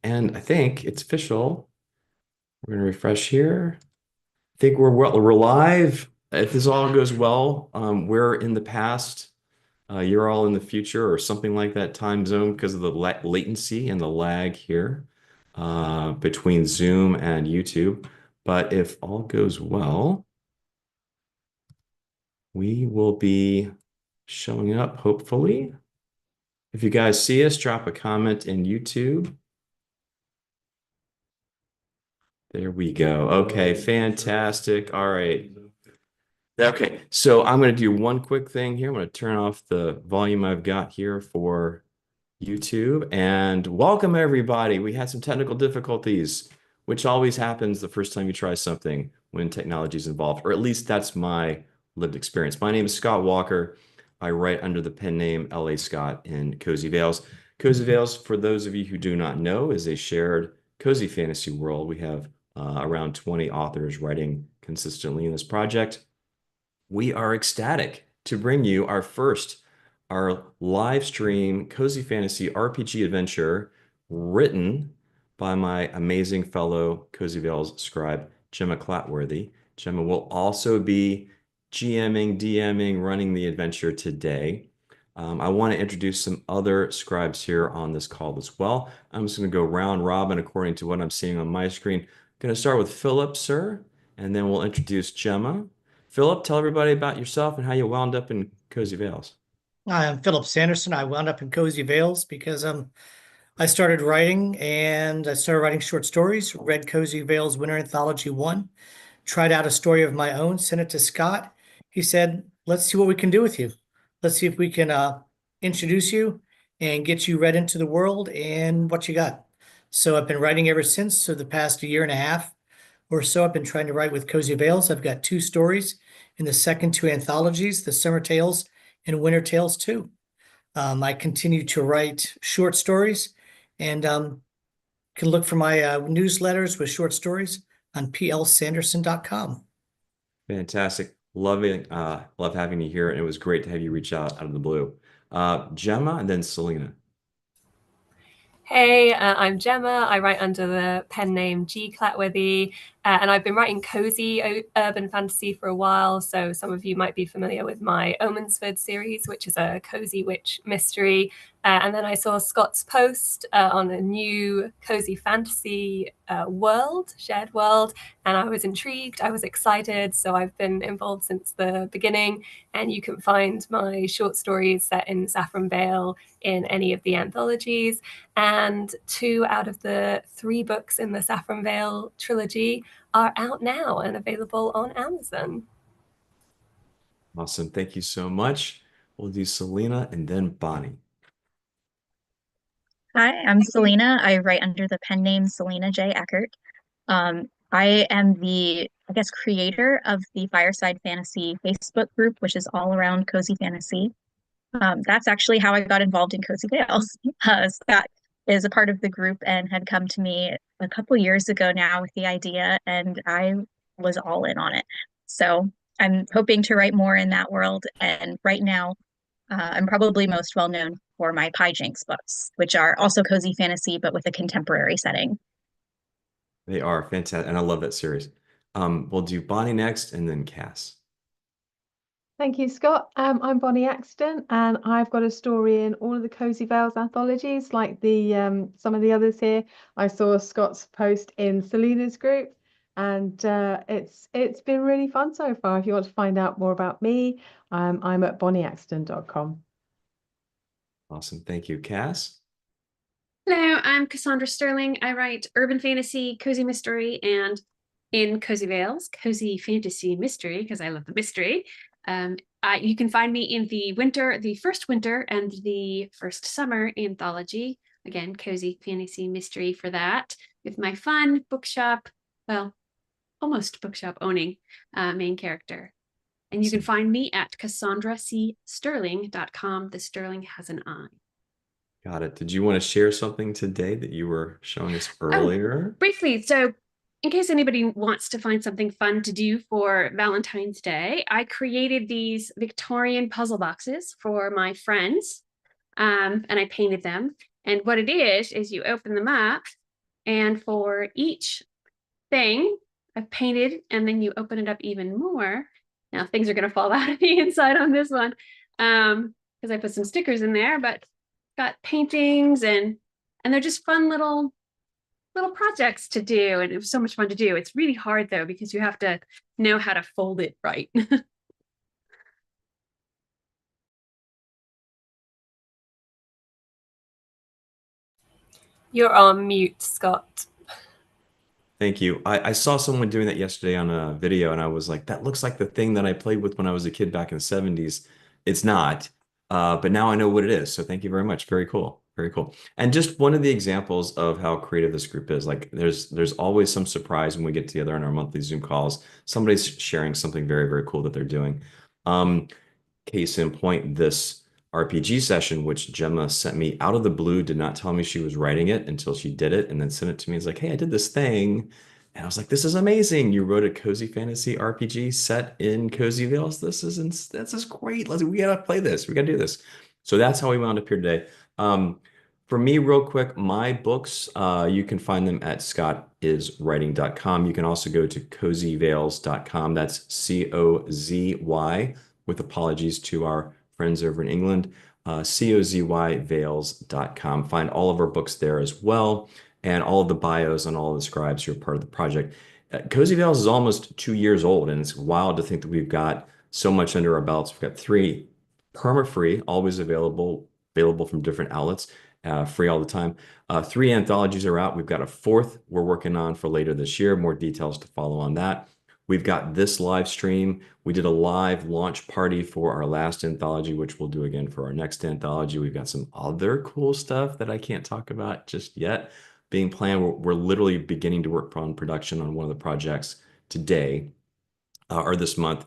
And I think it's official. We're going to refresh here. I think we're live. If this all goes well, we're in the past. You're all in the future or something like that time zone because of the latency and the lag here between Zoom and YouTube. But if all goes well, we will be showing up, hopefully. If you guys see us, drop a comment in YouTube. There we go. Okay, fantastic. All right. Okay, so I'm going to do one quick thing here. I'm going to turn off the volume I've got here for YouTube and welcome everybody. We had some technical difficulties, which always happens the first time you try something when technology is involved, or at least that's my lived experience. My name is Scott Walker. I write under the pen name LA Scott in Cozy Vales. Cozy Vales, for those of you who do not know, is a shared cozy fantasy world. We have around 20 authors writing consistently in this project. We are ecstatic to bring you our live stream cozy fantasy RPG adventure written by my amazing fellow Cozy Vales scribe, Gemma Clatworthy. Gemma will also be GMing, DMing, running the adventure today. I want to introduce some other scribes here on this call as well. I'm just going to go round robin according to what I'm seeing on my screen. Going to start with Philip, sir, and then we'll introduce Gemma. Philip, tell everybody about yourself and how you wound up in Cozy Vales. I'm Philip Sanderson. I wound up in Cozy Vales because I started writing and I started writing short stories, read Cozy Vales Winter Anthology 1, tried out a story of my own, sent it to Scott. He said, let's see what we can do with you. Let's see if we can introduce you and get you read into the world and what you got. So I've been writing ever since. So the past year and a half or so, I've been trying to write with Cozy Vales. I've got two stories in the second two anthologies, the Summer Tales and Winter Tales 2. I continue to write short stories and can look for my newsletters with short stories on plsanderson.com. Fantastic. Love having you here. And it was great to have you reach out of the blue. Gemma and then Selina. Hey, I'm Gemma. I write under the pen name G Clatworthy, and I've been writing cozy urban fantasy for a while. So some of you might be familiar with my Omensford series, which is a cozy witch mystery. And then I saw Scott's post on a new cozy fantasy shared world, and I was intrigued. I was excited. So I've been involved since the beginning. And you can find my short stories set in Saffron Vale in any of the anthologies. And 2 out of the 3 books in the Saffron Vale trilogy are out now and available on Amazon. Awesome. Thank you so much. We'll do Selina and then Bonnie. Hi, I'm Selina. I write under the pen name Selina J. Eckert. I am I guess, creator of the Fireside Fantasy Facebook group, which is all around cozy fantasy. That's actually how I got involved in Cozy Vales. Scott is a part of the group and had come to me a couple years ago now with the idea, and I was all in on it. So I'm hoping to write more in that world. And right now, I'm probably most well known for my Jinx books, which are also cozy fantasy, but with a contemporary setting. They are fantastic. And I love that series. We'll do Bonnie next and then Cass. Thank you, Scott. I'm Bonnie Axton, and I've got a story in all of the Cozy Vales anthologies, like the some of the others here. I saw Scott's post in Selina's group, and it's been really fun so far. If you want to find out more about me, I'm at bonnieaxton.com. Awesome. Thank you. Cass? Hello, I'm Cassandra Stirling. I write urban fantasy, cozy mystery, and in Cozy Vales, cozy fantasy mystery, because I love the mystery. You can find me in the first winter and the first summer anthology. Again, cozy fantasy mystery for that, with my fun bookshop, well, almost bookshop owning main character. And you can find me at CassandraCStirling.com. The Sterling has an I. Got it. Did you want to share something today that you were showing us earlier? Briefly, so in case anybody wants to find something fun to do for Valentine's Day, I created these Victorian puzzle boxes for my friends, and I painted them. And what it is you open them up, and for each thing I've painted, and then you open it up even more. Now things are going to fall out of the inside on this one because I put some stickers in there, but got paintings and they're just fun little projects to do, and it was so much fun to do. It's really hard though because you have to know how to fold it right. You're on mute, Scott. Thank you. I saw someone doing that yesterday on a video, and I was like, that looks like the thing that I played with when I was a kid back in the 70s. It's not, but now I know what it is. So thank you very much. Very cool. Very cool. And just one of the examples of how creative this group is. Like there's always some surprise when we get together on our monthly Zoom calls. Somebody's sharing something very, very cool that they're doing. Case in point, this RPG session, which Gemma sent me out of the blue, did not tell me she was writing it until she did it, and then sent it to me. It's like, hey, I did this thing. And I was like, this is amazing. You wrote a cozy fantasy RPG set in Cozy Vales. This is great. We gotta play this. We gotta do this. So that's how we wound up here today. For me, real quick, my books, you can find them at scottiswriting.com. You can also go to cozyvales.com. That's COZY, with apologies to our friends over in England, cozyvales.com. Find all of our books there as well, and all of the bios on all of the scribes who are part of the project. Cozy Vales is almost 2 years old, and it's wild to think that we've got so much under our belts. We've got 3 perma-free, always available from different outlets, free all the time. 3 anthologies are out. We've got a 4th we're working on for later this year. More details to follow on that. We've got this live stream. We did a live launch party for our last anthology, which we'll do again for our next anthology. We've got some other cool stuff that I can't talk about just yet being planned. We're literally beginning to work on production on one of the projects today or this month.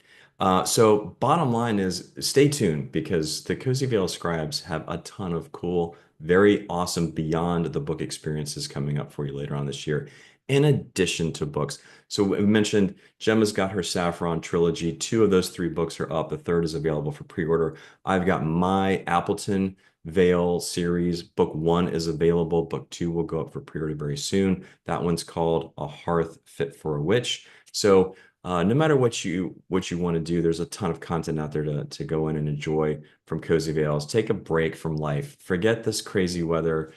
So bottom line is stay tuned, because the Cozy Vales Scribes have a ton of cool, very awesome beyond the book experiences coming up for you later on this year, in addition to books. So we mentioned Gemma's got her Saffron trilogy. 2 of those 3 books are up. The 3rd is available for pre-order. I've got my Appleton Vale series. Book 1 is available. Book 2 will go up for pre-order very soon. That one's called A Hearth Fit for a Witch. So no matter what you want to do, there's a ton of content out there to go in and enjoy from Cozy Vales. Take a break from life. Forget this crazy weather.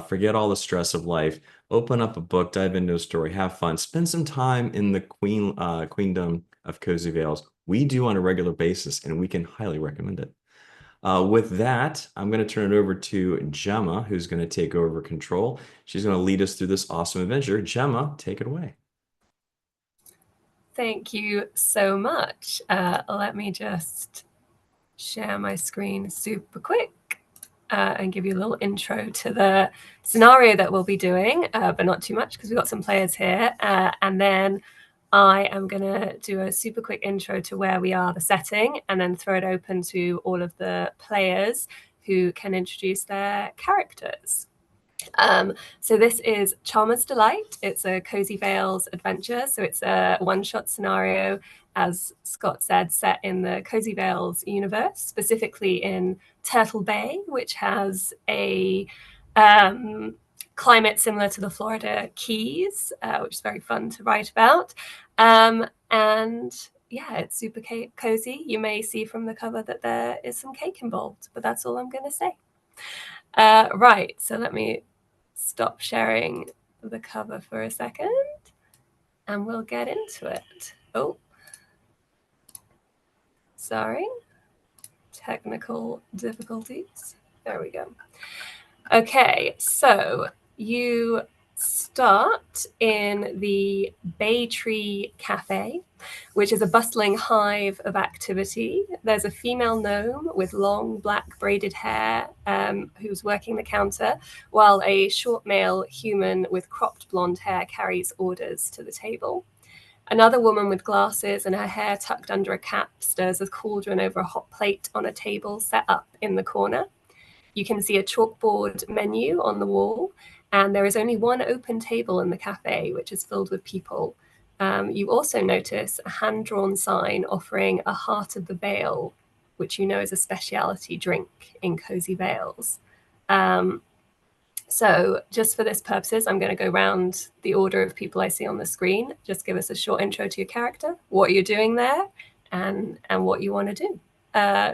Forget all the stress of life. Open up a book, dive into a story, have fun, spend some time in the queendom of Cozy Vales. We do on a regular basis, and we can highly recommend it. With that, I'm going to turn it over to Gemma, who's going to take over control. She's going to lead us through this awesome adventure. Gemma, take it away. Thank you so much. Let me just share my screen super quick and give you a little intro to the scenario that we'll be doing, but not too much because we've got some players here. And then I am going to do a super quick intro to where we are, the setting, and then throw it open to all of the players who can introduce their characters. So this is Chalmer's Delight. It's a Cozy Vales adventure. So it's a one-shot scenario, as Scott said, set in the Cozy Vales universe, specifically in Turtle Bay, which has a climate similar to the Florida Keys, which is very fun to write about. And yeah, it's super cozy. You may see from the cover that there is some cake involved, but that's all I'm going to say. Right, so let me stop sharing the cover for a second and we'll get into it. Oh, sorry, technical difficulties. There we go. Okay, so you start in the Bay Tree Cafe, which is a bustling hive of activity. There's a female gnome with long black braided hair who's working the counter, while a short male human with cropped blonde hair carries orders to the table. Another woman with glasses and her hair tucked under a cap stirs a cauldron over a hot plate on a table set up in the corner. You can see a chalkboard menu on the wall, and there is only one open table in the cafe, which is filled with people. You also notice a hand-drawn sign offering a Heart of the Vale, which you know is a specialty drink in Cozy Vales. So just for this purposes, I'm going to go round the order of people I see on the screen. Just give us a short intro to your character, what you're doing there, and what you want to do.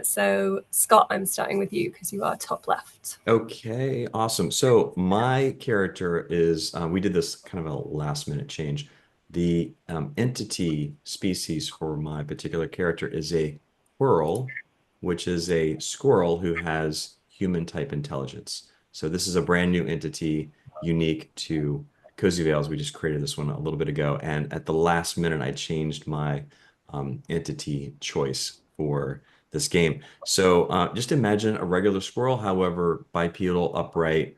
So Scott, I'm starting with you because you are top left. Okay, awesome. So my character is, we did this kind of a last minute change. The entity species for my particular character is a squirrel, which is a squirrel who has human type intelligence. So this is a brand new entity unique to Cozy Vales. We just created this one a little bit ago. And at the last minute, I changed my entity choice for this game. So just imagine a regular squirrel, however, bipedal, upright,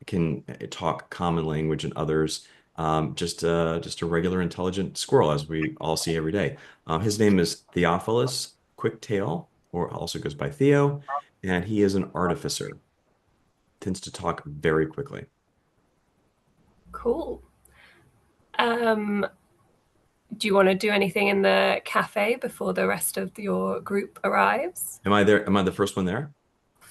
can talk common language and others. Just a regular intelligent squirrel, as we all see every day. His name is Theophilus Quicktail, or also goes by Theo, and he is an artificer. Tends to talk very quickly. Cool. Do you want to do anything in the cafe before the rest of your group arrives? Am I there? Am I the first one there?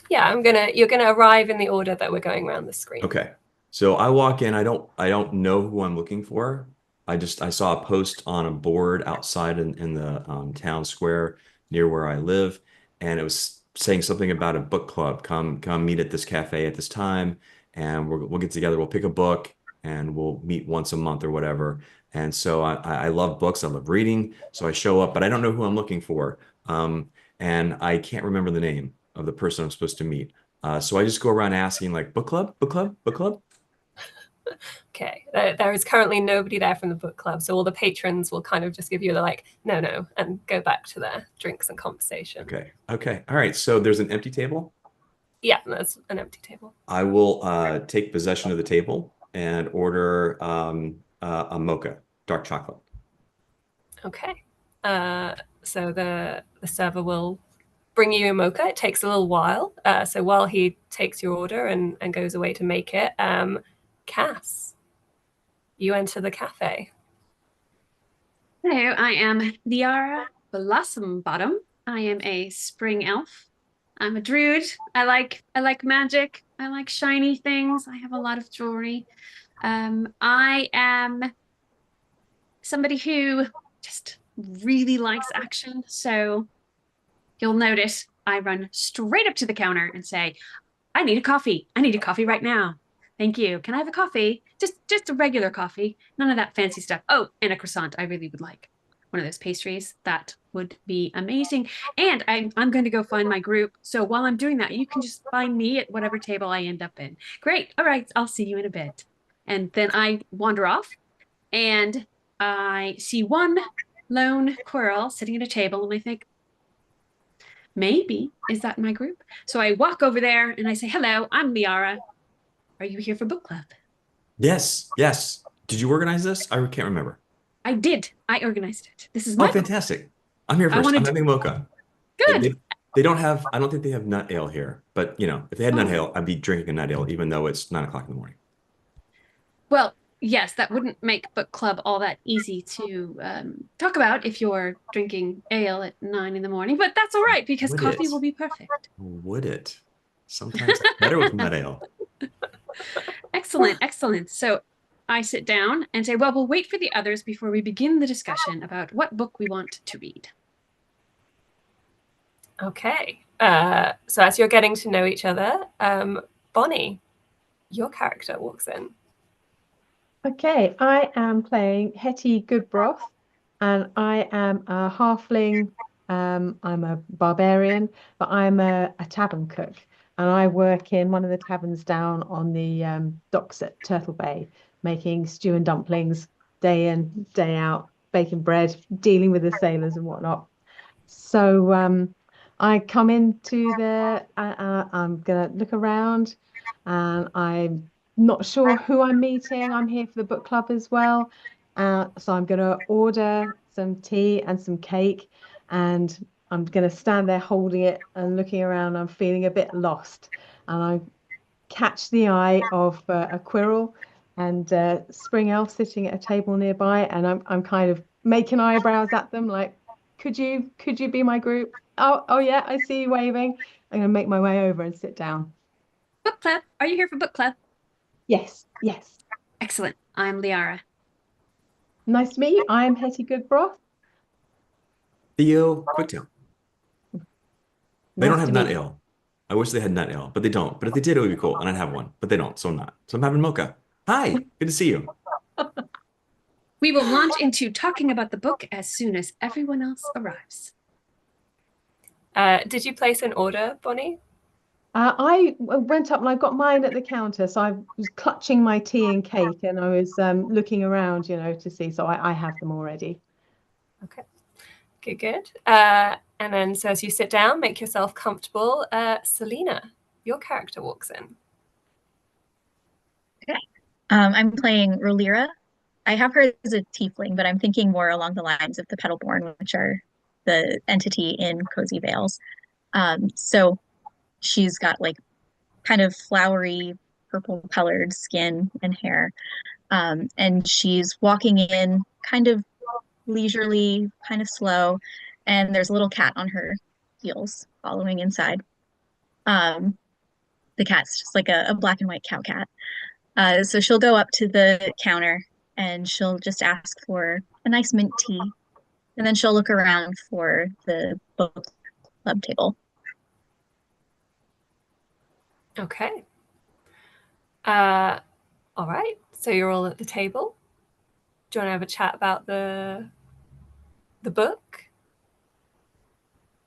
Yeah, you're gonna arrive in the order that we're going around the screen. Okay. So I walk in, I don't know who I'm looking for. I saw a post on a board outside in the town square near where I live, and it was saying something about a book club. Come meet at this cafe at this time, and we'll get together, we'll pick a book, and we'll meet once a month or whatever. And so I love books, I love reading. So I show up, but I don't know who I'm looking for. And I can't remember the name of the person I'm supposed to meet. So I just go around asking like, book club, book club, book club. Okay, there is currently nobody there from the book club, so all the patrons will kind of just give you the like, no, and go back to their drinks and conversation. Okay, all right. So there's an empty table. Yeah, there's an empty table. I will take possession of the table and order a mocha, dark chocolate. Okay, so the server will bring you a mocha. It takes a little while. So while he takes your order and goes away to make it, Cass, you enter the cafe. Hello, I am Liara Blossombottom. I am a spring elf. I'm a druid. I like magic. I like shiny things. I have a lot of jewelry. I am somebody who just really likes action. So you'll notice I run straight up to the counter and say, I need a coffee. I need a coffee right now. Thank you. Can I have a coffee? Just a regular coffee. None of that fancy stuff. Oh, and a croissant. I really would like one of those pastries. That would be amazing. And I'm going to go find my group. So while I'm doing that, you can just find me at whatever table I end up in. Great. All right. I'll see you in a bit. And then I wander off and I see one lone squirrel sitting at a table and I think, maybe is that my group? So I walk over there and I say, hello, I'm Liara. Are you here for book club? Yes. Did you organize this? I can't remember. I did. I organized it. This is my book. Fantastic. I'm here first. I'm having mocha. Good. They don't have, I don't think they have nut ale here, but if they had nut ale, I'd be drinking a nut ale, even though it's 9 o'clock in the morning. Well, yes, that wouldn't make book club all that easy to talk about if you're drinking ale at 9 in the morning, but that's all right because coffee will be perfect. Would it? Sometimes it's better with nut ale. Excellent. So I sit down and say, well, we'll wait for the others before we begin the discussion about what book we want to read. Okay. So as you're getting to know each other, Bonnie, your character walks in. Okay, I am playing Hetty Goodbroth, and I am a halfling. I'm a barbarian, but I'm a tavern cook, and I work in one of the taverns down on the docks at Turtle Bay, making stew and dumplings day in, day out, baking bread, dealing with the sailors and whatnot. So I come into the, I'm gonna look around, and I'm not sure who I'm meeting. I'm here for the book club as well. So I'm going to order some tea and some cake, and I'm going to stand there holding it and looking around. I'm feeling a bit lost, and I catch the eye of a quirrell and spring elf sitting at a table nearby, and I'm kind of making eyebrows at them like, could you be my group? Oh yeah, I see you waving. I'm going to make my way over and sit down. Book club. Are you here for book club? Yes, yes. Excellent. I'm Liara. Nice to meet you. I'm Hetty Goodbroth. Theo Quicktail. They don't Nice have to nut meet you. ale. I wish they had nut ale, but they don't. But if they did, it would be cool, and I'd have one. But they don't, so I'm not. So I'm having mocha. Hi, good to see you. We will launch into talking about the book as soon as everyone else arrives. Did you place an order, Bonnie? I went up and I got mine at the counter. So I was clutching my tea and cake and I was looking around, to see. So I have them already. Okay, good. And then, so as you sit down, make yourself comfortable. Selina, your character walks in. Okay. I'm playing Rolira. I have her as a tiefling, but I'm thinking more along the lines of the Petalborn, which are the entity in Cozy Vales. So she's got like kind of flowery purple colored skin and hair. And she's walking in kind of leisurely, kind of slow, and there's a little cat on her heels following inside. The cat's just like a black and white cow cat. So she'll go up to the counter and she'll just ask for a nice mint tea. And then she'll look around for the book club table. Okay. All right. So you're all at the table. Do you want to have a chat about the book?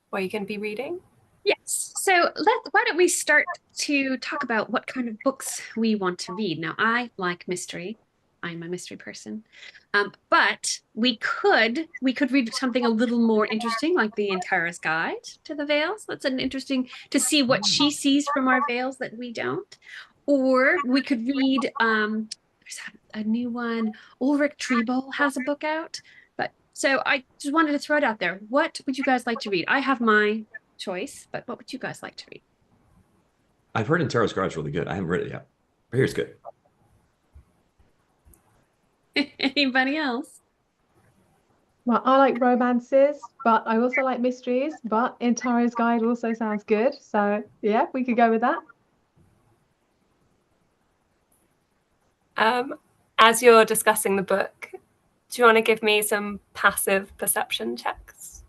What are you going to be reading? Yes. So why don't we start to talk about what kind of books we want to read? Now, I like mystery. I'm a mystery person. But we could read something a little more interesting, like the Antares Guide to the Veils. That's an interesting to see what she sees from our veils that we don't. Or we could read there's a new one. Ulrich Treble has a book out. But so I just wanted to throw it out there. What would you guys like to read? I have my choice, but what would you guys like to read? I've heard Antero Scribes really good. I haven't read it yet. But here's good. Anybody else? Well, I like romances, but I also like mysteries. But Antares Guide also sounds good. So yeah, we could go with that. As you're discussing the book, do you want to give me some passive perception checks?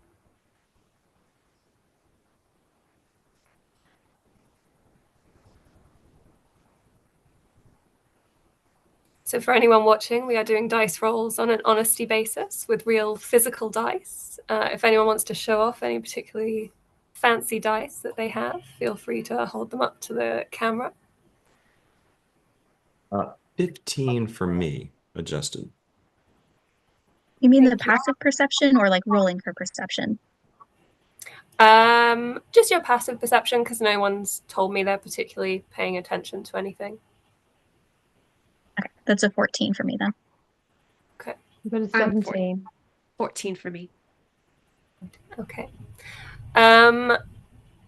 So for anyone watching, we are doing dice rolls on an honesty basis with real physical dice. If anyone wants to show off any particularly fancy dice that they have, feel free to hold them up to the camera. 15 for me, adjusted. You mean the Thank you. passive perception or like rolling for perception? Just your passive perception, because no one's told me they're particularly paying attention to anything. Okay, that's a 14 for me then. Okay. We've got a I'm 17. 14 for me. Okay.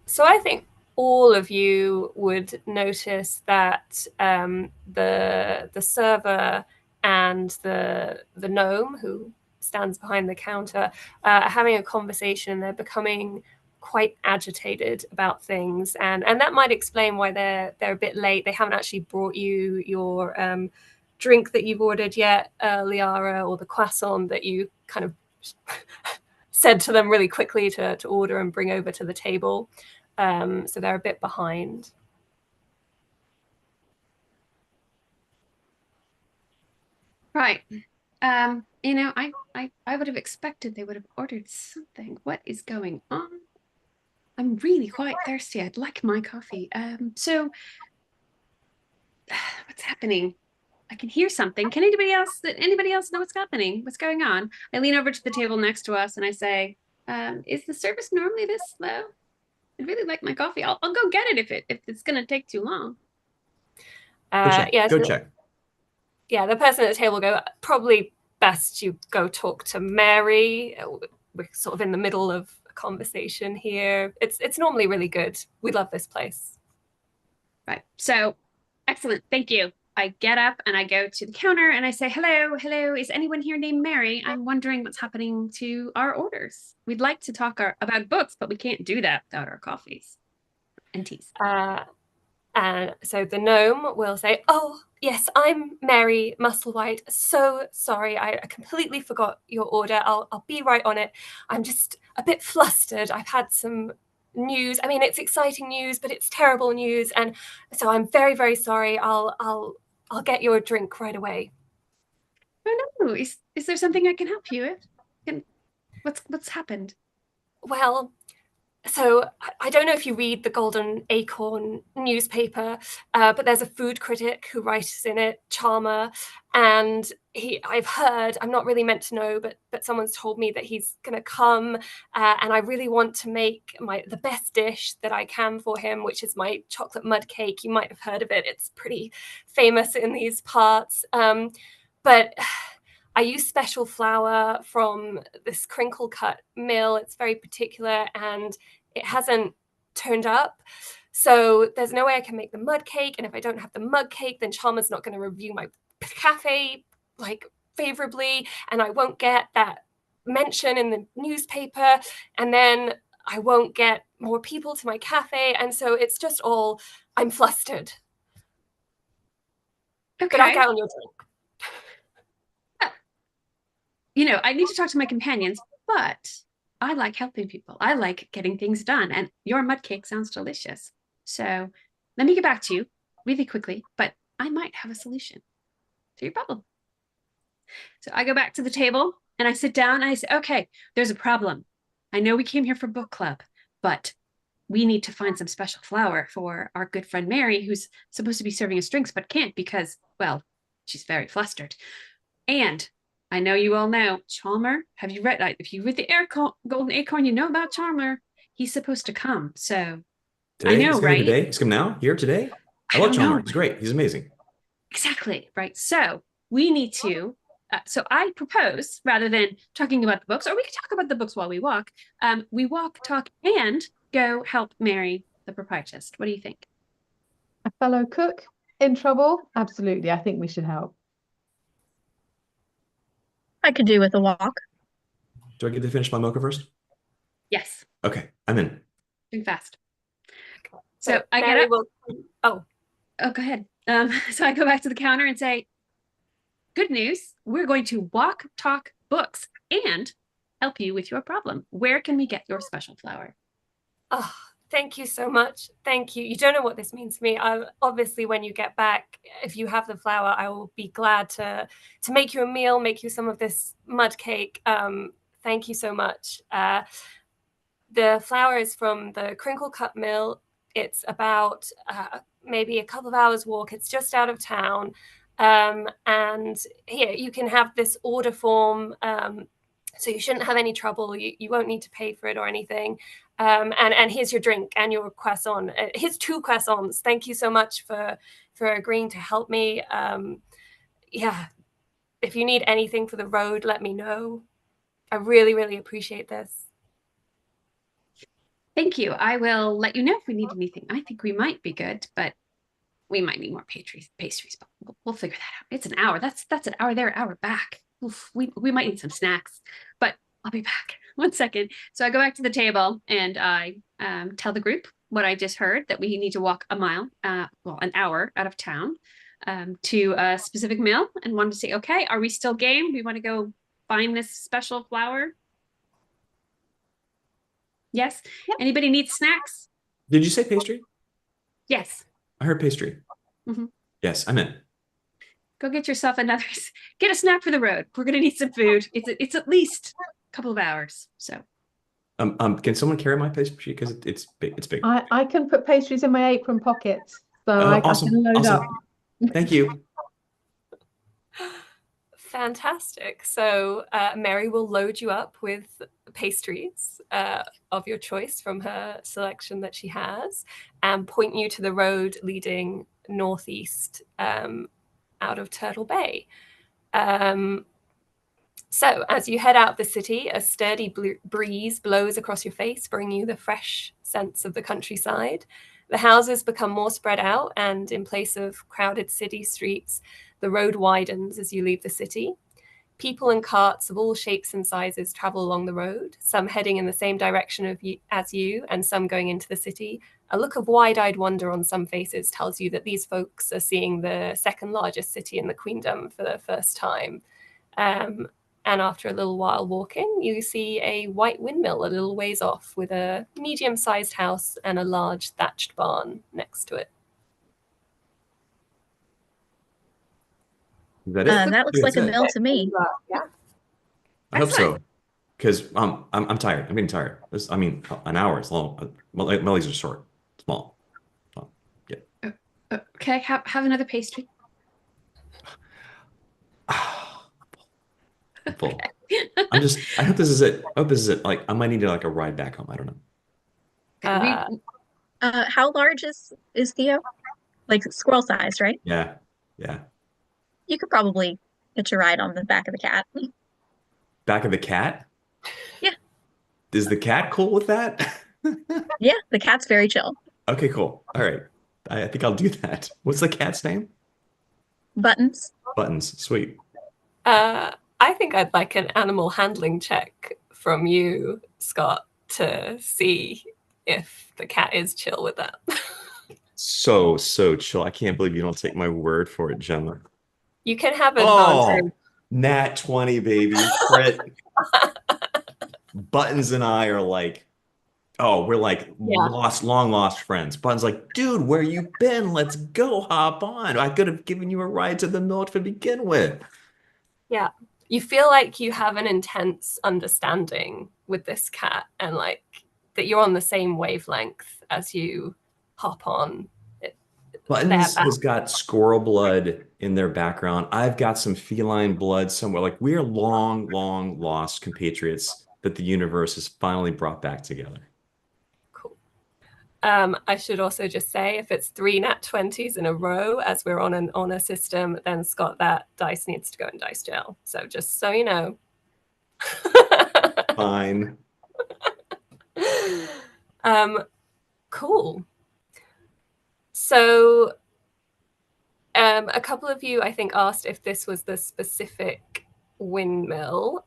So I think all of you would notice that the server and the gnome who stands behind the counter are having a conversation, and they're becoming quite agitated about things, and that might explain why they're a bit late. They haven't actually brought you your drink that you've ordered yet, Liara, or the croissant that you kind of said to them really quickly to order and bring over to the table. So they're a bit behind. Right. I would have expected they would have ordered something. What is going on? I'm really quite thirsty. I'd like my coffee. So what's happening? I can hear something. Can anybody else know what's happening? What's going on? I lean over to the table next to us and I say, is the service normally this slow? I'd really like my coffee. I'll go get it if it's gonna take too long. Go check. Yeah, Go so, check. yeah, the person at the table go, probably best you go talk to Mary. We're sort of in the middle of a conversation here. It's normally really good. We love this place. Right. So excellent. Thank you. I get up and I go to the counter and I say, hello, is anyone here named Mary? I'm wondering what's happening to our orders. We'd like to talk about books, but we can't do that without our coffees and teas. And so the gnome will say, "Oh, yes, I'm Mary Musselwhite. So sorry, I completely forgot your order. I'll be right on it. I'm just a bit flustered. I've had some news. I mean, it's exciting news, but it's terrible news, and so I'm very, very sorry. I'll get your drink right away." Oh no, is there something I can help you with? What's happened? Well, so I don't know if you read the Golden Acorn newspaper, but there's a food critic who writes in it, Chalmer, and I've heard, I'm not really meant to know, but someone's told me that he's going to come, and I really want to make the best dish that I can for him, which is my chocolate mud cake. You might have heard of it. It's pretty famous in these parts. But I use special flour from this crinkle cut mill. It's very particular and it hasn't turned up. So there's no way I can make the mud cake. And if I don't have the mud cake, then Chalmer's not going to review my cafe favorably. And I won't get that mention in the newspaper. And then I won't get more people to my cafe. And so it's just all, I'm flustered. Okay. But I'll get on your drink. I need to talk to my companions, but I like helping people. I like getting things done, and your mud cake sounds delicious. So let me get back to you really quickly, but I might have a solution to your problem. So I go back to the table and I sit down and I say, okay, there's a problem. I know we came here for book club, but we need to find some special flour for our good friend Mary, who's supposed to be serving us drinks, but can't because, well, she's very flustered. And I know you all know Chalmer. Have you read? If you read the Golden Acorn, you know about Chalmer. He's supposed to come. So Today? I know, He's right? Today? He's coming now? Here today? I love Chalmer. He's great. He's amazing. Exactly. Right. So we need to. So I propose, rather than talking about the books, or we could talk about the books while we walk. We walk, talk, and go help Mary, the proprietress. What do you think? A fellow cook in trouble? Absolutely. I think we should help. I could do with a walk. Do I get to finish my mocha first? Yes. Okay, I'm in. Doing fast. So I get it. Oh, go ahead. So I go back to the counter and say, good news. We're going to walk, talk, books, and help you with your problem. Where can we get your special flour? Oh, thank you so much. Thank you. You don't know what this means to me. Obviously, when you get back, if you have the flour, I will be glad to make you a meal, make you some of this mud cake. Thank you so much. The flour is from the Crinkle Cut Mill. It's about maybe a couple of hours walk. It's just out of town. And here, you can have this order form. So you shouldn't have any trouble. You won't need to pay for it or anything. And here's your drink and your croissant. Here's 2 croissants. Thank you so much for agreeing to help me. Yeah, if you need anything for the road, let me know. I really, really appreciate this. Thank you. I will let you know if we need anything. I think we might be good, but we might need more pastries, but we'll figure that out. It's an hour. That's an hour there, hour back. Oof, we might need some snacks, but I'll be back. 1 second. So I go back to the table and I tell the group what I just heard, that we need to walk a mile, an hour out of town to a specific mill, and wanted to say, okay, are we still game? We want to go find this special flour? Yes. Yep. Anybody need snacks? Did you say pastry? Yes. I heard pastry. Mm-hmm. Yes, I'm in. Go get yourself get a snack for the road. We're gonna need some food. It's at least a couple of hours. So can someone carry my pastry? Because it's big. It's big. I can put pastries in my apron pockets. So awesome. I can load up. Thank you. Fantastic. So Mary will load you up with pastries of your choice from her selection that she has, and point you to the road leading northeast out of Turtle Bay. So as you head out the city, a sturdy breeze blows across your face, bringing you the fresh scents of the countryside. The houses become more spread out, and in place of crowded city streets, the road widens as you leave the city. People and carts of all shapes and sizes travel along the road, some heading in the same direction as you, and some going into the city, A look of wide-eyed wonder on some faces tells you that these folks are seeing the second largest city in the queendom for the first time. And after a little while walking, you see a white windmill a little ways off with a medium-sized house and a large thatched barn next to it. Is that it? That looks like a That's it. mill to me. Yeah. I hope Excellent. so. Because I'm tired. I'm getting tired. An hour is long. My legs are short, small. Yeah. Okay, have another pastry. I'm full. I hope this is it. I hope this is it. Like, I might need to like a ride back home. I don't know. Okay, How large is Theo? Like squirrel size, right? Yeah. Yeah. You could probably hitch a ride on the back of the cat. Back of the cat? Yeah. Is the cat cool with that? Yeah, the cat's very chill. Okay, cool. All right. I think I'll do that. What's the cat's name? Buttons. Buttons. Sweet. I think I'd like an animal handling check from you, Scott, to see if the cat is chill with that. So chill. I can't believe you don't take my word for it, Gemma. You can have Oh, advantage. nat 20, baby. Crit. Buttons and I are like, we're like long lost friends. Buttons like, dude, where you been? Let's go, hop on. I could have given you a ride to the mill to begin with. Yeah. You feel like you have an intense understanding with this cat and like that you're on the same wavelength as you hop on. Buttons has got squirrel blood in their background. I've got some feline blood somewhere. Like, we're long lost compatriots that the universe has finally brought back together. Cool. I should also just say, if it's 3 nat 20s in a row as we're on an honor system, then Scott, that dice needs to go in dice jail. So just so you know. Fine. Cool. So a couple of you, I think, asked if this was the specific windmill.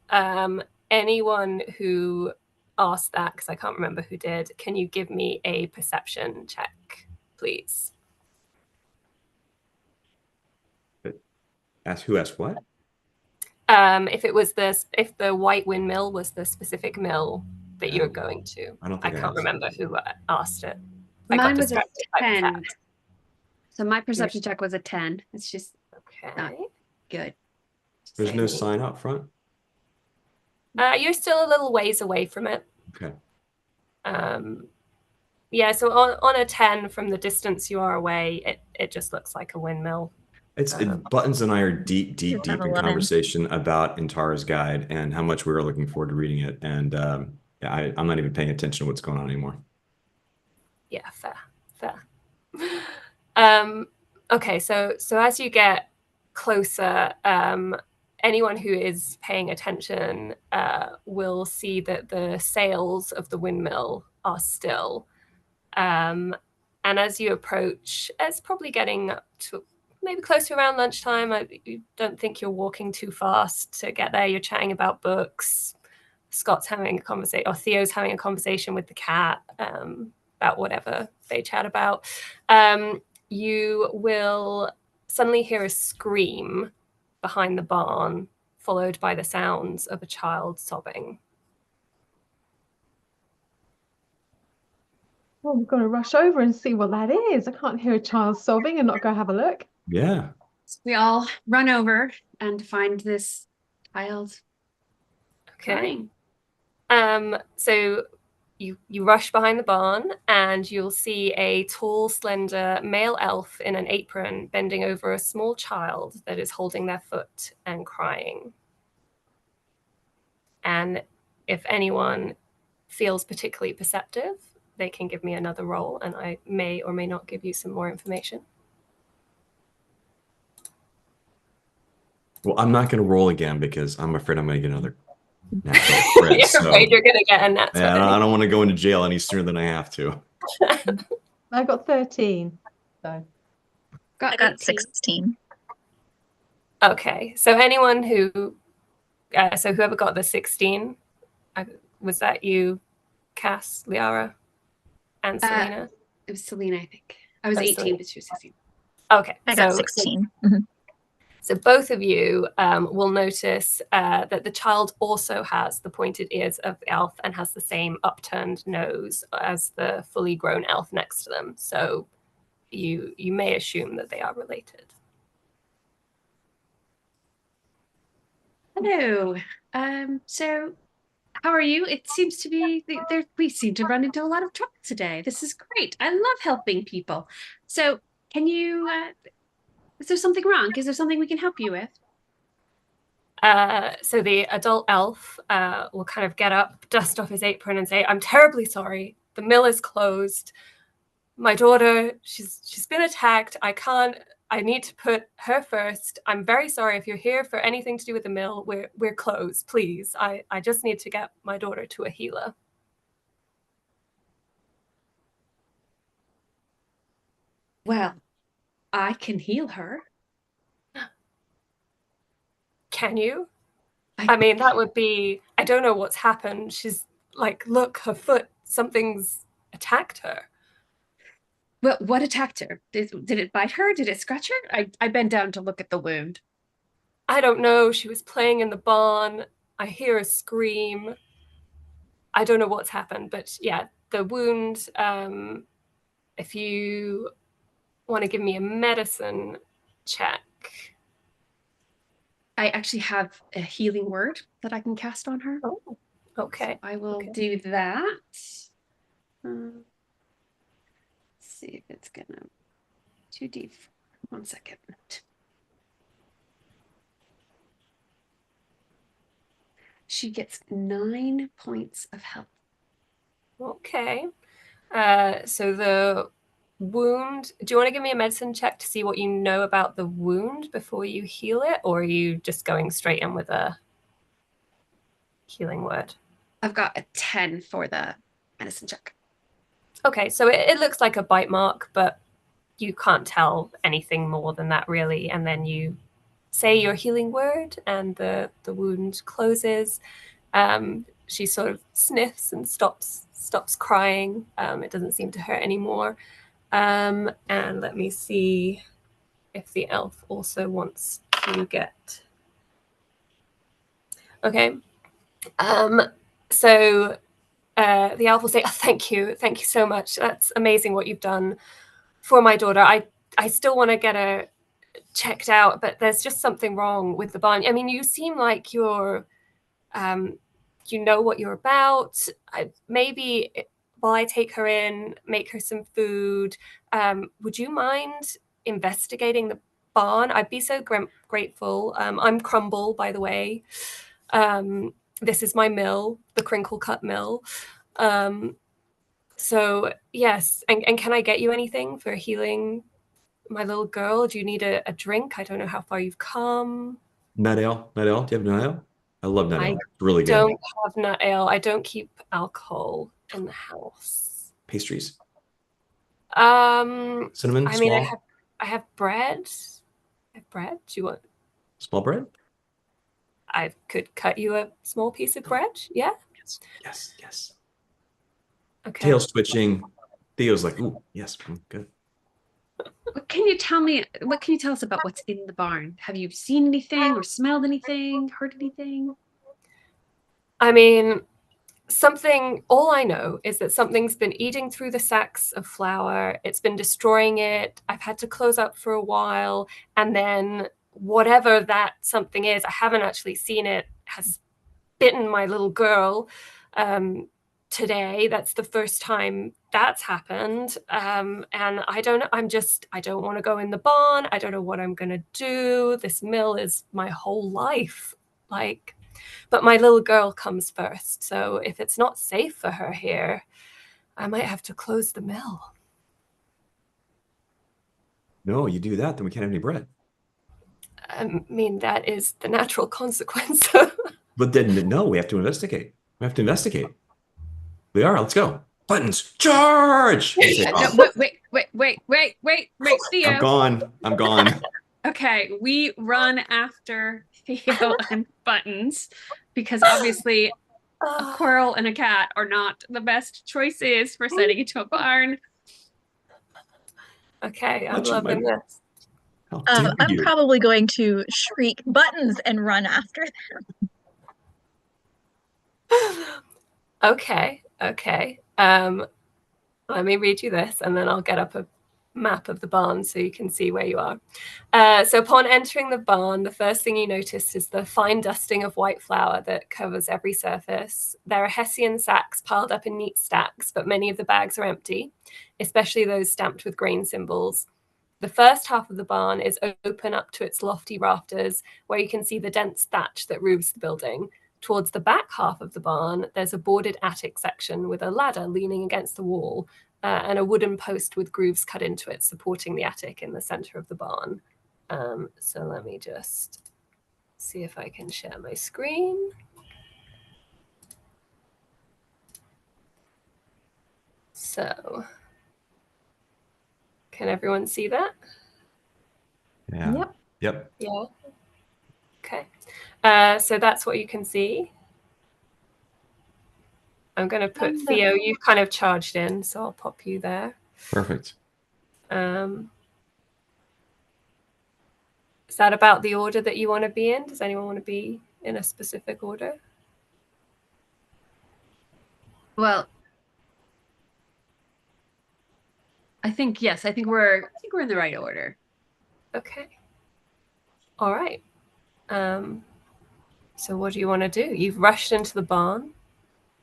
Anyone who asked that, because I can't remember who did, can you give me a perception check, please? Who asked what? If the white windmill was the specific mill that you're going to. I can't remember who asked it. Mine was a 10. So my perception check was a 10. It's just not good. There's no sign up front? You're still a little ways away from it. Okay. Yeah, so on a 10 from the distance you are away, it just looks like a windmill. Buttons and I are deep in 11. conversation about Intara's guide and how much we were looking forward to reading it. And I'm not even paying attention to what's going on anymore. Yeah, fair. Okay, so as you get closer, anyone who is paying attention will see that the sails of the windmill are still. And as you approach, it's probably getting up to maybe close to around lunchtime. You don't think you're walking too fast to get there. You're chatting about books. Scott's having a conversation, or Theo's having a conversation with the cat about whatever they chat about. You will suddenly hear a scream behind the barn, followed by the sounds of a child sobbing. Well, we're going to rush over and see what that is. I can't hear a child sobbing and not go have a look. Yeah. So we all run over and find this child. Okay. So you rush behind the barn and you'll see a tall, slender male elf in an apron bending over a small child that is holding their foot and crying. And if anyone feels particularly perceptive, they can give me another roll and I may or may not give you some more information. Well, I'm not going to roll again because I'm afraid I'm going to get another natural crit. You're afraid you're going to get a nat 20. Yeah, I don't want to go into jail any sooner than I have to. I got 13. So I got 16. Okay, so anyone who, so whoever got the 16, was that you, Cass, Liara, and Selina? It was Selina, I think. I was Oh, 18, Selina. but she was 16. Okay, I got 16. So both of you will notice that the child also has the pointed ears of the elf and has the same upturned nose as the fully grown elf next to them. So you may assume that they are related. Hello. So how are you? It seems to be we seem to run into a lot of trouble today. This is great. I love helping people. So can you is there something wrong? Is there something we can help you with? So the adult elf will kind of get up, dust off his apron, and say, "I'm terribly sorry. The mill is closed. My daughter, she's been attacked. I need to put her first. I'm very sorry if you're here for anything to do with the mill. We're closed, please. I just need to get my daughter to a healer." Well, I can heal her. Can you? I mean, that would be, I don't know what's happened. She's like, look, her foot, something's attacked her. Well, what attacked her? Did it bite her? Did it scratch her? I bent down to look at the wound. I don't know. She was playing in the barn. I hear a scream. I don't know what's happened, but yeah, the wound, if you want to give me a medicine check. I actually have a healing word that I can cast on her. Oh, okay. So I will do that. Let's see if it's gonna 2d4. 1 second. She gets 9 points of health. Okay. So the wound, do you want to give me a medicine check to see what you know about the wound before you heal it, or are you just going straight in with a healing word? I've got a 10 for the medicine check. Okay, so it looks like a bite mark, but you can't tell anything more than that, really. And then you say your healing word, and the wound closes. She sort of sniffs and stops crying. It doesn't seem to hurt anymore. And let me see if the elf also wants to get. Okay. So the elf will say, oh, thank you so much. That's amazing what you've done for my daughter. I still want to get her checked out, but there's just something wrong with the barn. I mean, you seem like you're, you know what you're about. Maybe while I take her in, make her some food, would you mind investigating the barn? I'd be so grateful. I'm Crumble, by the way. This is my mill, the Crinkle Cut Mill. So yes, and can I get you anything for healing my little girl? Do you need a drink? I don't know how far you've come. Nut ale? Do you have nut ale? I love nut ale. I It's really good. don't have nut ale. I don't keep alcohol in the house. Pastries. Cinnamon. Cinnamon. I mean, small. I have bread. I have bread. Do you want? Small bread. I could cut you a small piece of bread. Yeah. Yes. Okay. Tail's twitching. Theo's like, ooh, yes, good. What can you tell me? What can you tell us about what's in the barn? Have you seen anything or smelled anything, heard anything? I mean, all I know is that something's been eating through the sacks of flour. It's been destroying it. I've had to close up for a while. And then whatever that something is, I haven't actually seen it, has bitten my little girl today. That's the first time that's happened. And I don't know. I don't want to go in the barn. I don't know what I'm going to do. This mill is my whole life. But my little girl comes first. So if it's not safe for her here, I might have to close the mill. No, you do that, then we can't have any bread. I mean, that is the natural consequence. But then, no, we have to investigate. We are. Let's go. Buttons. Charge! No, wait, Theo. I'm gone. Okay, we run after Theo and Buttons because obviously a squirrel and a cat are not the best choices for setting into a barn. Okay, I'm Much of loving my- this. How dare I'm you? probably going to shriek buttons and run after them. Okay, okay. Let me read you this, and then I'll get up a map of the barn so you can see where you are. So upon entering the barn, the first thing you notice is the fine dusting of white flour that covers every surface. There are Hessian sacks piled up in neat stacks, but many of the bags are empty, especially those stamped with grain symbols. The first half of the barn is open up to its lofty rafters, where you can see the dense thatch that roofs the building. Towards the back half of the barn, there's a boarded attic section with a ladder leaning against the wall, and a wooden post with grooves cut into it supporting the attic in the center of the barn. So let me just see if I can share my screen. So, can everyone see that? Yeah. Yep. Yep. Yeah. Okay. So that's what you can see. I'm going to put Theo, you've kind of charged in, so I'll pop you there. Perfect. Is that about the order that you want to be in? Does anyone want to be in a specific order? Well, I think yes. I think we're in the right order. Okay. All right. So what do you want to do? You've rushed into the barn.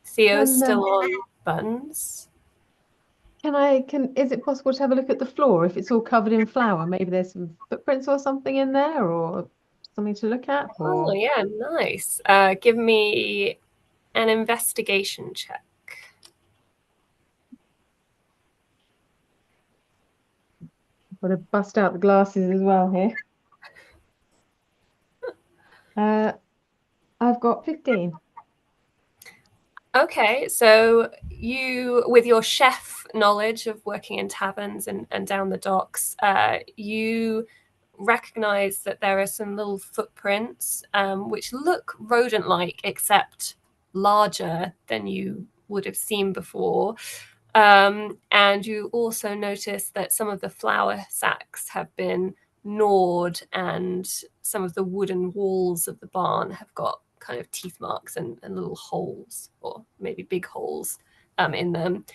Theo's still on buttons. Is it possible to have a look at the floor if it's all covered in flour? Maybe there's some footprints or something in there, or something to look at, Oh, or yeah, nice. Give me an investigation check. got to bust out the glasses as well here. I've got 15. Okay, so you, with your chef knowledge of working in taverns and down the docks, you recognize that there are some little footprints which look rodent-like, except larger than you would have seen before. And you also notice that some of the flour sacks have been gnawed, and some of the wooden walls of the barn have got kind of teeth marks and little holes, or maybe big holes in them.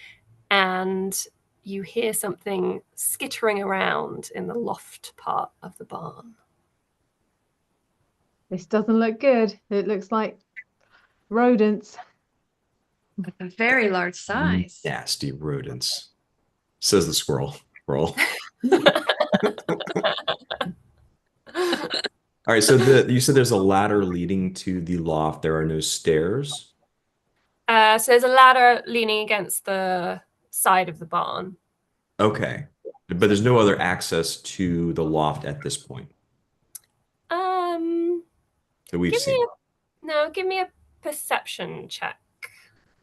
And you hear something skittering around in the loft part of the barn. This doesn't look good. It looks like rodents. A very large size. Nasty rodents, says the squirrel. Roll. All right, so you said there's a ladder leading to the loft. There are no stairs. So there's a ladder leaning against the side of the barn. Okay, but there's no other access to the loft at this point that we've seen. Give me a perception check,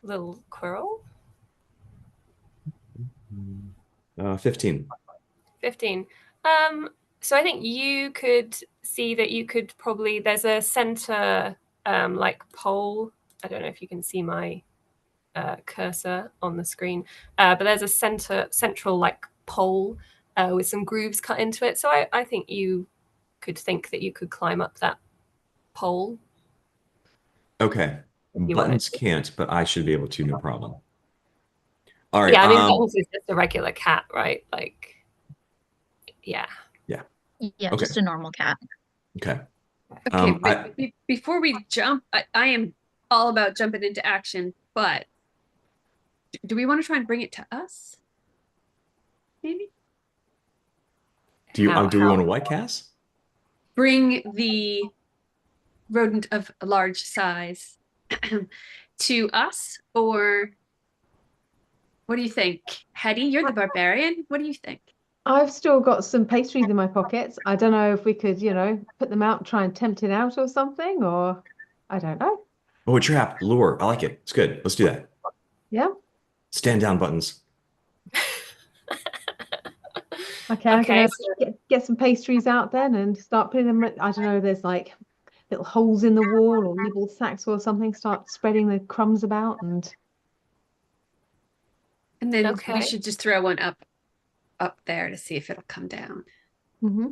little quirrel. 15. 15. So I think you could see that you could probably, there's a center like pole. I don't know if you can see my cursor on the screen, but there's a central like pole with some grooves cut into it. So I think you could think that you could climb up that pole. Okay, You buttons wanted to. can't, but I should be able to, no problem. All right. Yeah, I mean, Buttons is just a regular cat, right? Like, yeah. Yeah, Okay. just a normal cat. Okay. Okay, but before we jump, I am all about jumping into action, but do we want to try and bring it to us? Maybe? Do we want a white Cass? Bring the rodent of a large size to us, or what do you think? Hetty, you're the barbarian. What do you think? I've still got some pastries in my pockets. I don't know if we could, put them out and try and tempt it out or something, or I don't know. Oh, a trap, lure. I like it. It's good. Let's do that. Yeah. Stand down, Buttons. Okay, I'm gonna so get some pastries out then and start putting them. I don't know. There's like little holes in the wall or nibble sacks or something. Start spreading the crumbs about and And then we Okay. should just throw one up up there to see if it'll come down. Mm-hmm.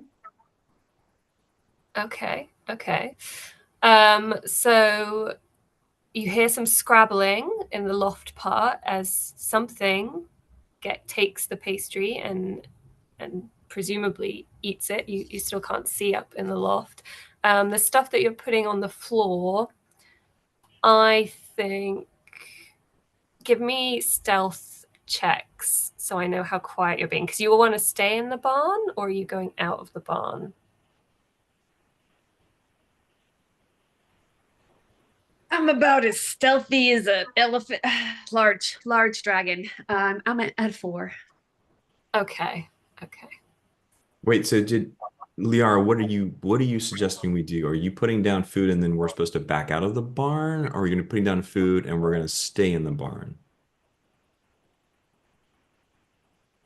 Okay. So you hear some scrabbling in the loft part as something takes the pastry and presumably eats it. You still can't see up in the loft. The stuff that you're putting on the floor, I think, give me stealth checks so I know how quiet you're being, because you will want to stay in the barn, or are you going out of the barn? I'm about as stealthy as an elephant, large dragon. I'm at 4. Okay. Wait, so Liara, what are you suggesting we do? Are you putting down food and then we're supposed to back out of the barn? Or are you going to putting down food and we're going to stay in the barn?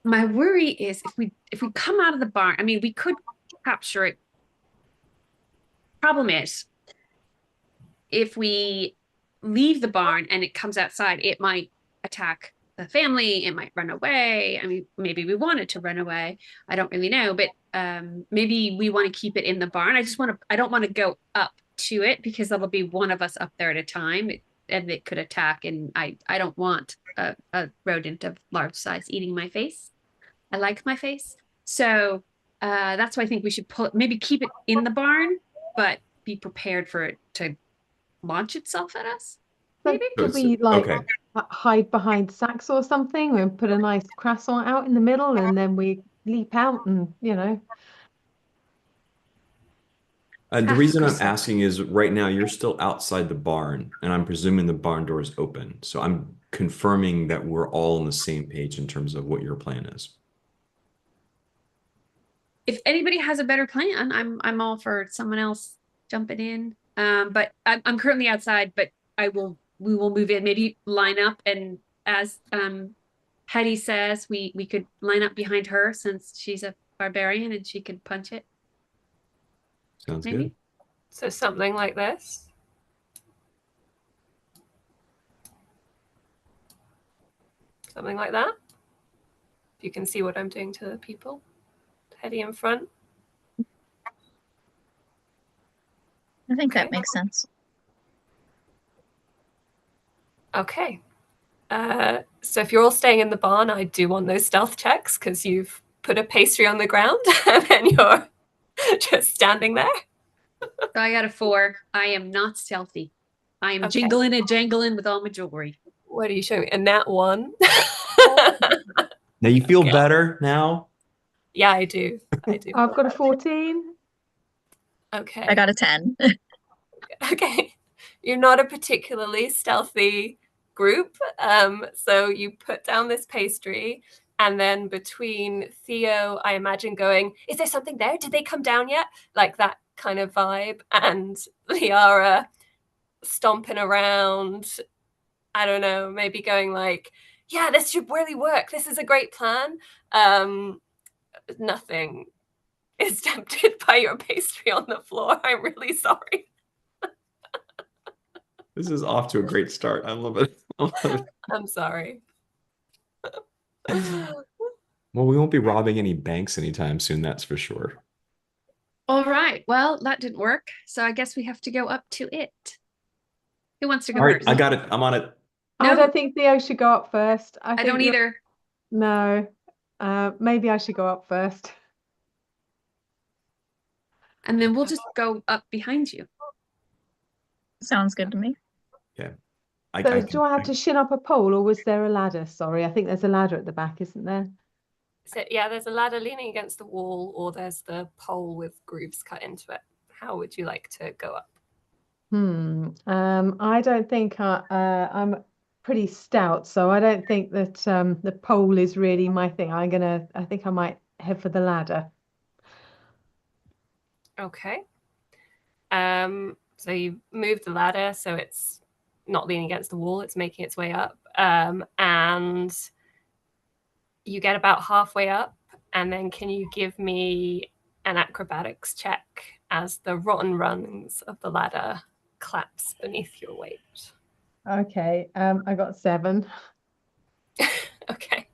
My worry is if we come out of the barn, I mean, we could capture it. Problem is, if we leave the barn and it comes outside, it might attack the family. It might run away. I mean, maybe we want it to run away. I don't really know, but maybe we want to keep it in the barn. I don't want to go up to it because there'll be one of us up there at a time and it could attack. And I don't want a rodent of large size eating my face. I like my face. So that's why I think we should maybe keep it in the barn, but be prepared for it to launch itself at us. Maybe. Could we like okay. hide behind sacks or something and put a nice croissant out in the middle and then we leap out and, The reason I'm asking is right now you're still outside the barn, and I'm presuming the barn door is open. So I'm confirming that we're all on the same page in terms of what your plan is. If anybody has a better plan, I'm all for someone else jumping in. But I'm currently outside, but we will move in, maybe line up, and as Hetty says, we could line up behind her since she's a barbarian and she could punch it. Sounds Maybe. good. So something like this. Something like that. If you can see what I'm doing to the people. Hetty in front. I think Okay. that makes sense. Okay. So if you're all staying in the barn, I do want those stealth checks because you've put a pastry on the ground and then you're just standing there. So I got a 4. I am not stealthy. I am Okay. jingling and jangling with all my jewelry. What are you showing me? A nat 1. Now you feel Okay. better now? Yeah, I do. I've got a 14. Okay. I got a 10. Okay. You're not a particularly stealthy group. So you put down this pastry, and then between Theo, I imagine going, is there something there? Did they come down yet? Like that kind of vibe. And Liara stomping around, I don't know, maybe going like, yeah, this should really work. This is a great plan. Nothing is tempted by your pastry on the floor. I'm really sorry. This is off to a great start. I love it. I'm sorry. Well, we won't be robbing any banks anytime soon, that's for sure. All right. Well, that didn't work. So I guess we have to go up to it. Who wants to go All right, first? I got it. I'm on it. I No. don't think Theo should go up first. I think don't either. No. Maybe I should go up first. And then we'll just go up behind you. Sounds good to me. Yeah. So do I have to shin up a pole or was there a ladder? Sorry, I think there's a ladder at the back, isn't there? So yeah, there's a ladder leaning against the wall, or there's the pole with grooves cut into it. How would you like to go up? I don't think I'm pretty stout, so I don't think that the pole is really my thing. I think I might head for the ladder. Okay. So you move the ladder so it's not leaning against the wall, it's making its way up. And you get about halfway up, and then can you give me an acrobatics check as the rotten rungs of the ladder collapse beneath your weight? Okay, I got 7. Okay.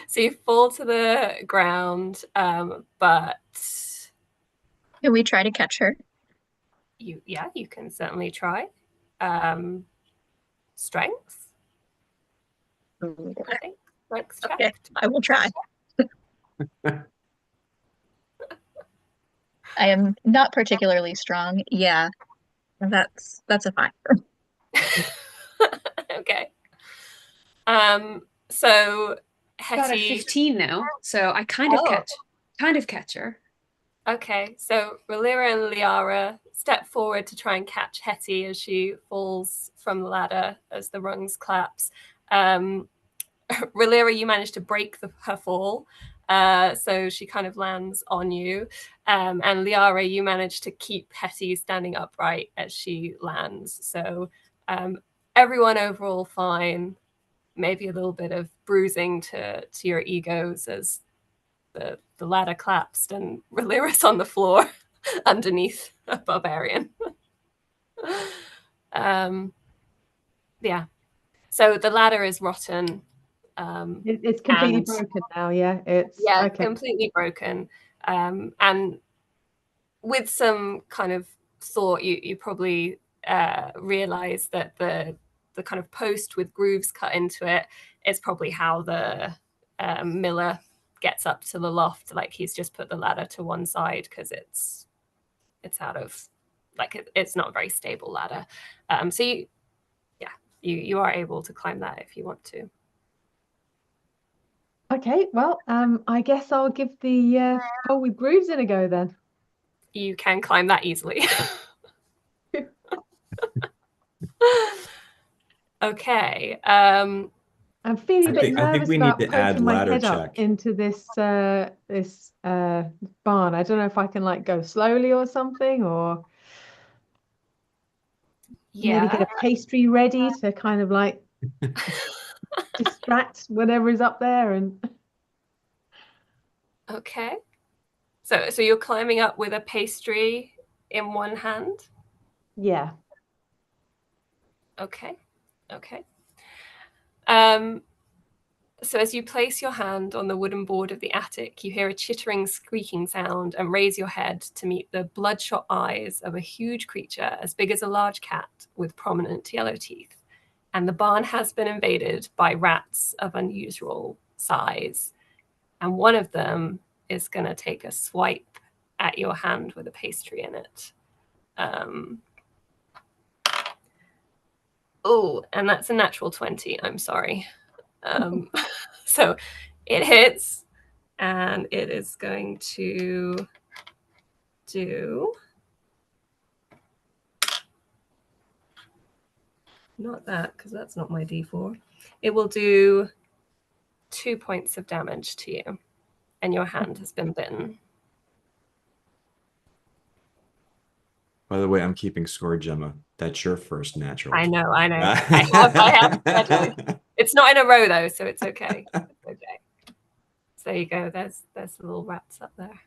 So you fall to the ground, but Can we try to catch her? you can certainly try. Strength, Ooh, I think. Strength check. okay, I will try. I am not particularly strong. Yeah, that's a 5. Okay. So Got a Hetty. 15 though, so I kind of catch her. Okay, so Rhalyra and Liara step forward to try and catch Hetty as she falls from the ladder as the rungs collapse. Rhalyra, you manage to break her fall, so she kind of lands on you. And Liara, you manage to keep Hetty standing upright as she lands. So everyone overall fine. Maybe a little bit of bruising to your egos as the ladder collapsed and Rhalyra's on the floor underneath a barbarian. Yeah. So the ladder is rotten. It's completely and- broken now. Yeah, it's okay. completely broken. And with some kind of thought, you probably realize that the kind of post with grooves cut into it is probably how the miller gets up to the loft. Like he's just put the ladder to one side because it's out of, like, it's not a very stable ladder. So you are able to climb that if you want to. Okay, well, I guess I'll give the hole with grooves in a go then. You can climb that easily. Okay. I'm feeling a bit I think nervous we need about to add poking my ladder head up check. into this barn. I don't know if I can like go slowly or something, or maybe get a pastry ready to kind of like distract whatever is up there. And Okay. So you're climbing up with a pastry in one hand? yeah. Okay. So as you place your hand on the wooden board of the attic, you hear a chittering, squeaking sound and raise your head to meet the bloodshot eyes of a huge creature as big as a large cat with prominent yellow teeth. And the barn has been invaded by rats of unusual size. And one of them is going to take a swipe at your hand with a pastry in it. Oh, and that's a natural 20. I'm sorry. So it hits, and it is going to do not that, because that's not my D4. It will do 2 points of damage to you, and your hand has been bitten. By the way, I'm keeping score, Gemma. That's your first natural. I know. I have. It's not in a row though, so it's okay. It's okay. So there you go. There's the little rats up there.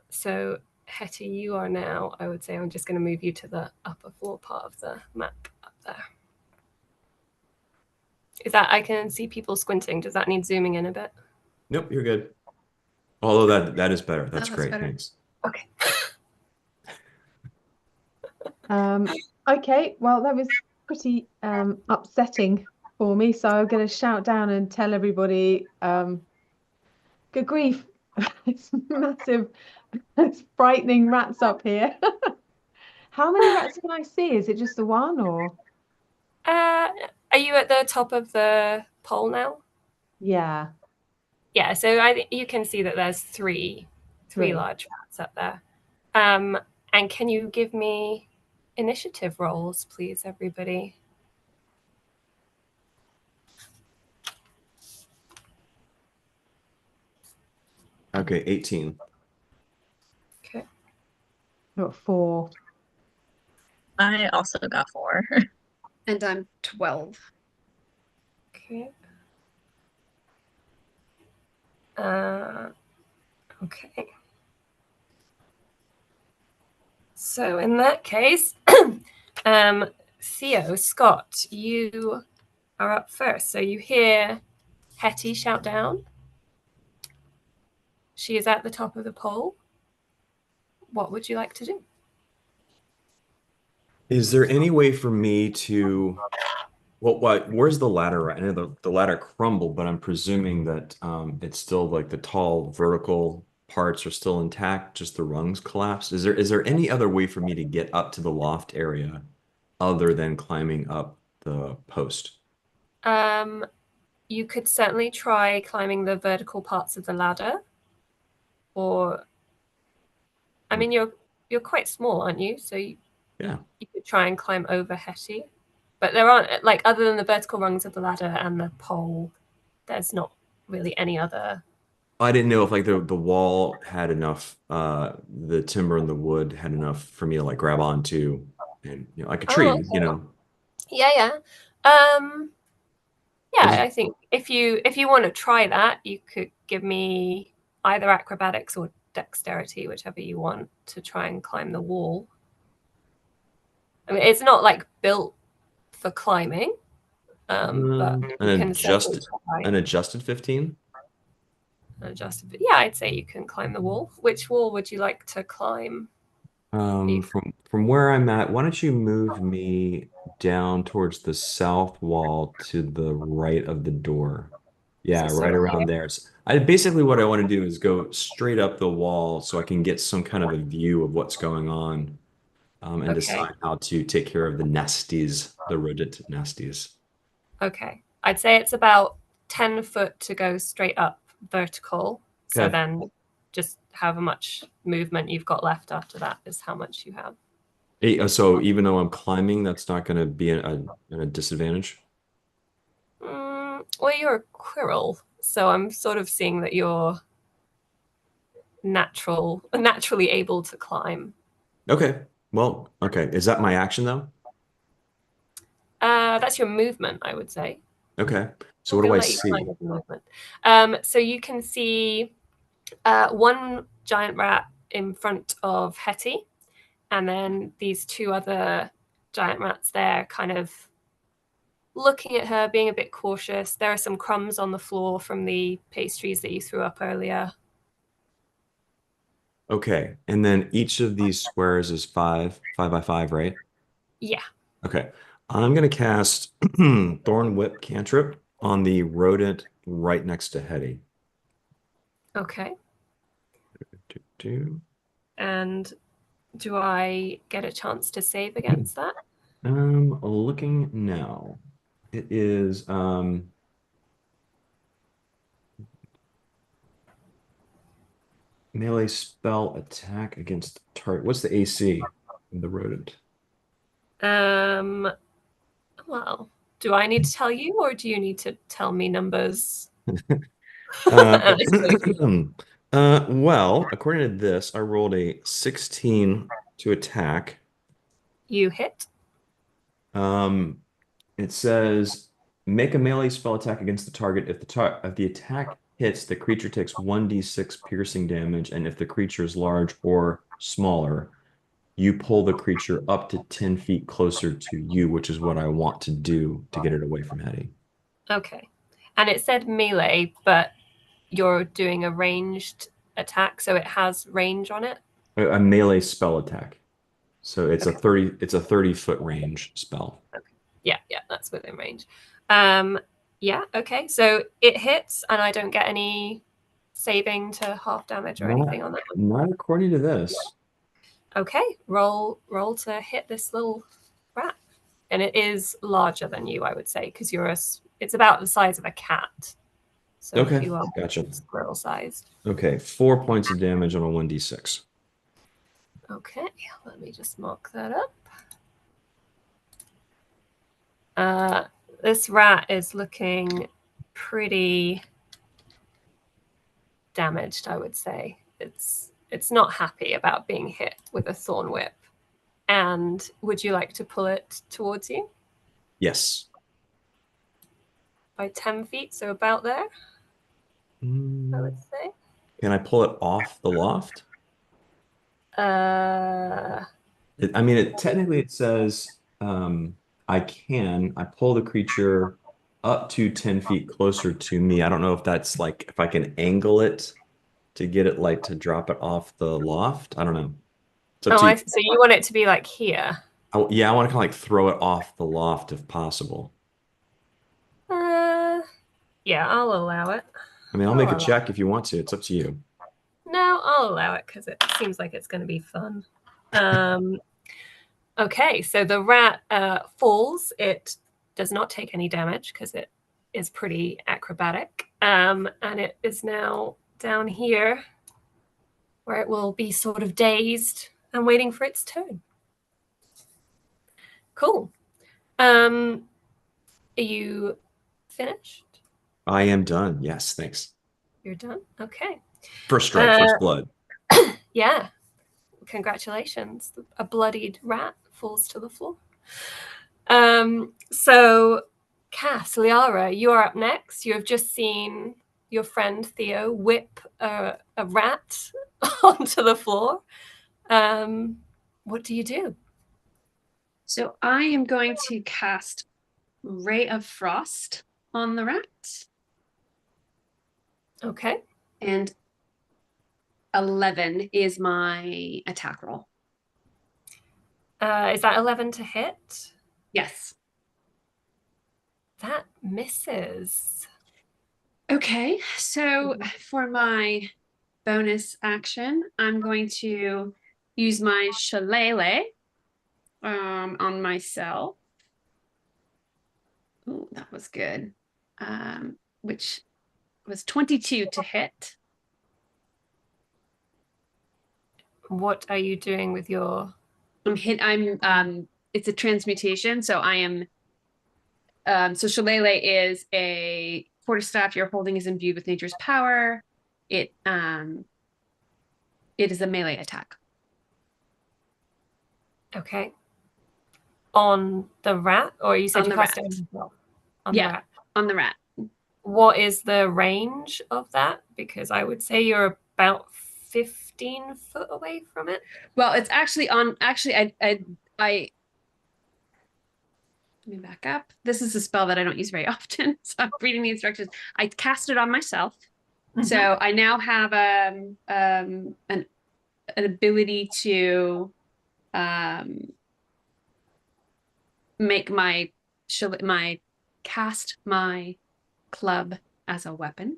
So Hetty, you are now, I would say, I'm just going to move you to the upper floor part of the map up there. Is that, I can see people squinting. Does that need zooming in a bit? Nope, you're good. Although that is better. That's great. Better. Thanks. Okay. Okay, well, that was pretty upsetting for me. So I'm going to shout down and tell everybody, good grief, it's massive, it's frightening rats up here. How many rats can I see? Is it just the one, or? Are you at the top of the pole now? Yeah. Yeah, so you can see that there's three large rats up there. And can you give me initiative rolls, please, everybody? Okay, 18. Okay. Got 4. I also got 4. And I'm 12. Okay. Okay. So in that case, Theo, Scott, you are up first. So you hear Hetty shout down. She is at the top of the pole. What would you like to do? Is there any way for me to, where's the ladder? I know the ladder crumbled, but I'm presuming that it's still like the tall vertical parts are still intact, just the rungs collapsed. Is there any other way for me to get up to the loft area other than climbing up the post? You could certainly try climbing the vertical parts of the ladder, or I mean, you're quite small, aren't you? So you could try and climb over Hetty, but there aren't, like, other than the vertical rungs of the ladder and the pole, there's not really any other. I didn't know if like the wall had enough, the timber and the wood had enough for me to like grab onto, and like a tree, Okay. Yeah. Yeah, I think if you want to try that, you could give me either acrobatics or dexterity, whichever you want, to try and climb the wall. I mean, it's not like built for climbing, but you can certainly try. An adjusted 15. Adjusted. Yeah, I'd say you can climb the wall. Which wall would you like to climb? From where I'm at, why don't you move me down towards the south wall to the right of the door? Yeah, So right around here. there. I basically what I want to do is go straight up the wall so I can get some kind of a view of what's going on, and Okay. decide how to take care of the nesties, the rodent nesties. Okay. I'd say it's about 10 foot to go straight up vertical. So Okay. then just however much movement you've got left after that is how much you have. So even though I'm climbing, that's not going to be a disadvantage. Well, you're a quirrell, so I'm sort of seeing that you're naturally able to climb. Okay. Well, okay. Is that my action though? That's your movement, I would say. Okay. So I'm what do gonna I let you see? climb with the movement. So you can see one giant rat in front of Hetty, and then these two other giant rats there kind of looking at her, being a bit cautious. There are some crumbs on the floor from the pastries that you threw up earlier. Okay. And then each of these squares is five by five, right? Yeah. Okay. I'm going to cast Thorn Whip cantrip on the rodent right next to Hetty. Okay. Do. And do I get a chance to save against that? Looking now. It is melee spell attack against target. What's the AC of the rodent? Well, do I need to tell you, or do you need to tell me numbers? Well, according to this, I rolled a 16 to attack. You hit. It says make a melee spell attack against the target. If the attack hits, the creature takes 1d6 piercing damage, and if the creature is large or smaller, you pull the creature up to 10 feet closer to you, which is what I want to do to get it away from Hetty. Okay. And it said melee, but you're doing a ranged attack, so it has range on it. A melee spell attack. So it's a 30-foot range spell. Okay. Yeah, that's within range. Yeah, okay. So it hits, and I don't get any saving to half damage or anything on that one. Not according to this. Okay, roll to hit this little rat, and it is larger than you, I would say, because it's about the size of a cat. So Okay, if you are gotcha. squirrel sized. Okay, 4 points of damage on a 1d6. Okay, let me just mark that up. This rat is looking pretty damaged, I would say. It's not happy about being hit with a thorn whip. And would you like to pull it towards you? Yes. By 10 feet, so about there, I would say. Can I pull it off the loft? Uh, Technically it says I pull the creature up to 10 feet closer to me. I don't know if that's like if I can angle it to get it like to drop it off the loft. I don't know. It's up Oh, to you. so you want it to be like here? Yeah, I want to kind of like throw it off the loft if possible. Yeah, I'll allow it. I mean, I'll make a check if you want to. It's up to you. No, I'll allow it because it seems like it's going to be fun. Okay, so the rat falls. It does not take any damage because it is pretty acrobatic. And it is now down here where it will be sort of dazed and waiting for its turn. Cool. Are you finished? I am done. Yes, thanks. You're done? Okay. First strike, first blood. Yeah. Congratulations. A bloodied rat falls to the floor. So Cass, Liara, you are up next. You have just seen your friend Theo whip a rat onto the floor. What do you do? So I am going to cast Ray of Frost on the rat. Okay. And 11 is my attack roll. Is that 11 to hit? Yes. That misses. Okay, so for my bonus action, I'm going to use my shillelagh on myself. Oh, that was good. Which was 22 to hit. What are you doing with your... It's a transmutation, so I am so shillelagh is a quarterstaff you're holding is imbued with nature's power. It is a melee attack. Okay. On the rat? Or you said On you the cast rat. it on Yeah. the rat? On the rat. What is the range of that? Because I would say you're about 15 foot away from it. Well, it's actually I let me back up. This is a spell that I don't use very often, so I'm reading the instructions. I cast it on myself, so I now have an ability to make my cast my club as a weapon.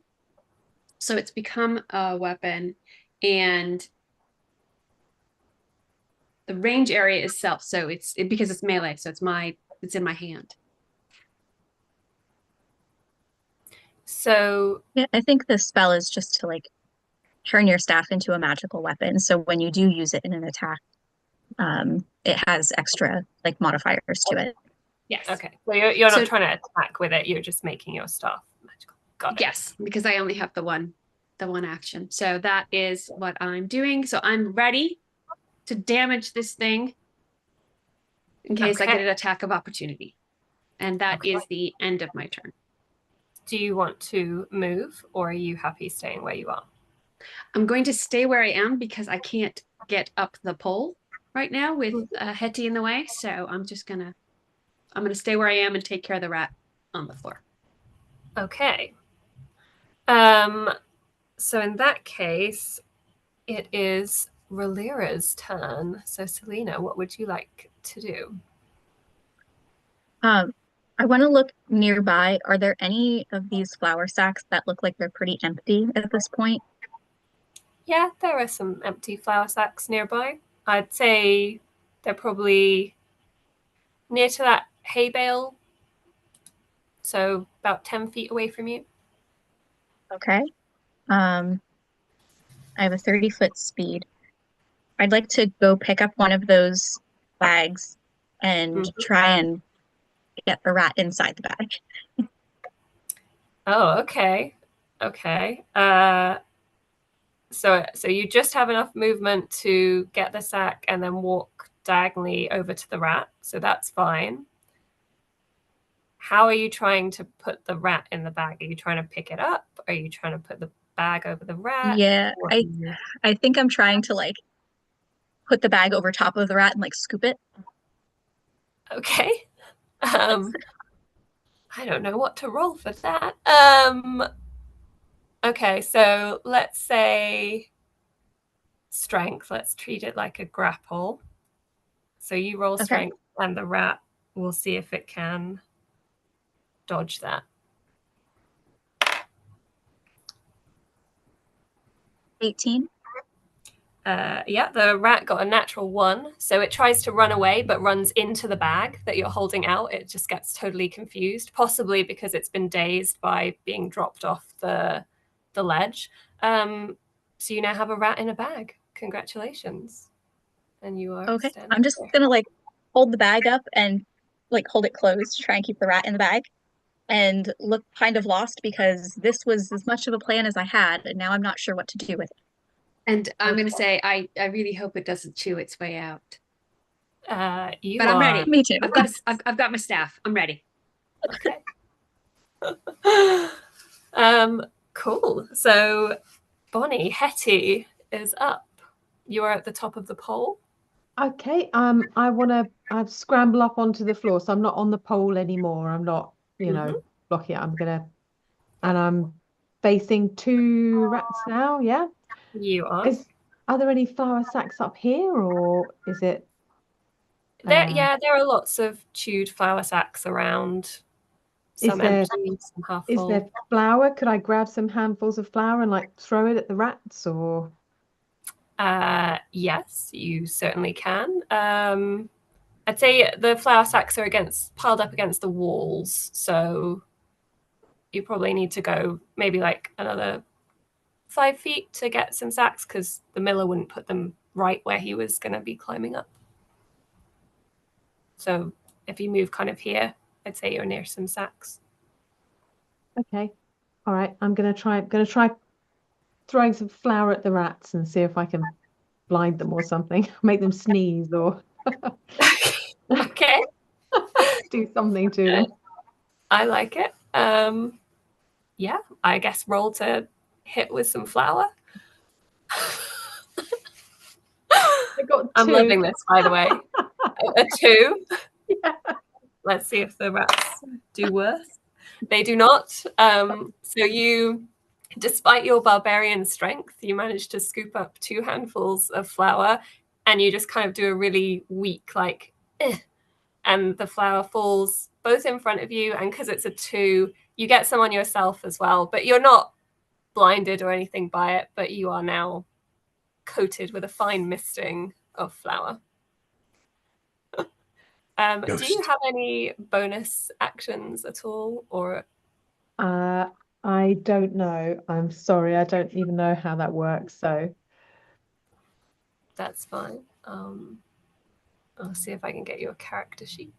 So it's become a weapon, and the range area is self. So because it's melee, so it's in my hand. So Yeah, I think the spell is just to like turn your staff into a magical weapon. So when you do use it in an attack, it has extra like modifiers to it. Yes. okay. So you're So- not trying to attack with it, you're just making your staff magical. Got it. Yes, because I only have the one action. So that is what I'm doing. So I'm ready to damage this thing in case I Okay. get an attack of opportunity. And that Okay. is the end of my turn. Do you want to move or are you happy staying where you are? I'm going to stay where I am because I can't get up the pole right now with Hetty in the way. So I'm gonna stay where I am and take care of the rat on the floor. Okay. So in that case, it is Relira's turn. So Selina, what would you like to do? I want to look nearby. Are there any of these flour sacks that look like they're pretty empty at this point? Yeah, there are some empty flour sacks nearby. I'd say they're probably near to that hay bale. So about 10 feet away from you. Okay. I have a 30-foot speed. I'd like to go pick up one of those bags and try and get the rat inside the bag. Oh, okay. Okay. So you just have enough movement to get the sack and then walk diagonally over to the rat. So that's fine. How are you trying to put the rat in the bag? Are you trying to pick it up? Are you trying to put the bag over the rat? Yeah, I think I'm trying to like put the bag over top of the rat and like scoop it. Okay. I don't know what to roll for that. Okay, so let's say strength. Let's treat it like a grapple. So you roll Okay. strength, and the rat will see if it can dodge that. 18. Yeah, the rat got a natural 1. So it tries to run away, but runs into the bag that you're holding out. It just gets totally confused, possibly because it's been dazed by being dropped off the ledge. So you now have a rat in a bag. Congratulations. And you are Okay. standing I'm just there. gonna like hold the bag up and like hold it closed to try and keep the rat in the bag and look kind of lost because this was as much of a plan as I had, and now I'm not sure what to do with it. And I'm going to say, I really hope it doesn't chew its way out. You But I'm are ready. Me too. I've got my staff. I'm ready. okay. Cool. So Bonnie, Hetty is up. You are at the top of the pole. Okay, I scramble up onto the floor, so I'm not on the pole anymore. I'm not, blocking it. And I'm facing 2 rats now, yeah? You are. Are there any flour sacks up here, or is it Yeah, there are lots of chewed flour sacks around. Some there empty, some half is full. there flour? Could I grab some handfuls of flour and like throw it at the rats, or Yes, you certainly can. I'd say the flour sacks are piled up against the walls, so you probably need to go maybe like another 5 feet to get some sacks because the miller wouldn't put them right where he was going to be climbing up. So if you move kind of here, I'd say you're near some sacks. okay. All right, I'm gonna try throwing some flour at the rats and see if I can blind them or something, make them sneeze or Okay, do something to them. I like it. Yeah, I guess roll to hit with some flour. I got 2. I'm loving this, by the way. A 2. Yeah. Let's see if the rats do worse. They do not. So you, despite your barbarian strength, you manage to scoop up 2 handfuls of flour, and you just kind of do a really weak, like, eh, and the flour falls both in front of you, and because it's a 2, you get some on yourself as well, but you're not blinded or anything by it, but you are now coated with a fine misting of flour. Do you have any bonus actions at all, or I don't know. I'm sorry. I don't even know how that works. So that's fine. I'll see if I can get you a character sheet.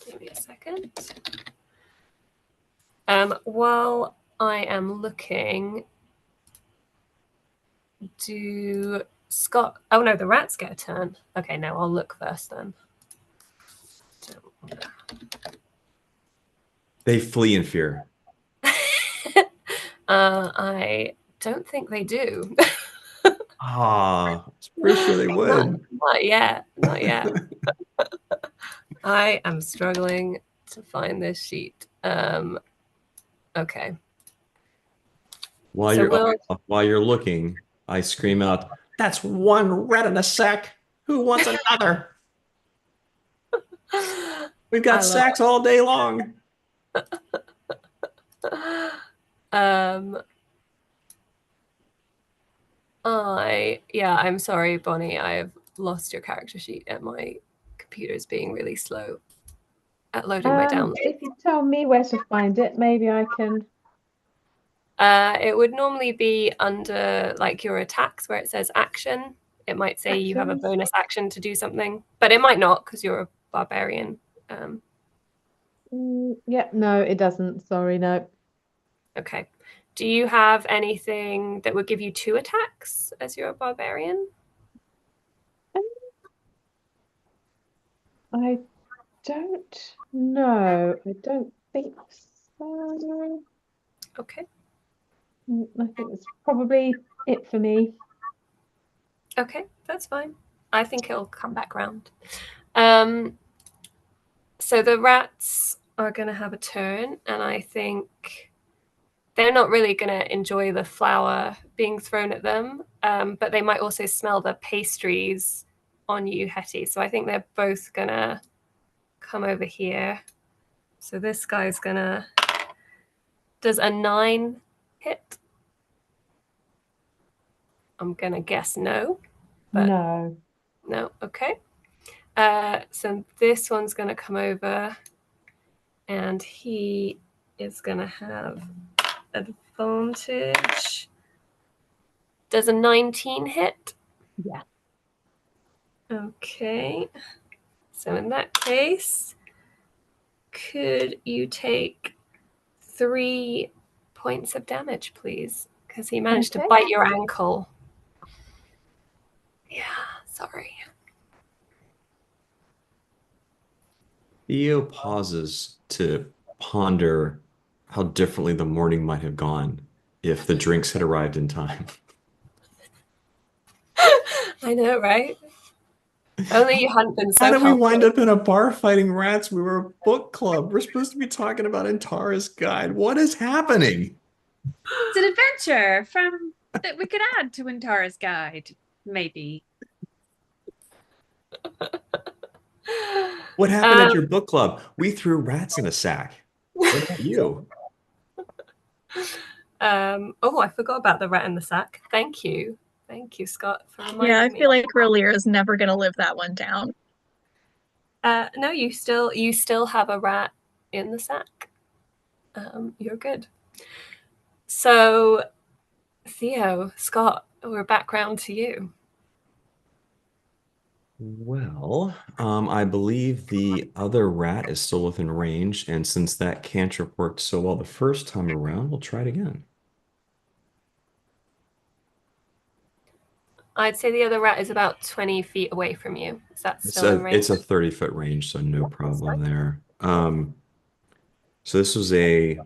Give me a second. While I am looking, do Scott... Oh, no, the rats get a turn. Okay, no, I'll look first then. They flee in fear. I don't think they do. Ah, I'm pretty sure they would. Not yet. Not yet. I am struggling to find this sheet. Okay. While you're looking, I scream out, "That's 1 rat in a sack. Who wants another? We've got sacks all day long." I'm sorry, Bonnie. I've lost your character sheet and my computer's being really slow at loading my download. if you tell me where to find it, maybe I can. It would normally be under like your attacks where it says action. It might say you have a bonus action to do something, but it might not because you're a barbarian. Yeah, no, it doesn't. Sorry, no. Okay. Do you have anything that would give you 2 attacks as you're a barbarian? I don't know. I don't think so. Okay. I think that's probably it for me. Okay, that's fine. I think it'll come back round. So the rats are going to have a turn, and I think they're not really going to enjoy the flour being thrown at them, but they might also smell the pastries on you, Hetty. So I think they're both going to come over here. So this guy's going to... Does a 9 hit? I'm going to guess no. But No. no, okay. So this one's going to come over, and he is going to have advantage. Does a 19 hit? Yeah. Okay. So in that case, could you take 3 points of damage, please? Because he managed to Okay. bite your ankle. Yeah, sorry. Theo pauses to ponder how differently the morning might have gone if the drinks had arrived in time. I know, right? Only you hadn't been so How did we helpful. wind up in a bar fighting rats? We were a book club. We're supposed to be talking about Antara's Guide. What is happening? It's an adventure from that we could add to Antara's Guide, maybe. What happened at your book club? We threw rats in a sack. What about you? Oh, I forgot about the rat in the sack. Thank you. Thank you, Scott, for reminding Yeah, I me. feel like Relier is never gonna live that one down. No, you still have a rat in the sack. You're good. So, Theo, Scott, we're back round to you. Well, I believe the other rat is still within range, and since that cantrip worked so well the first time around, we'll try it again. I'd say the other rat is about 20 feet away from you. Is that It's still in range? a 30-foot range, so no problem there. So this was a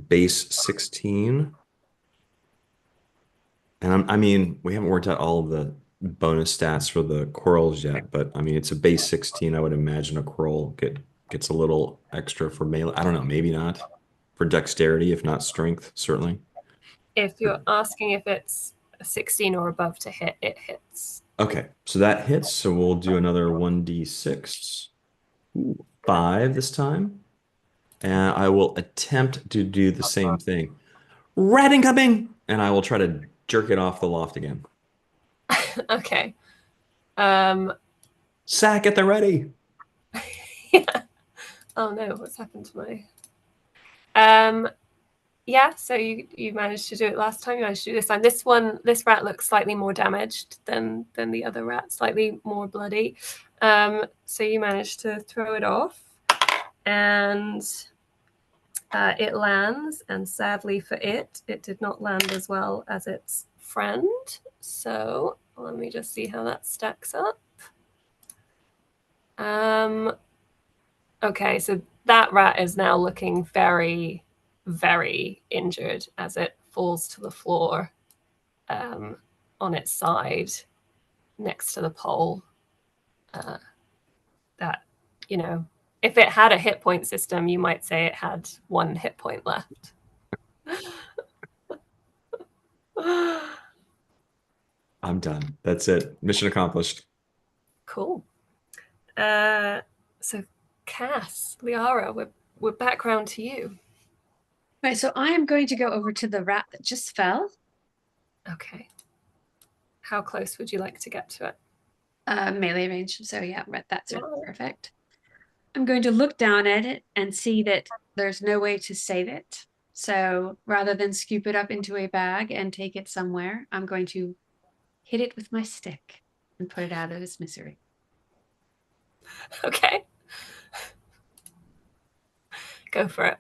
base 16. And I mean, we haven't worked out all of the bonus stats for the quarrels yet, but I mean, it's a base 16. I would imagine a quarrel gets a little extra for melee. I don't know, maybe not for dexterity, if not strength, certainly. If you're asking if it's a 16 or above to hit, it hits. Okay, so that hits. So we'll do another 1d6. Ooh, 5 this time. And I will attempt to do the same thing. Rat incoming! And I will try to jerk it off the loft again. Okay. Sack at the ready. Yeah. Oh no, what's happened to my... Yeah, so you managed to do it last time, you managed to do it this time. This rat looks slightly more damaged than the other rat, slightly more bloody. So you managed to throw it off, and it lands, and sadly for it did not land as well as its friend. So let me just see how that stacks up. Okay, so that rat is now looking very, very injured as it falls to the floor on its side next to the pole. That, you know, if it had a hit point system, you might say it had 1 hit point left. I'm done. That's it. Mission accomplished. Cool. So Cass, Liara, we're back round to you. Right, so I am going to go over to the rat that just fell. Okay. How close would you like to get to it? Melee range. So yeah, that's perfect. I'm going to look down at it and see that there's no way to save it. So rather than scoop it up into a bag and take it somewhere, I'm going to hit it with my stick and put it out of its misery. Okay. Go for it.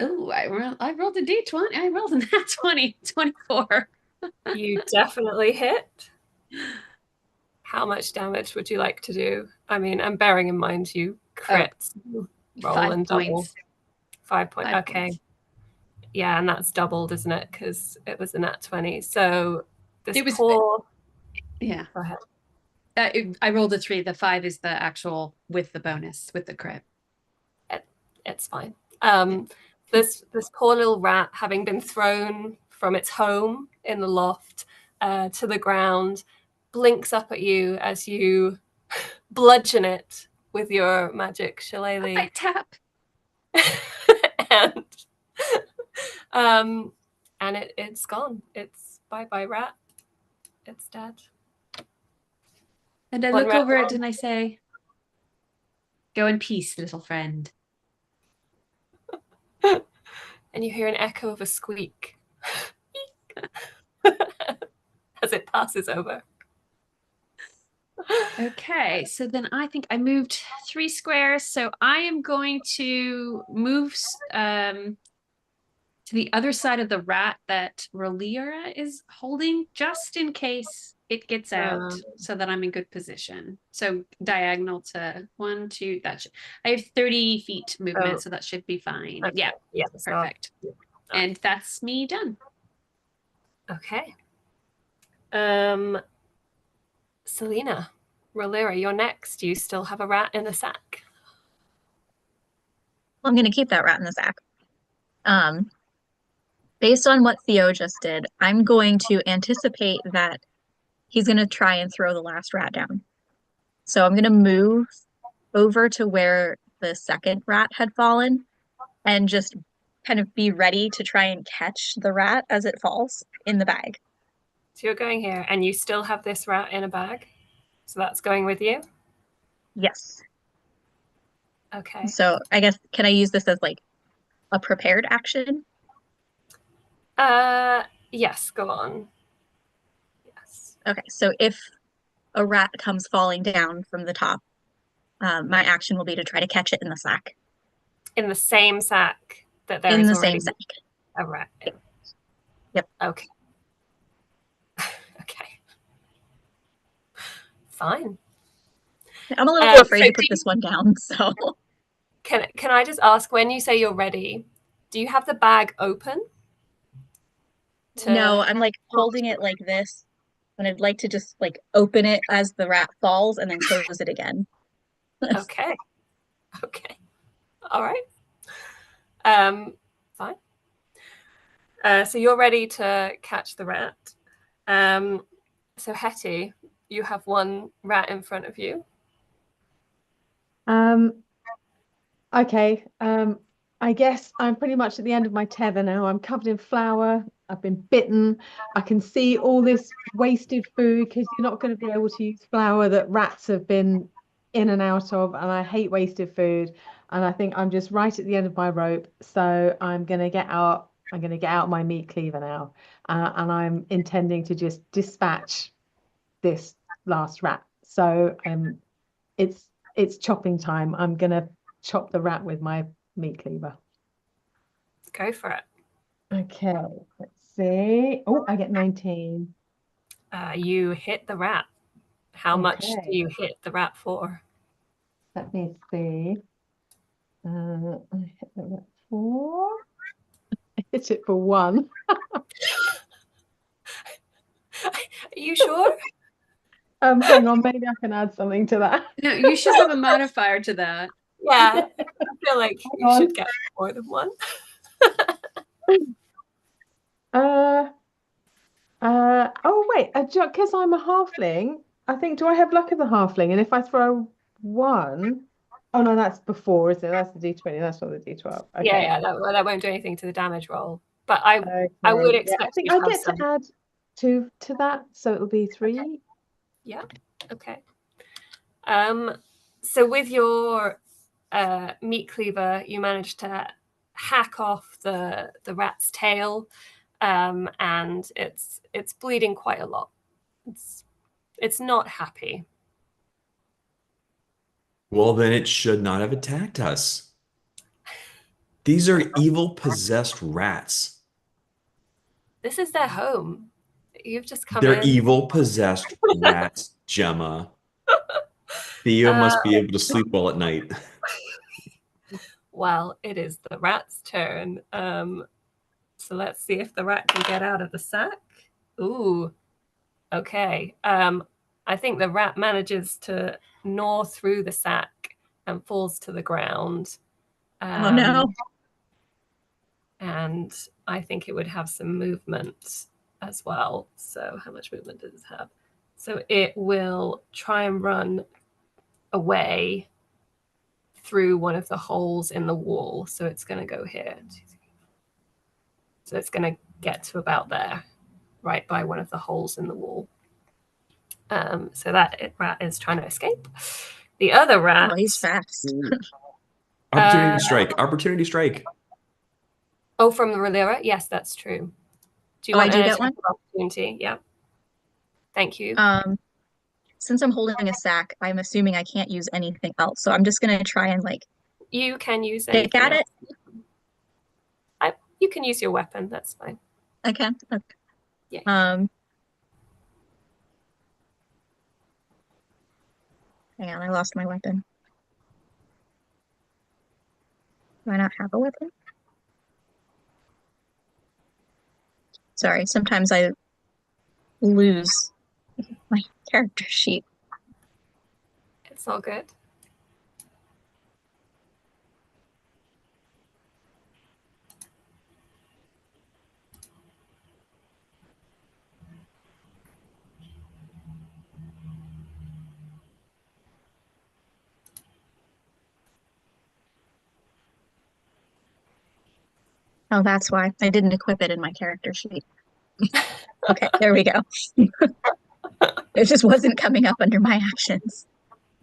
Oh, I rolled a d20. I rolled a nat 20, 24. You definitely hit. How much damage would you like to do? I mean, I'm bearing in mind you crit, roll 5 and double. points. 5 points. 5 Okay. points. Yeah, and that's doubled, isn't it? Because it was a nat 20. So this It was- poor. Yeah. Go ahead. I rolled a 3. The 5 is the actual with the bonus, with the crit. It's fine. This poor little rat, having been thrown from its home in the loft to the ground, blinks up at you as you bludgeon it with your magic shillelagh. I tap. And it's gone. It's bye rat. It's dead. And I One look rat over it gone. and I say, "Go in peace, little friend." And you hear an echo of a squeak as it passes over. Okay, so then I think I moved 3 squares. So I am going to move to the other side of the rat that Rolira is holding, just in case it gets out, so that I'm in good position. So diagonal to 1, 2. I have 30 feet movement, so that should be fine. Okay. Yeah, Yeah. perfect. And that's me done. Okay. Selina, Rolira, you're next. You still have a rat in the sack. Well, I'm going to keep that rat in the sack. Based on what Theo just did, I'm going to anticipate that he's going to try and throw the last rat down. So I'm going to move over to where the second rat had fallen and just kind of be ready to try and catch the rat as it falls in the bag. So you're going here, and you still have this rat in a bag. So that's going with you? Yes. Okay. So I guess, can I use this as like a prepared action? Yes, go on. Yes. Okay, so if a rat comes falling down from the top, my action will be to try to catch it in the sack. In the same sack that there In is the already same sack. a rat in. Yep. Okay. Okay. Fine. I'm a little afraid so to put this one down, so. Can I just ask, when you say you're ready, do you have the bag open? No, I'm like holding it like this, and I'd like to just like open it as the rat falls and then close it again. Okay. Okay. All right. Fine. So you're ready to catch the rat. So Hetty, you have one rat in front of you. Okay. I guess I'm pretty much at the end of my tether now. I'm covered in flour. I've been bitten. I can see all this wasted food, because you're not going to be able to use flour that rats have been in and out of. And I hate wasted food. And I think I'm just right at the end of my rope. So I'm going to get out. I'm going to get out my meat cleaver now. And I'm intending to just dispatch this last rat. So it's chopping time. I'm going to chop the rat with my meat cleaver. Go for it. Okay, let's see. Oh, I get 19. You hit the rat. How much do Okay. you hit the rat for? Let me see. I hit the rat for. I hit it for 1. Are you sure? Hang on, maybe I can add something to that. No, you should have a modifier to that. Yeah. I feel like you on. should get more than one. Oh wait, because I'm a halfling, I think, do I have luck as a halfling? And if I throw 1, oh no, that's before, isn't it? That's the D20, that's not the D12. Okay. Yeah, that won't do anything to the damage roll. But I Okay. would Yeah, expect I think you I to have get to some. add 2 to that, so it'll be 3. Yeah. Okay. So with your meat cleaver, you managed to hack off the rat's tail, and it's bleeding quite a lot. It's not happy. Well, then it should not have attacked us. These are evil possessed rats. This is their home. You've just come They're in. evil possessed rats, Gemma. Theo must be able to sleep well at night. Well, it is the rat's turn. So let's see if the rat can get out of the sack. Ooh, Okay. I think the rat manages to gnaw through the sack and falls to the ground. Oh no. And I think it would have some movement as well. So how much movement does it have? So it will try and run away through one of the holes in the wall. So it's going to go here. So it's going to get to about there, right by one of the holes in the wall. So that rat is trying to escape. The other rat. Oh, he's fast. Opportunity strike. Opportunity strike. Oh, from the Relira? Yes, that's true. Do you Oh, want I do an get one? attack opportunity? Yeah. Thank you. Since I'm holding a sack, I'm assuming I can't use anything else. So I'm just gonna try and like You can use pick anything at else. it. You can use your weapon. That's fine. I can. Okay. Yeah. Hang on, I lost my weapon. Do I not have a weapon? Sorry, sometimes I lose my character sheet. It's all good. Oh, that's why I didn't equip it in my character sheet. Okay, there we go. It just wasn't coming up under my actions.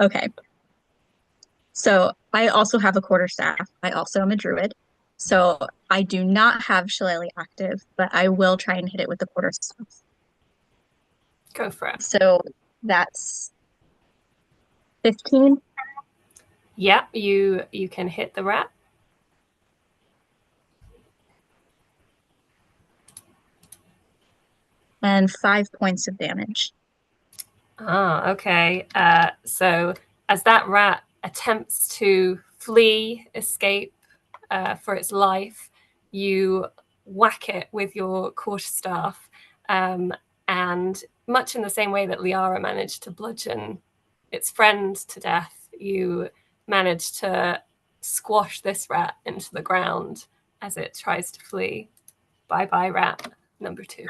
Okay. So I also have a quarterstaff. I also am a druid. So I do not have Shillelagh active, but I will try and hit it with the quarterstaff. Go for it. So that's 15. Yeah, you can hit the rat. And 5 points of damage. Ah, okay. So as that rat attempts to flee, escape for its life, you whack it with your quarterstaff, and much in the same way that Liara managed to bludgeon its friend to death, you manage to squash this rat into the ground as it tries to flee. Bye-bye, rat number 2.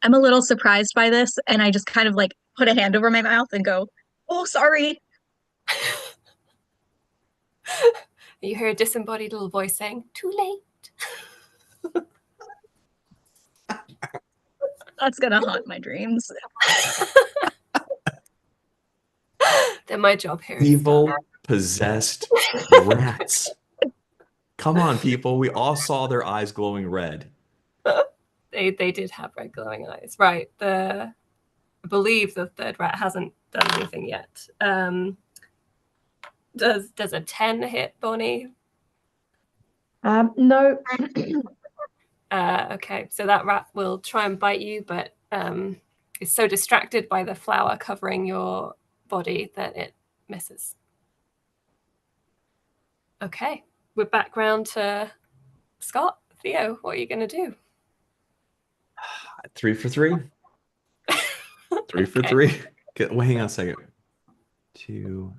I'm a little surprised by this, and I just kind of like put a hand over my mouth and go, "Oh, sorry." You hear a disembodied little voice saying, "Too late." That's gonna haunt my dreams. Then my job here is Evil, done. possessed rats. Come on, people. We all saw their eyes glowing red. They did have red glowing eyes. Right. I believe the third rat hasn't done anything yet. Does a 10 hit, Bonnie? No. Okay, so that rat will try and bite you, but is so distracted by the flower covering your body that it misses. Okay, we're back round to Scott. Theo, what are you going to do? 3 for 3. 3 for Okay. 3. Well, hang on a second. 2,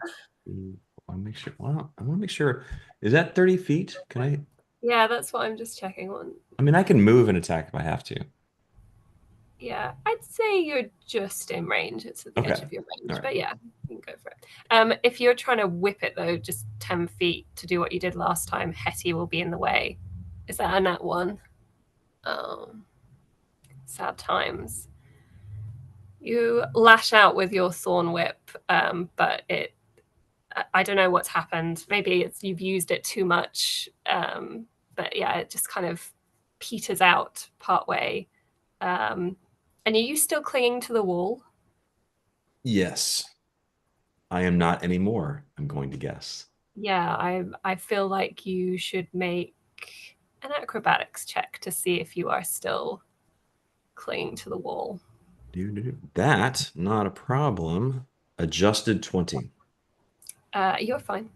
3. I want to make sure. Well, I want to make sure. Is that 30 feet? Can I? Yeah, that's what I'm just checking on. I mean, I can move and attack if I have to. Yeah, I'd say you're just in range. It's at the edge Okay. of your range, All right. but yeah, you can go for it. If you're trying to whip it though, just 10 feet to do what you did last time, Hetty will be in the way. Is that a nat 1? Sad times. You lash out with your thorn whip, but I don't know what's happened. Maybe you've used it too much, but yeah, it just kind of peters out partway. And are you still clinging to the wall? Yes. I am not anymore, I'm going to guess. Yeah, I feel like you should make an acrobatics check to see if you are still clinging to the wall. That, not a problem. Adjusted 20. You're fine.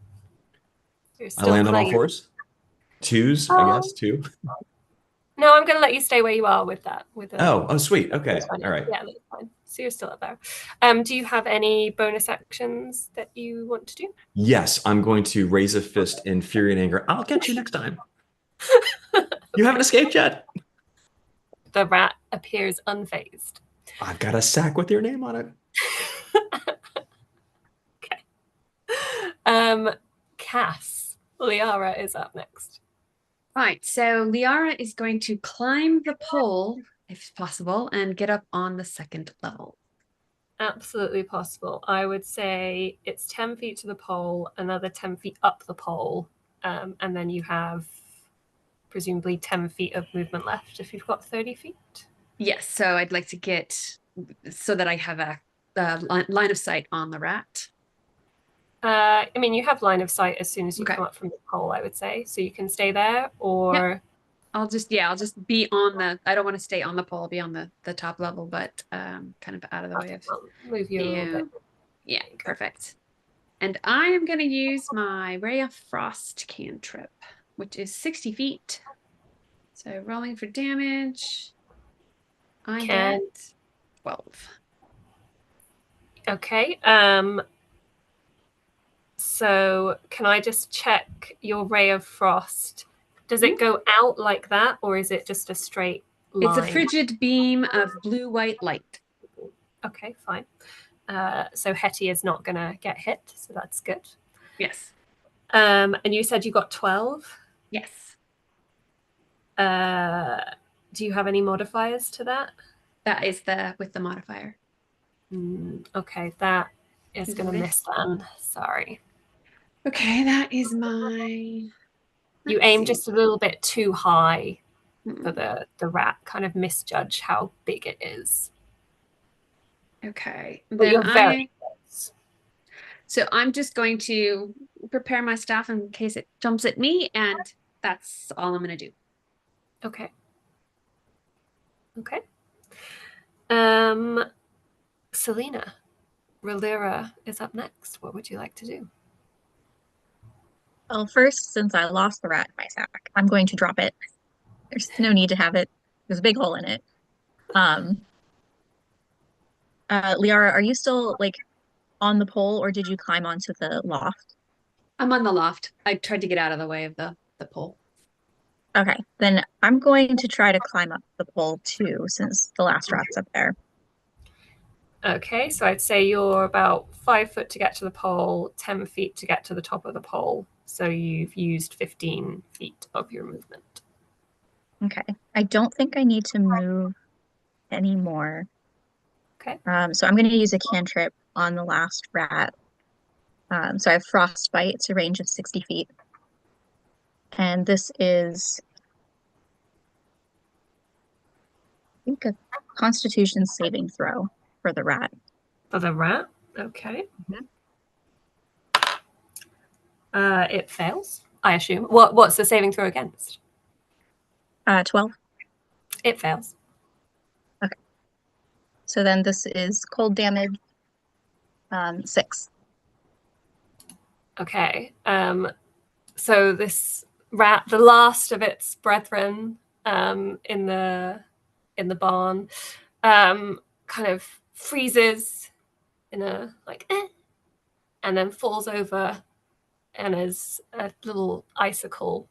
You're I still land on all clinging. 4s? 2s, I guess, 2. No, I'm going to let you stay where you are with that. Oh, sweet. Okay. That's fine. All right. Yeah, that's fine. So you're still up there. Do you have any bonus actions that you want to do? Yes, I'm going to raise a fist in fury and anger. I'll get you next time. You haven't escaped yet. The rat appears unfazed. I've got a sack with your name on it. Okay. Cass, Liara is up next. Right, so Liara is going to climb the pole, if possible, and get up on the second level. Absolutely possible. I would say it's 10 feet to the pole, another 10 feet up the pole, and then you have presumably 10 feet of movement left if you've got 30 feet. Yes, so I'd like to get so that I have a line of sight on the rat. I mean, you have line of sight as soon as you Okay. come up from the pole, I would say. So you can stay there, or I'll just be on the, I don't want to stay on the pole, I'll be on the top level, but kind of out of the way of I'll move you a little bit. Yeah, perfect. And I am going to use my Ray of Frost cantrip, which is 60 feet. So rolling for damage, I get 12. Okay. So can I just check your Ray of Frost? Does it go out like that, or is it just a straight line? It's a frigid beam of blue-white light. Okay, fine. So Hetty is not going to get hit, so that's good. Yes. And you said you got 12? Yes. Do you have any modifiers to that? That is with the modifier. Okay, that is going to miss then. Sorry. Okay, that is my... You aim just a little bit too high for the rat, kind of misjudge how big it is. Okay. But Then you're very close. So I'm just going to prepare my staff in case it jumps at me, and that's all I'm going to do. Okay. Okay. Selina, Relira is up next. What would you like to do? Well, first, since I lost the rat in my sack, I'm going to drop it. There's no need to have it. There's a big hole in it. Liara, are you still like on the pole, or did you climb onto the loft? I'm on the loft. I tried to get out of the way of the pole. Okay, then I'm going to try to climb up the pole too, since the last rat's up there. Okay, so I'd say you're about 5 foot to get to the pole, 10 feet to get to the top of the pole. So you've used 15 feet of your movement. Okay, I don't think I need to move anymore. Okay. So I'm going to use a cantrip on the last rat. So I have frostbite. It's a range of 60 feet. And this is, I think, a Constitution saving throw for the rat. For the rat? Okay. It fails, I assume. What's the saving throw against? 12. It fails. Okay. So then this is cold damage, 6. Okay. So this rat, the last of its brethren, in the barn, kind of freezes in a and then falls over and is a little icicle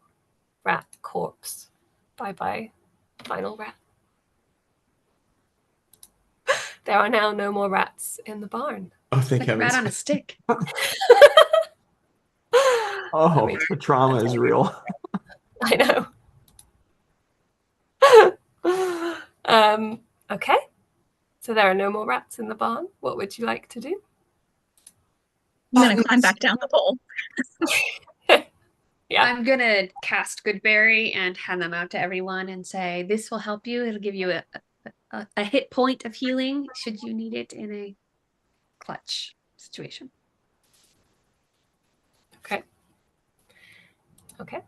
rat corpse. Bye, final rat. There are now no more rats in the barn. Oh, thank Like a rat heavens. on a stick. Oh, I mean, the trauma is real. I know. Okay. So there are no more rats in the barn. What would you like to do? I'm going to climb back down the pole. Yeah. I'm going to cast Goodberry and hand them out to everyone and say, this will help you. It'll give you a hit point of healing should you need it in a clutch situation. Okay. Okay.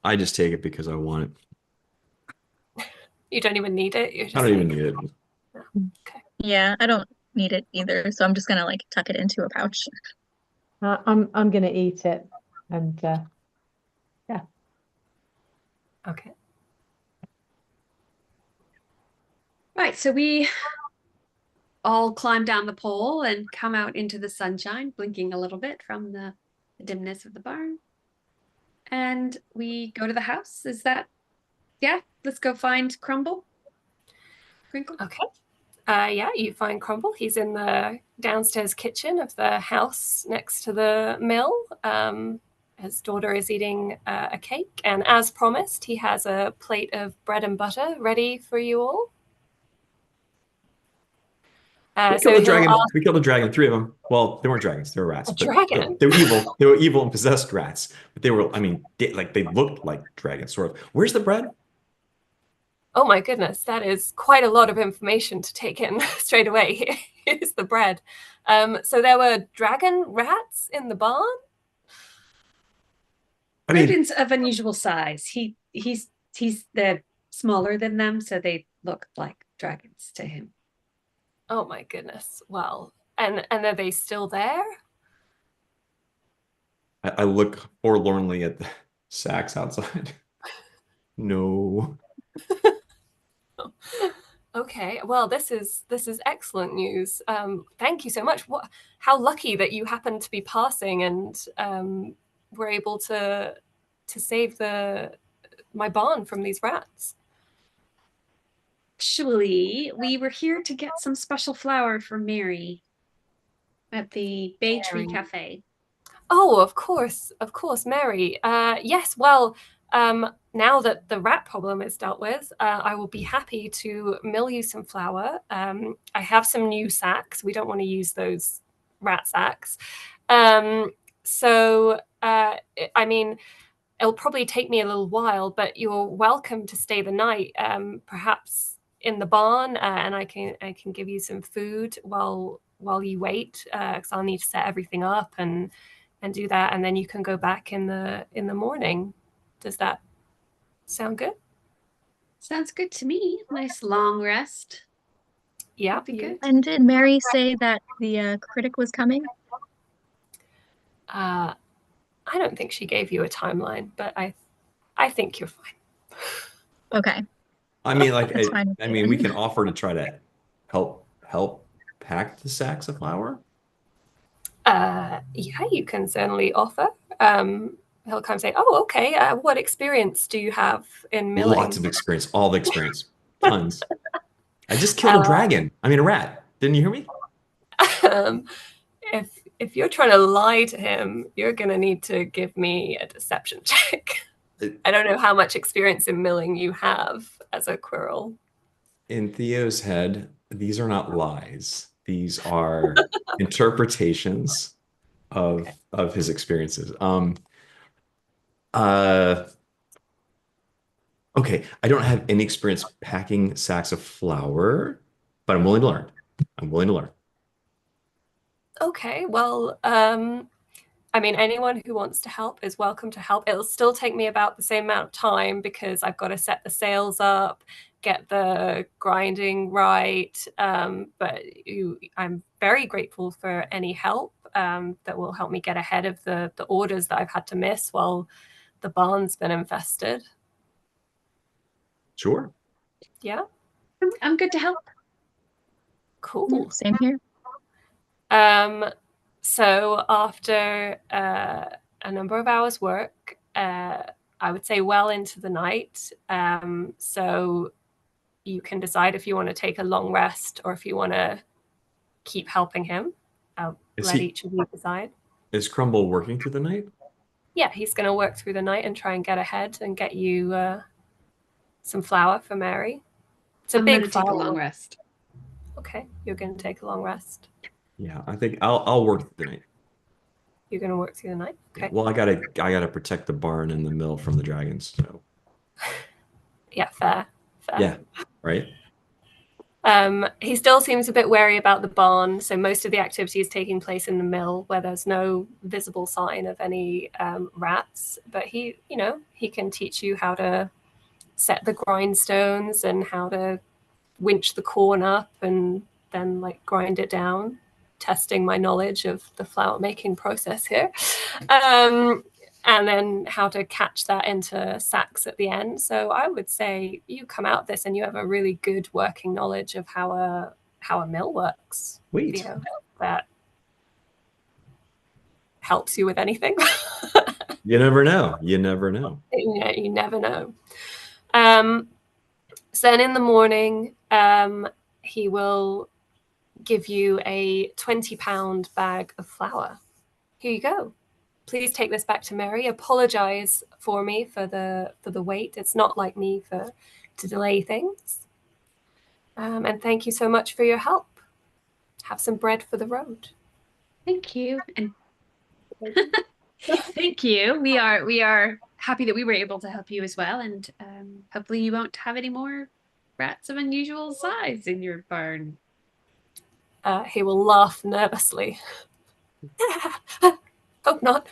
I just take it because I want it. You don't even need it. You're just I don't even like, need it. okay. Yeah, I don't need it either. So I'm just going to like tuck it into a pouch. I'm gonna eat it. And yeah. Okay. Right, so we all climb down the pole and come out into the sunshine, blinking a little bit from the dimness of the barn. And we go to the house. Is that, yeah, let's go find Crumble. Crinkle. Okay. Yeah, you find Crumble. He's in the downstairs kitchen of the house next to the mill. His daughter is eating a cake, and as promised, he has a plate of bread and butter ready for you all. We So killed the he'll dragon. ask We killed the dragon. 3 of them. Well, they weren't dragons. They were rats. a But dragon. they were evil. They were evil and possessed rats. But they were, I mean, they looked like dragons, sort of. Where's the bread? Oh my goodness, that is quite a lot of information to take in straight away. Here's the bread. So there were dragon rats in the barn? I mean, Rodents of unusual size. He's they're smaller than them, so they look like dragons to him. Oh my goodness. Well, and are they still there? I look forlornly at the sacks outside. No. Okay. Well, this is excellent news. Thank you so much. How lucky that you happened to be passing and were able to save my barn from these rats. Actually, we were here to get some special flour for Mary at the Bay Tree Mary. Cafe. Oh, of course, Mary. Yes, well, now that the rat problem is dealt with, I will be happy to mill you some flour. I have some new sacks. We don't want to use those rat sacks. So, I mean, it'll probably take me a little while, but you're welcome to stay the night, perhaps in the barn, and I can give you some food while you wait, because I'll need to set everything up and do that, and then you can go back in the morning. Does that sound good? Sounds good to me. Nice long rest. Yeah, That'd be good. And did Mary say that the critic was coming? I don't think she gave you a timeline, but I think you're fine. Okay. I mean, like, That's fine with I me mean, we then. can offer to try to help pack the sacks of flour. Yeah, you can certainly offer. He'll kind of say, "Oh, okay. What experience do you have in milling?" Lots of experience, all the experience, tons. I just killed a dragon. I mean, a rat. Didn't you hear me? Um, if you're trying to lie to him, you're gonna need to give me a deception check. I don't know how much experience in milling you have as a quirrell. In Theo's head, these are not lies. These are interpretations of his experiences. Okay, I don't have any experience packing sacks of flour, but I'm willing to learn. I'm willing to learn. Okay, well, I mean, anyone who wants to help is welcome to help. It'll still take me about the same amount of time because I've got to set the sails up, get the grinding right. But I'm very grateful for any help that will help me get ahead of the orders that I've had to miss while the barn's been infested. Sure. Yeah, I'm good to help. cool. Same here. So after a number of hours work, I would say well into the night. So you can decide if you want to take a long rest or if you want to keep helping him. I'll let each of you decide. Is Crumble working through the night? Yeah, he's going to work through the night and try and get ahead and get you some flour for Mary. It's a I'm big gonna take a farm. long rest. Okay, you're going to take a long rest. Yeah, I think I'll work through the night. You're going to work through the night. Okay. Well, I gotta protect the barn and the mill from the dragons. So Yeah, fair. yeah, right. He still seems a bit wary about the barn, so most of the activity is taking place in the mill where there's no visible sign of any rats. But he can teach you how to set the grindstones and how to winch the corn up and then like grind it down, testing my knowledge of the flour making process here. and then how to catch that into sacks at the end. So I would say you come out this and you have a really good working knowledge of how a mill works. Sweet. You know, that helps you with anything. You never know. You never know. You never know. So then in the morning, he will give you a 20-pound bag of flour. Here you go. Please take this back to Mary. Apologize for me for the wait. It's not like me to delay things. And thank you so much for your help. Have some bread for the road. Thank you. And thank you. We are happy that we were able to help you as well. And hopefully you won't have any more rats of unusual size in your barn. He will laugh nervously. Hope not.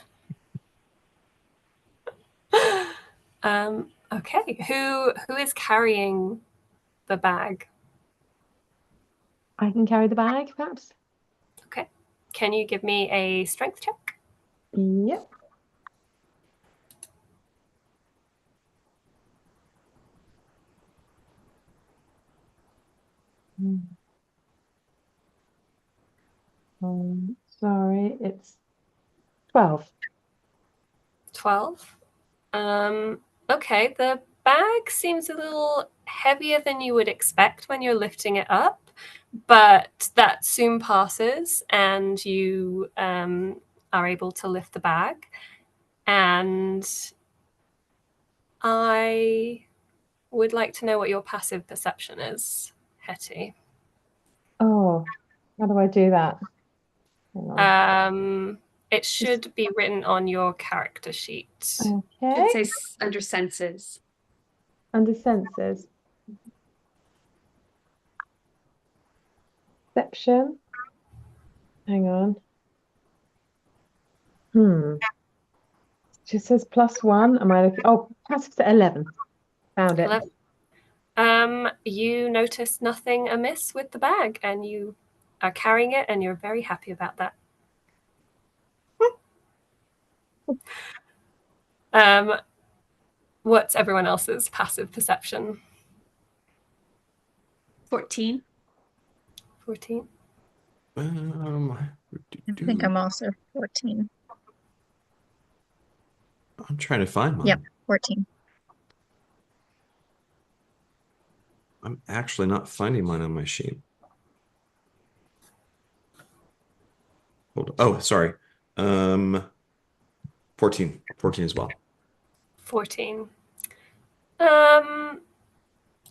Okay, who is carrying the bag? I can carry the bag, perhaps. Okay. Can you give me a strength check? Yep. Sorry, it's 12. 12. Okay, the bag seems a little heavier than you would expect when you're lifting it up, but that soon passes and you are able to lift the bag. And I would like to know what your passive perception is, Hetty. Oh, how do I do that? Hang on. It should be written on your character sheet. Okay. It says under senses. Under senses. Perception. Hang on. Just says +1. Am I looking? Oh, passive's at 11. Found it. 11. You notice nothing amiss with the bag, and you are carrying it, and you're very happy about that. What's everyone else's passive perception? 14. 14. I think I'm also 14. I'm trying to find mine. Yep, 14. I'm actually not finding mine on my sheet. Hold on. Oh, sorry. 14. 14 as well. 14.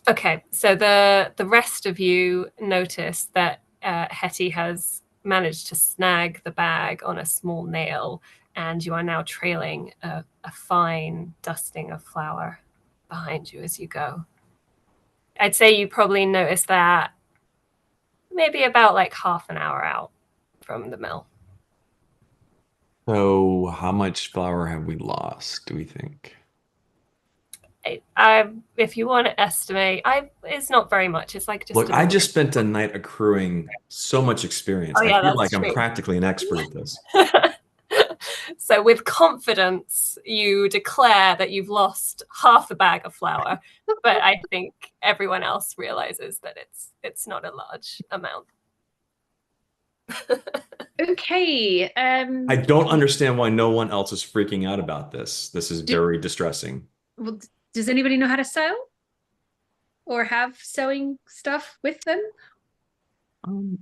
Okay, so the rest of you notice that Hetty has managed to snag the bag on a small nail, and you are now trailing a fine dusting of flour behind you as you go. I'd say you probably noticed that maybe about like half an hour out from the mill. So how much flour have we lost, do we think? If you want to estimate, it's not very much. It's like just Look, I just spent a night accruing so much experience. Oh, yeah, I feel that's like I'm true. practically an expert at this. So with confidence, you declare that you've lost half the bag of flour, but I think everyone else realizes that it's not a large amount. Okay. I don't understand why no one else is freaking out about this. This is very distressing. Well, does anybody know how to sew? Or have sewing stuff with them?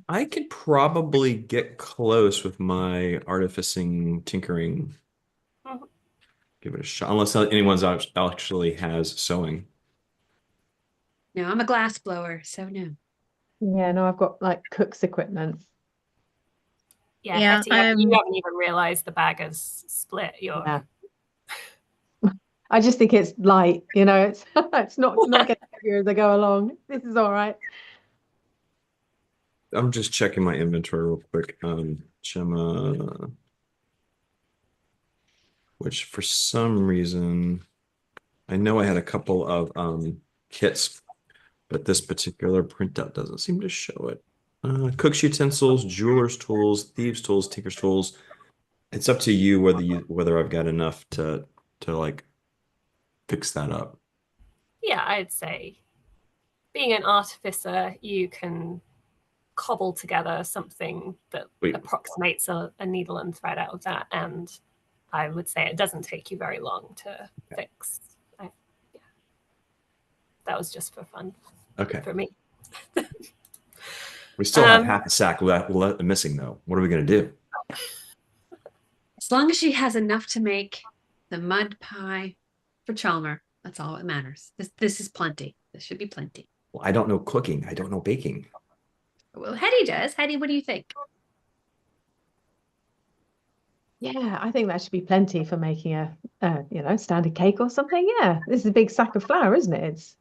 I could probably get close with my artificing, tinkering. Mhm. Give it a shot, unless anyone's actually has sewing. No, I'm a glass blower, so no. Yeah, no, I've got like cook's equipment. Yeah, Yeah, Hetty, you haven't even realized the bag has split. Yeah. I just think it's light, it's it's not getting heavier as I go along. This is all right. I'm just checking my inventory real quick. Gemma, which for some reason, I know I had a couple of kits, but this particular printout doesn't seem to show it. Cook's utensils, jeweler's tools, thieves' tools, tinker's tools, It's up to you whether I've got enough to like fix that up. Yeah, I'd say being an artificer, you can cobble together something that Wait. approximates a needle and thread out of that, and I would say it doesn't take you very long to fix. Yeah. That was just for fun. Okay. For me. We still have half a sack missing though. What are we gonna do? As long as she has enough to make the mud pie for Chalmer, that's all that matters. This is plenty. This should be plenty. Well, I don't know cooking. I don't know baking. Well, Hetty does. Hetty, what do you think? Yeah, I think that should be plenty for making a, standard cake or something. Yeah, this is a big sack of flour, isn't it? It's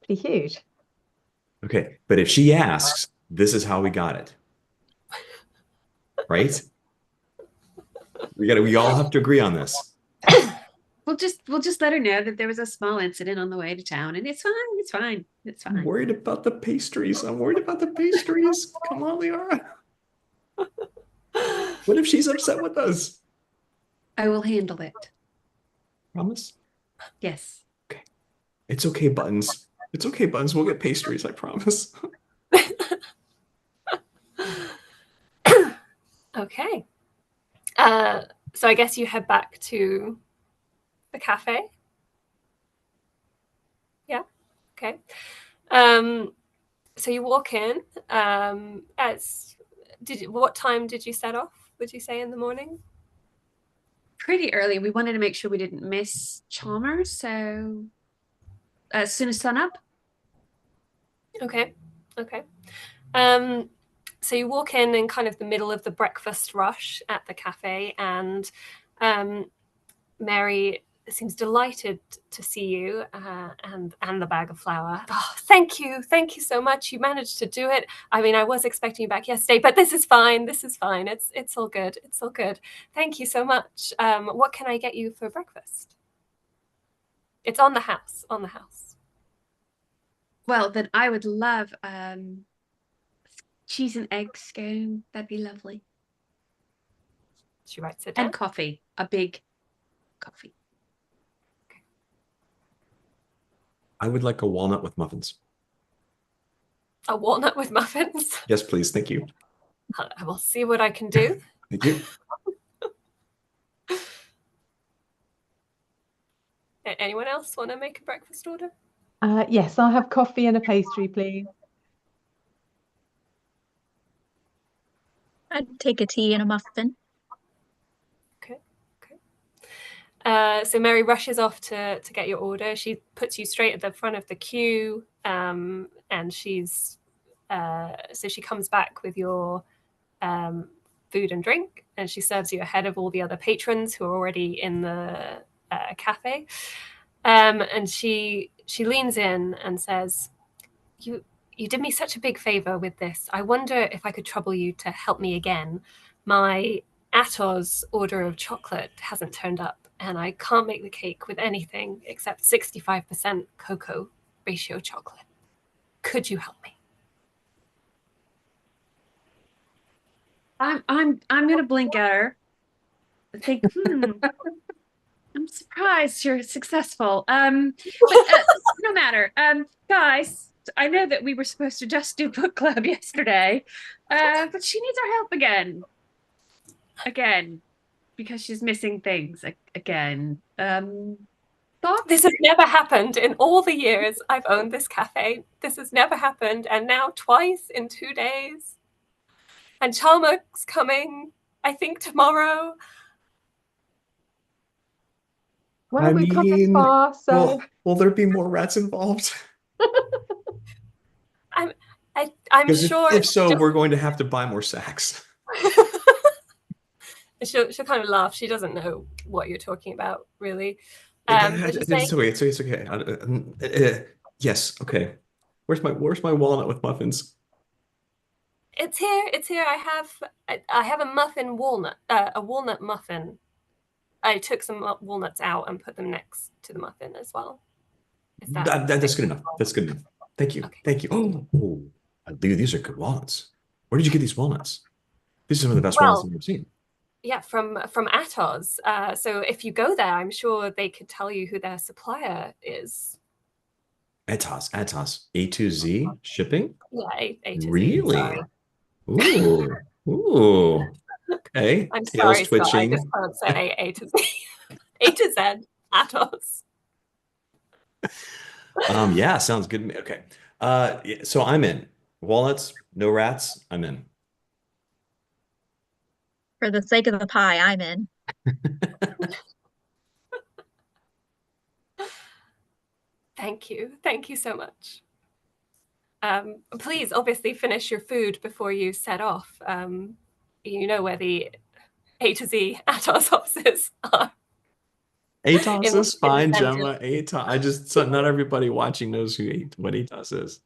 pretty huge. Okay, but if she asks, this is how we got it. Right? We all have to agree on this. We'll just let her know that there was a small incident on the way to town, and it's fine. It's fine. It's I'm fine. worried about the pastries. I'm worried about the pastries. Come on, Liara. What if she's upset with us? I will handle it. Promise? Yes. Okay. It's okay, Buttons. It's okay, Buttons. We'll get pastries, I promise. Okay. So I guess you head back to the cafe. Yeah. Okay. So you walk in. What time did you set off? Would you say in the morning? Pretty early. We wanted to make sure we didn't miss Chalmer, so as soon as sun up. Okay. Okay. So you walk in kind of the middle of the breakfast rush at the cafe, and Mary seems delighted to see you and the bag of flour. Oh, thank you so much. You managed to do it. I mean, I was expecting you back yesterday, but this is fine. It's all good. It's all good. Thank you so much. What can I get you for breakfast? It's on the house. Well, then I would love cheese and egg scone. That'd be lovely. She writes it down. And coffee. A big coffee. I would like a walnut with muffins. A walnut with muffins? Yes, please. Thank you. I will see what I can do. Thank you. Anyone else want to make a breakfast order? Yes, I'll have coffee and a pastry, please. I'd take a tea and a muffin. So Mary rushes off to get your order. She puts you straight at the front of the queue, and she's so she comes back with your food and drink, and she serves you ahead of all the other patrons who are already in the cafe. And she leans in and says, "You did me such a big favor with this. I wonder if I could trouble you to help me again. My Atos order of chocolate hasn't turned up, and I can't make the cake with anything except 65% cocoa ratio chocolate. Could you help me?" I'm gonna blink at her. I think, I'm surprised you're successful. But no matter. Guys, I know that we were supposed to just do book club yesterday, but she needs our help again. Because she's missing things again. Thoughts? This has never happened in all the years I've owned this cafe. This has never happened, and now twice in 2 days. And Chalmer's coming, I think, tomorrow. Well, we've come this far, so will there be more rats involved? I'm sure. If so, we're going to have to buy more sacks. She'll kind of laugh. She doesn't know what you're talking about, really. It's okay. Yes, okay. Where's my walnut with muffins? It's here. I have a muffin walnut, a walnut muffin. I took some walnuts out and put them next to the muffin as well. That's good enough. That's good enough. Thank you. Okay. Thank you. Oh, these are good walnuts. Where did you get these walnuts? These are some of the best walnuts I've ever seen. Yeah, from Atos. So if you go there, I'm sure they could tell you who their supplier is. Atos, A to Z shipping? Yeah, A to Z. Really? Sorry. Ooh, ooh. Okay. I'm Tails sorry, Scott. I twitching. just can't say A to Z. A to Z. Atos. Yeah, sounds good to me. Okay. Yeah, so I'm in. Walnuts, no rats, I'm in. For the sake of the pie, I'm in. Thank you. Thank you so much. Please, obviously, finish your food before you set off. You know where the A to Z Atos offices are. ATOS is In the fine, center. Gemma. ATOS. Not everybody watching knows what ATOS is.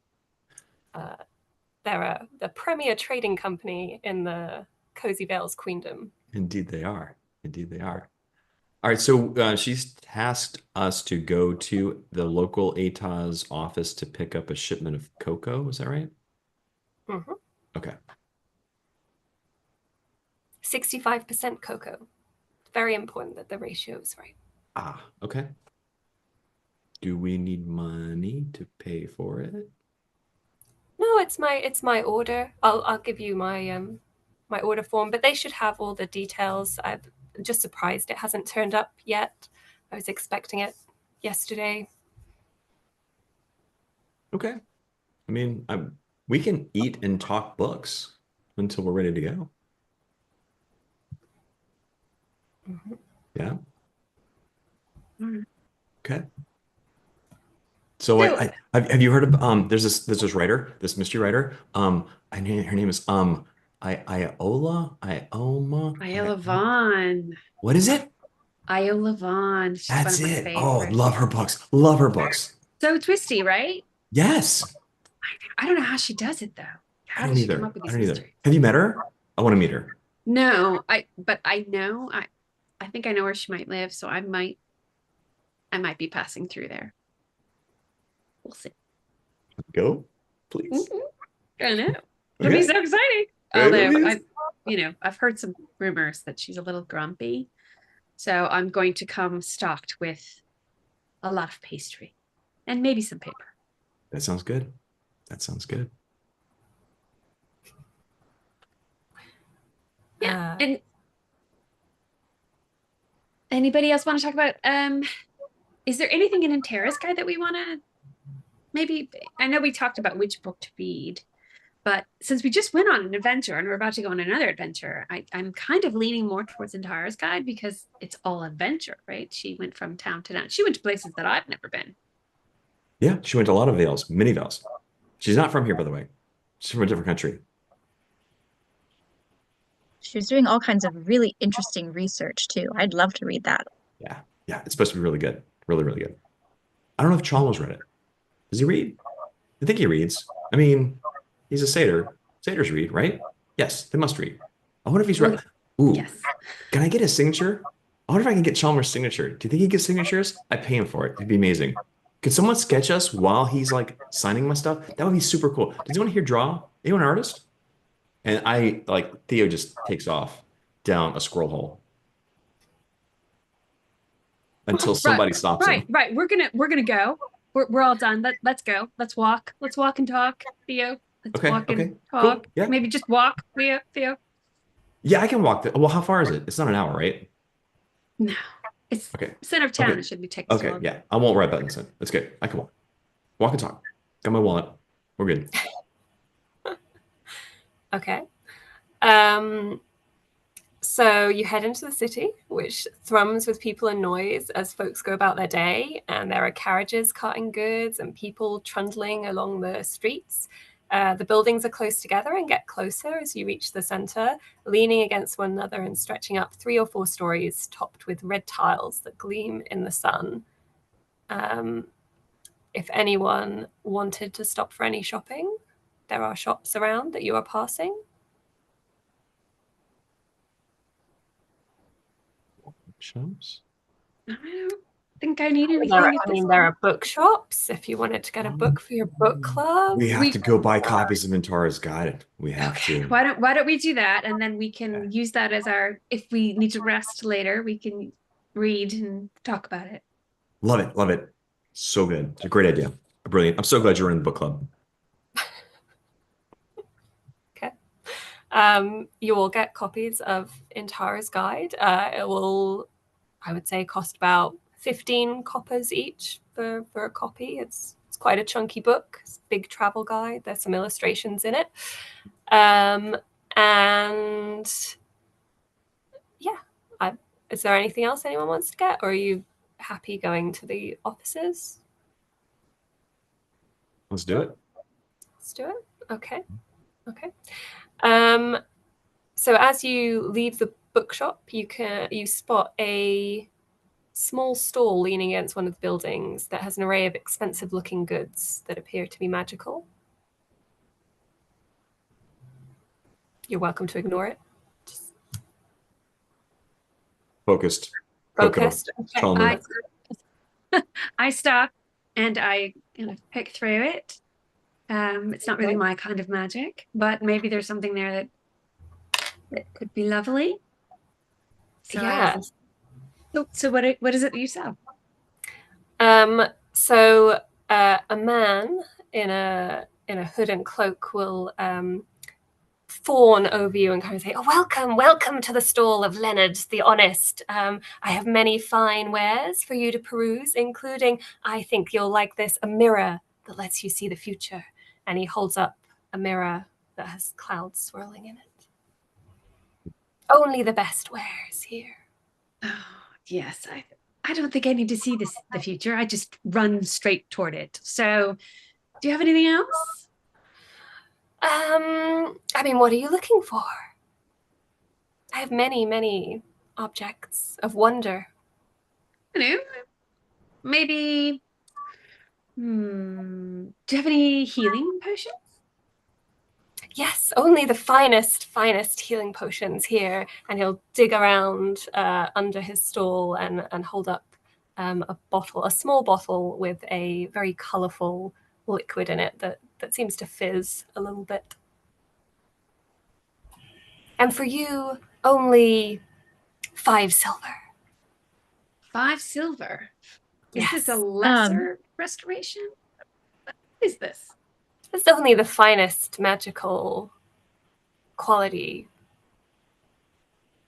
They're the premier trading company in the Cozy Vales Queendom. Indeed, they are. Indeed, they are. All right, so she's tasked us to go to the local ATOS office to pick up a shipment of cocoa. Is that right? Mhm. Okay. 65% cocoa. Very important that the ratio is right. Ah, okay. Do we need money to pay for it? No, it's my order. I'll give you my my order form, but they should have all the details. I'm just surprised it hasn't turned up yet. I was expecting it yesterday. Okay. I mean, we can eat and talk books until we're ready to go. Mhm. Yeah. Mhm. Okay. So So- have you heard of there's this writer, this mystery writer. Her name is Iola Vaughn. What is it? Iola Vaughn. She's one That's of my it. Oh, favorites. love her books. Love her books. So twisty, right? Yes. I don't know how she does it though. I How don't does she come either. up with I these don't either. mysteries? Have you met her? I want to meet her. No, but I know I think I know where she might live, so I might be passing through there. We'll see. Go, please. I don't know. It'll be Okay. so exciting. Right, Although Louise? I've heard some rumors that she's a little grumpy. So I'm going to come stocked with a lot of pastry and maybe some paper. That sounds good. That sounds good. Yeah. And anybody else want to talk about is there anything in Intera's guide that we want to maybe I know we talked about which book to read, but since we just went on an adventure and we're about to go on another adventure, I'm kind of leaning more towards Intara's guide because it's all adventure, right? She went from town to town. She went to places that I've never been. Yeah, she went to a lot of Vales, many Vales. She's not from here, by the way. She's from a different country. She was doing all kinds of really interesting research too. I'd love to read that. Yeah. Yeah. It's supposed to be really good. Really, really good. I don't know if Chalmer's read it. Does he read? I think he reads. I mean, he's a satyr. Satyrs read, right? Yes, they must read. I wonder if he's read. Ooh, Yes. can I get his signature? I wonder if I can get Chalmer's signature. Do you think he gets signatures? I'd pay him for it. It'd be amazing. Could someone sketch us while he's like signing my stuff? That would be super cool. Does anyone here draw? Anyone an artist? And Theo just takes off down a scroll hole until somebody stops him. Right. We're gonna go. We're all done. Let's go. Let's walk. Let's walk and talk, Theo. Let's Okay, walk okay, and cool. talk. Yeah. Maybe just walk, Theo. Yeah, I can walk well, how far is it? It's not an hour, right? No. It's Okay. center of town. Okay. It should be taking Okay, yeah. I won't write buttons in. That's good. I can walk. Walk and talk. Got my wallet. We're good. Okay. So you head into the city, which thrums with people and noise as folks go about their day, and there are carriages carting goods and people trundling along the streets. The buildings are close together and get closer as you reach the center, leaning against one another and stretching up 3 or 4 stories, topped with red tiles that gleam in the sun. If anyone wanted to stop for any shopping, there are shops around that you are passing. Shows? I don't think I need anything There, at I this mean, there point. are bookshops if you wanted to get a book for your book club. We have to go buy copies of Antara's Guide. We have Okay, to. why don't we do that, and then we can use that as our, if we need to rest later, we can read and talk about it. Love it. Love it. So good. It's a great idea. Brilliant. I'm so glad you're in the book club. Okay. You will get copies of Intara's Guide. It will, I would say, cost about 15 coppers each for a copy. It's quite a chunky book. It's a big travel guide. There's some illustrations in it. And yeah, is there anything else anyone wants to get, or are you happy going to the offices? Let's do it. Let's do it. Okay. Okay. So as you leave the bookshop, you spot a small stall leaning against one of the buildings that has an array of expensive looking goods that appear to be magical. You're welcome to ignore it. Just Focused. focused. Coco. Okay. Chalmer. I stop and I kind of pick through it. It's not really my kind of magic, but maybe there's something there that could be lovely. So Yeah. So what is it that you sell? So a man in a hood and cloak will fawn over you and kind of say, "Oh, welcome to the stall of Leonard the Honest. I have many fine wares for you to peruse, including, I think you'll like this, a mirror that lets you see the future." And he holds up a mirror that has clouds swirling in it. Only the best wares here. Oh, yes, I don't think I need to see the future. I just run straight toward it. So, do you have anything else? I mean, what are you looking for? I have many objects of wonder. I don't know, maybe. Do you have any healing potions? Yes, only the finest healing potions here. And he'll dig around under his stall and hold up a small bottle with a very colorful liquid in it that seems to fizz a little bit. And for you, only 5 silver. 5 silver. Is this a Yes. lesser restoration? What is this? It's only the finest magical quality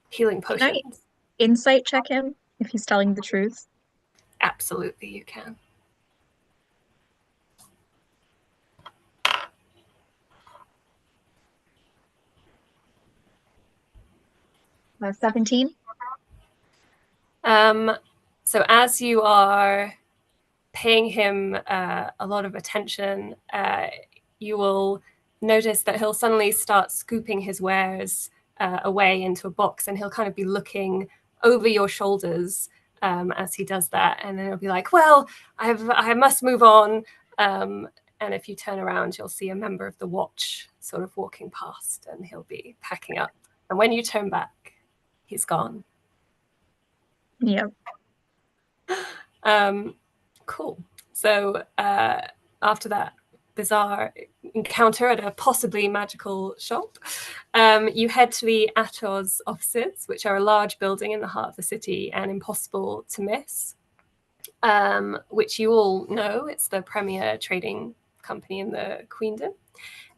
healing Can I potions. insight check him if he's telling the truth? Absolutely, you can. Uh, 17. So as you are paying him a lot of attention, you will notice that he'll suddenly start scooping his wares away into a box, and he'll kind of be looking over your shoulders as he does that, and then he'll be like, "Well, I must move on." And if you turn around, you'll see a member of the watch sort of walking past, and he'll be packing up. And when you turn back, he's gone. Yep. Cool. So after that bizarre encounter at a possibly magical shop, you head to the Atos offices, which are a large building in the heart of the city and impossible to miss, which you all know. It's the premier trading company in the queendom.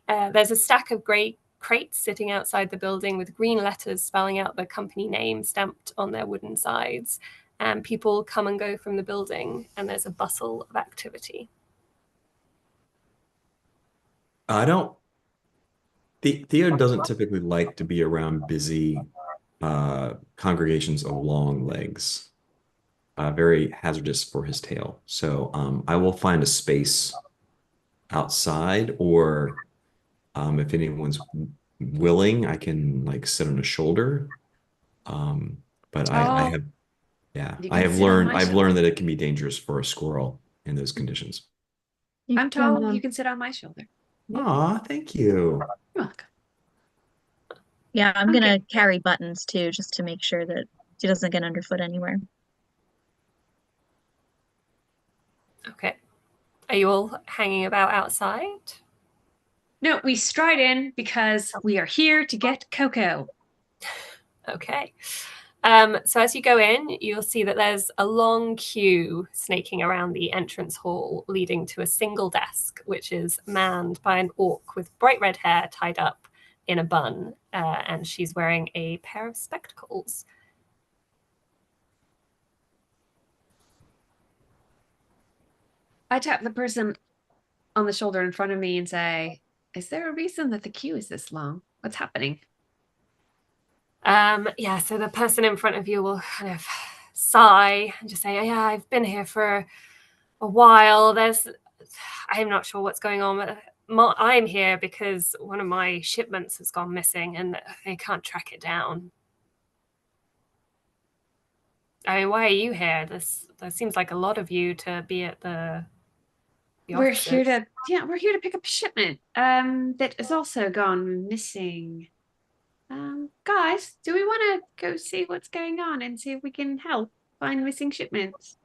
There's a stack of grey crates sitting outside the building with green letters spelling out the company name stamped on their wooden sides. And people come and go from the building, and there's a bustle of activity. Theo doesn't typically like to be around busy congregations of long legs. Very hazardous for his tail. So I will find a space outside, or if anyone's willing, I can like sit on a shoulder. But I have, yeah, You I can have sit on learned, my I've learned shoulder. that it can be dangerous for a squirrel in those conditions. I'm tall. You can sit on my shoulder. Aw, thank you. You're welcome. Yeah, I'm Okay. gonna carry buttons too, just to make sure that she doesn't get underfoot anywhere. Okay. Are you all hanging about outside? No, we stride in because we are here to get cocoa. Okay. So as you go in, you'll see that there's a long queue snaking around the entrance hall leading to a single desk, which is manned by an orc with bright red hair tied up in a bun, and she's wearing a pair of spectacles. I tap the person on the shoulder in front of me and say, is there a reason that the queue is this long? What's happening? Yeah, so the person in front of you will kind of sigh and just say, yeah, I've been here for a while. I'm not sure what's going on, but I'm here because one of my shipments has gone missing and they can't track it down. I mean, why are you here? There seems like a lot of you to be at the We're offices. we're here to pick up a shipment that has also gone missing. Guys, do we want to go see what's going on and see if we can help find missing shipments?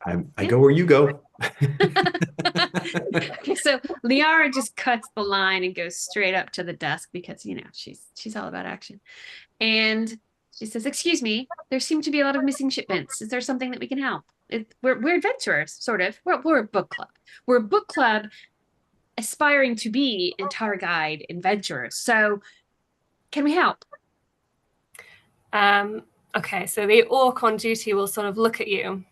I go where you go. Okay, so Liara just cuts the line and goes straight up to the desk because she's all about action. And she says, "Excuse me, there seem to be a lot of missing shipments. Is there something that we can help? We're adventurers, sort of. We're a book club. We're a book club aspiring to be entire guide adventurers. So can we help?" Okay, so the orc on duty will sort of look at you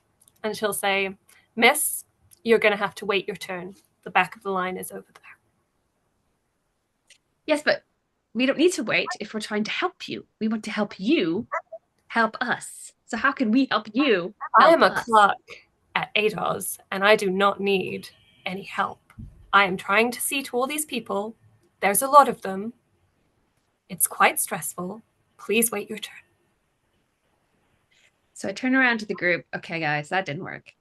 and she'll say, Miss, you're going to have to wait your turn. The back of the line is over there. Yes, but we don't need to wait if we're trying to help you. We want to help you help us. So how can we help you? I am a clerk at Ados and I do not need any help. I am trying to see to all these people. There's a lot of them. It's quite stressful. Please wait your turn. So I turn around to the group. Okay, guys, that didn't work.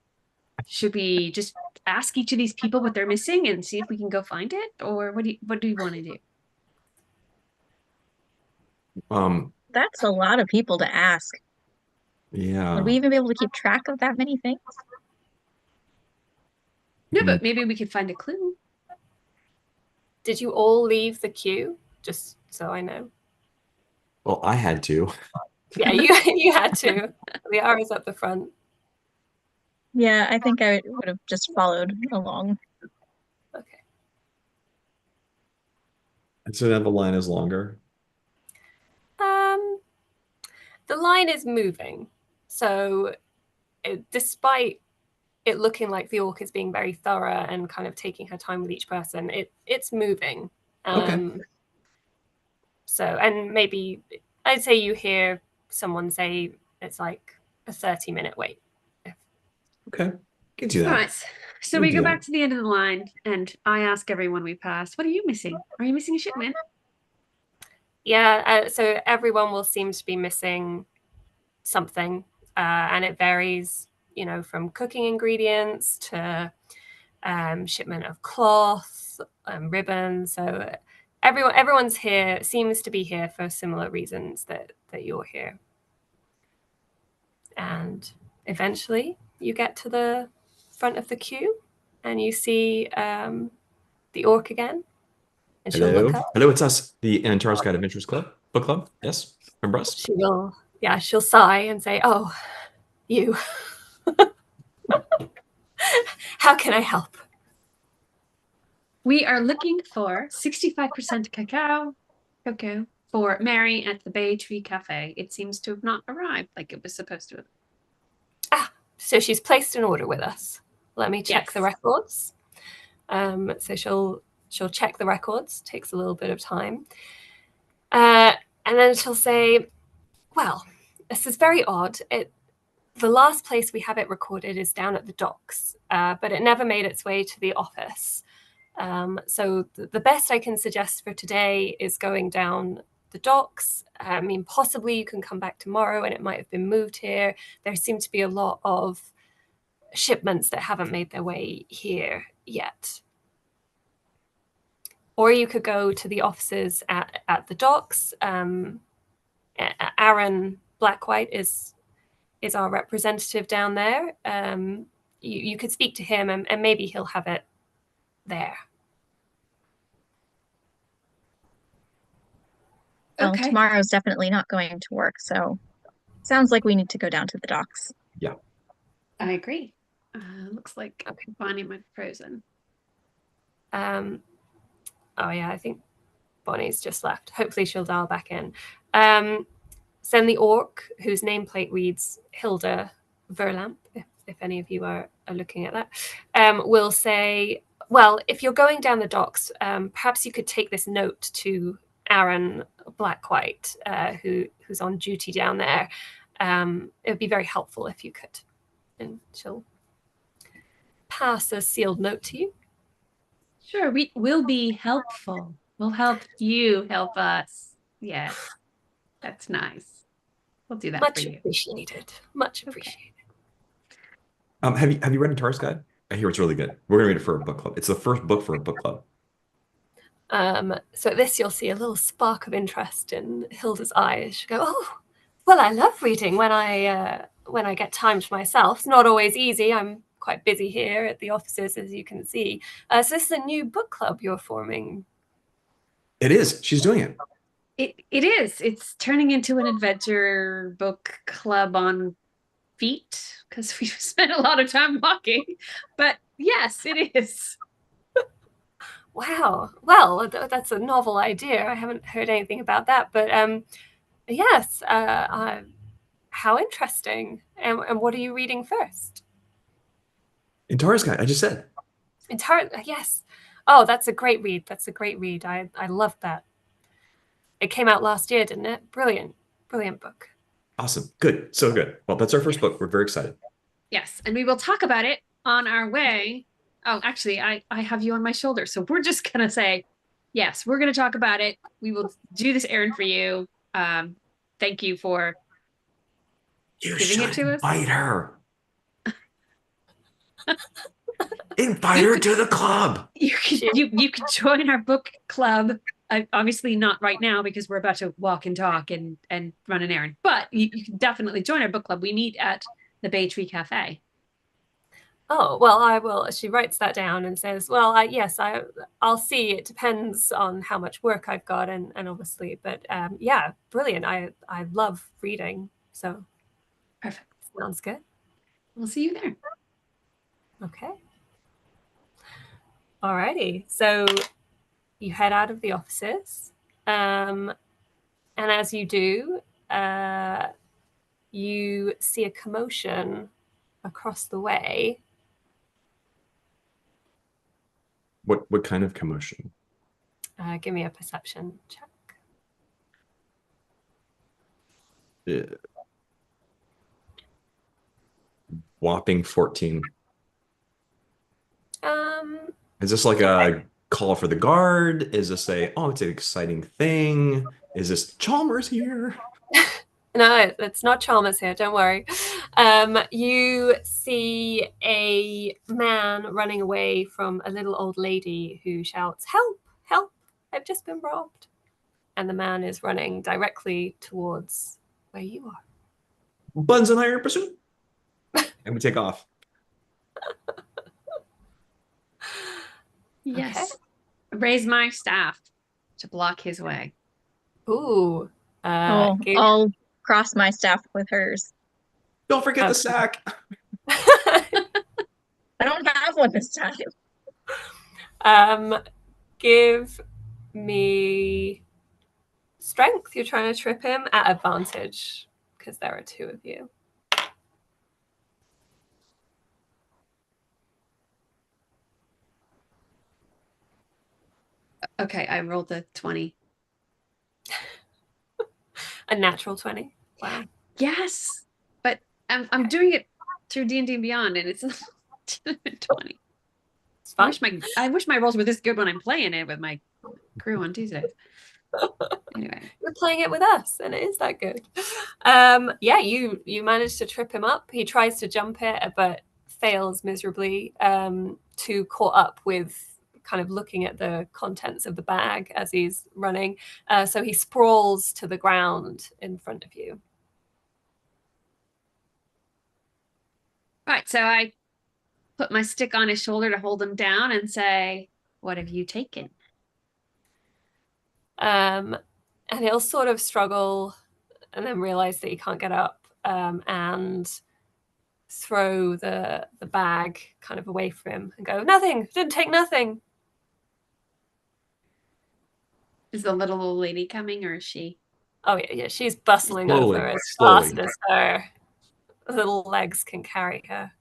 Should we just ask each of these people what they're missing and see if we can go find it? Or what do you want to do? That's a lot of people to ask. Yeah. Would we even be able to keep track of that many things? No, but maybe we could find a clue. Did you all leave the queue? Just so I know. Well, I had to. Yeah, you had to. The R is up the front. Yeah, I think I would have just followed along. Okay. So now the line is longer. The line is moving. So despite it looking like the orc is being very thorough and kind of taking her time with each person, it's moving. Okay. So, and maybe I'd say you hear someone say it's like a 30-minute wait. Okay. Can do that. All right. So we go back to the end of the line and I ask everyone we pass, what are you missing? Are you missing a shipment? Yeah, so everyone will seem to be missing something, and it varies, from cooking ingredients to shipment of cloth, ribbon. So everyone's here, seems to be here for similar reasons that you're here. And eventually you get to the front of the queue and you see the orc again. And she'll Hello. look up. Hello, it's us, the Antares Guide Adventures Club, book club. Yes, remember us? She'll sigh and say, "Oh, you. How can I help?" We are looking for 65% cocoa for Mary at the Bay Tree Cafe. It seems to have not arrived like it was supposed to have. So she's placed an order with us. Let me check the records. So she'll check the records. Takes a little bit of time. And then she'll say, well, this is very odd. The last place we have it recorded is down at the docks, but it never made its way to the office. So the best I can suggest for today is going down the docks. I mean, possibly you can come back tomorrow and it might have been moved here. There seem to be a lot of shipments that haven't made their way here yet. Or you could go to the offices at the docks. Aaron Blackwhite is is our representative down there. You could speak to him, and maybe he'll have it there. Well, Okay. tomorrow's definitely not going to work, so sounds like we need to go down to the docks. Yeah. I agree. Looks like Bonnie might have frozen. Oh yeah, I think Bonnie's just left. Hopefully she'll dial back in. Send the orc, whose nameplate reads Hilda Verlamp, if any of you are looking at that, will say, well, if you're going down the docks, perhaps you could take this note to Aaron Blackwhite, who's on duty down there. It would be very helpful if you could. And she'll pass a sealed note to you. Sure, we will be helpful. We'll help you help us. Yes, that's nice. We'll do that Much for you. appreciated. Much appreciated. Have you read Antares Guide? I hear it's really good. We're gonna read it for a book club. It's the first book for a book club. So at this, you'll see a little spark of interest in Hilda's eyes. She'll go, "Oh, well, I love reading when I get time to myself. It's not always easy. I'm quite busy here at the offices, as you can see. So this is a new book club you're forming." It is. She's doing it. It is. It's turning into an adventure book club on feet because we've spent a lot of time walking. But yes, it is. Wow. Well, that's a novel idea. I haven't heard anything about that, but yes. How interesting. And what are you reading first? Antares Guide, I just said. Yes. Oh, that's a great read. That's a great read. I loved that. It came out last year, didn't it? Brilliant. Brilliant book. Awesome. Good. So good. Well, that's our first book. We're very excited. Yes, and we will talk about it on our way. Oh, actually, I have you on my shoulder, so we're just gonna say, yes, we're gonna talk about it. We will do this errand for you. Thank you for giving it to us. Invite her. Invite her to the club. You could join our book club. Obviously not right now because we're about to walk and talk and run an errand. But you can definitely join our book club. We meet at the Bay Tree Cafe. Oh, well, I will. She writes that down and says, well, yes, I'll see. It depends on how much work I've got and obviously, but yeah, brilliant. I love reading. So Perfect. Sounds good. We'll see you there. Okay. Alrighty. So you head out of the offices. And as you do, you see a commotion across the way. What kind of commotion? Give me a perception check. Yeah. Whopping 14. Is this like a call for the guard? Is this oh, it's an exciting thing? Is this Chalmer's here? No, it's not Chalmers here. Don't worry. You see a man running away from a little old lady who shouts, "Help! Help! I've just been robbed." And the man is running directly towards where you are. Buns and iron pursuit. And we take off. Yes. Okay. Raise my staff to block his way. Ooh. I'll cross my staff with hers. Don't forget the sack. I don't have one this time. Give me strength. You're trying to trip him at advantage because there are two of you. Okay, I rolled a 20. A natural 20. Wow. Yes, but I'm doing it through D&D and Beyond, and it's 20. It's fine. I wish my rolls were this good when I'm playing it with my crew on Tuesdays. Anyway, you're playing it with us, and it is that good. Yeah, you managed to trip him up. He tries to jump it, but fails miserably. To caught up with kind of looking at the contents of the bag as he's running. So he sprawls to the ground in front of you. Right, so I put my stick on his shoulder to hold him down and say, "What have you taken?" And he'll sort of struggle and then realize that he can't get up, and throw the bag kind of away from him and go, "Nothing, didn't take nothing." Is the little old lady coming, or is she? Oh yeah, she's bustling Slowly, over as slowly. fast as her little legs can carry her.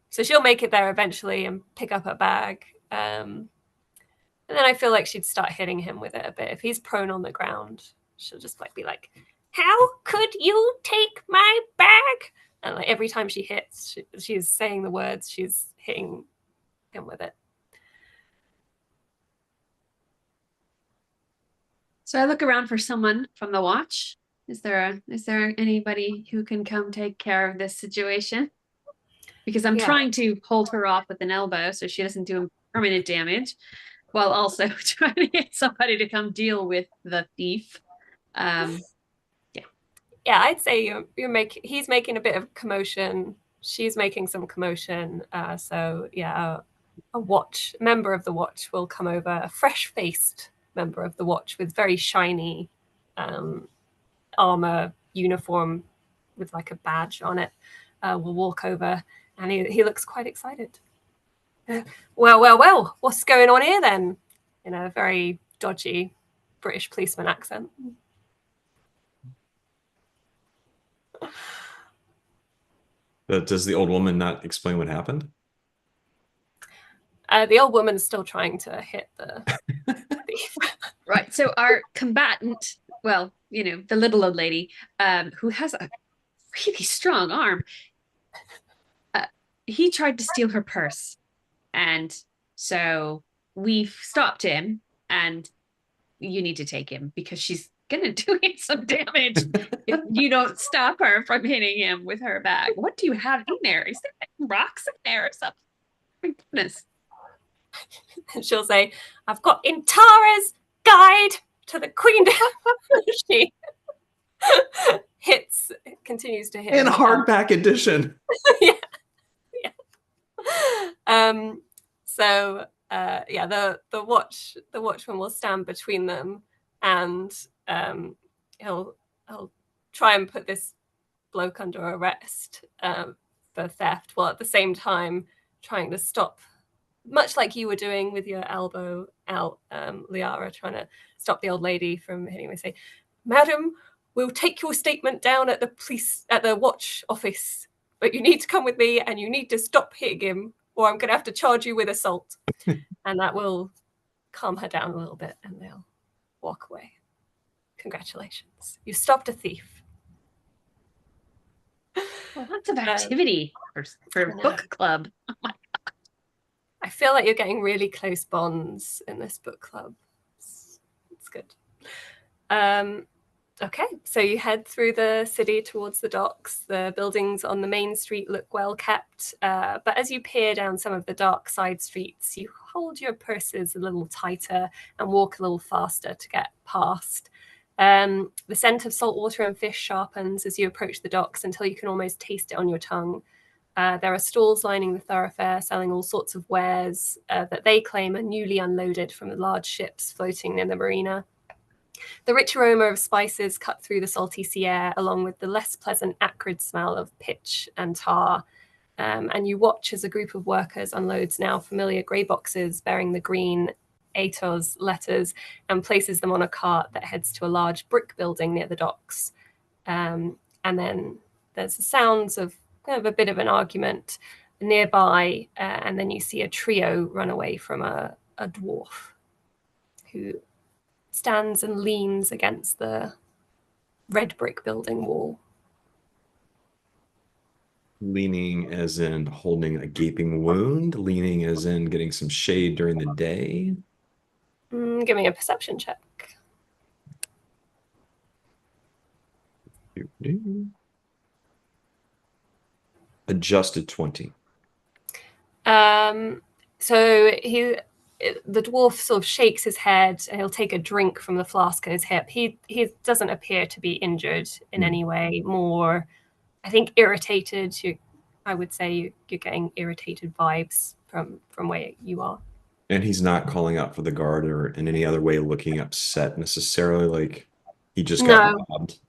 So she'll make it there eventually and pick up her bag. And then I feel like she'd start hitting him with it a bit. If he's prone on the ground, she'll just like be like, "How could you take my bag?" And like every time she hits, she's saying the words, she's hitting him with it. So I look around for someone from the watch. Is there anybody who can come take care of this situation? Because I'm Yeah. trying to hold her off with an elbow so she doesn't do permanent damage, while also trying to get somebody to come deal with the thief. Yeah, I'd say he's making a bit of commotion. She's making some commotion. So yeah, a member of the watch will come over, a fresh-faced member of the watch with very shiny armor uniform with like a badge on it, will walk over, and he looks quite excited. Well, what's going on here then? In a very dodgy British policeman accent. Does the old woman not explain what happened? The old woman's still trying to hit the thief. Right. So our combatant, well, the little old lady, who has a really strong arm, he tried to steal her purse. And so we've stopped him, and you need to take him because she's gonna do him some damage if you don't stop her from hitting him with her bag. What do you have in there? Is there rocks in there or something? My goodness. And she'll say, "I've got Intara's Guide to the Queendom." She continues to hit In him. hardback edition. Yeah. So the watchman will stand between them, and he'll try and put this bloke under arrest for theft, while at the same time trying to stop, much like you were doing with your elbow out, Liara, trying to stop the old lady from hitting him. Say, "Madam, we'll take your statement down at the watch office, but you need to come with me and you need to stop hitting him, or I'm going to have to charge you with assault." And that will calm her down a little bit, and they'll walk away. Congratulations, you stopped a thief. Well, lots of activity for book club. Oh my God. I feel like you're getting really close bonds in this book club. It's good. Okay, so you head through the city towards the docks. The buildings on the main street look well kept, but as you peer down some of the dark side streets, you hold your purses a little tighter and walk a little faster to get past. The scent of salt water and fish sharpens as you approach the docks until you can almost taste it on your tongue. There are stalls lining the thoroughfare selling all sorts of wares that they claim are newly unloaded from the large ships floating in the marina. The rich aroma of spices cut through the salty sea air, along with the less pleasant acrid smell of pitch and tar. And you watch as a group of workers unloads now familiar grey boxes bearing the green ATOS letters and places them on a cart that heads to a large brick building near the docks. And then there's the sounds of kind of a bit of an argument nearby, and then you see a trio run away from a dwarf who stands and leans against the red brick building wall. Leaning as in holding a gaping wound, leaning as in getting some shade during the day. Give me a perception check. Adjusted 20. So the dwarf sort of shakes his head and he'll take a drink from the flask at his hip. He doesn't appear to be injured in any way, more I think irritated. I would say you're getting irritated vibes from where you are. And he's not calling out for the guard or in any other way looking upset necessarily, like he just got robbed.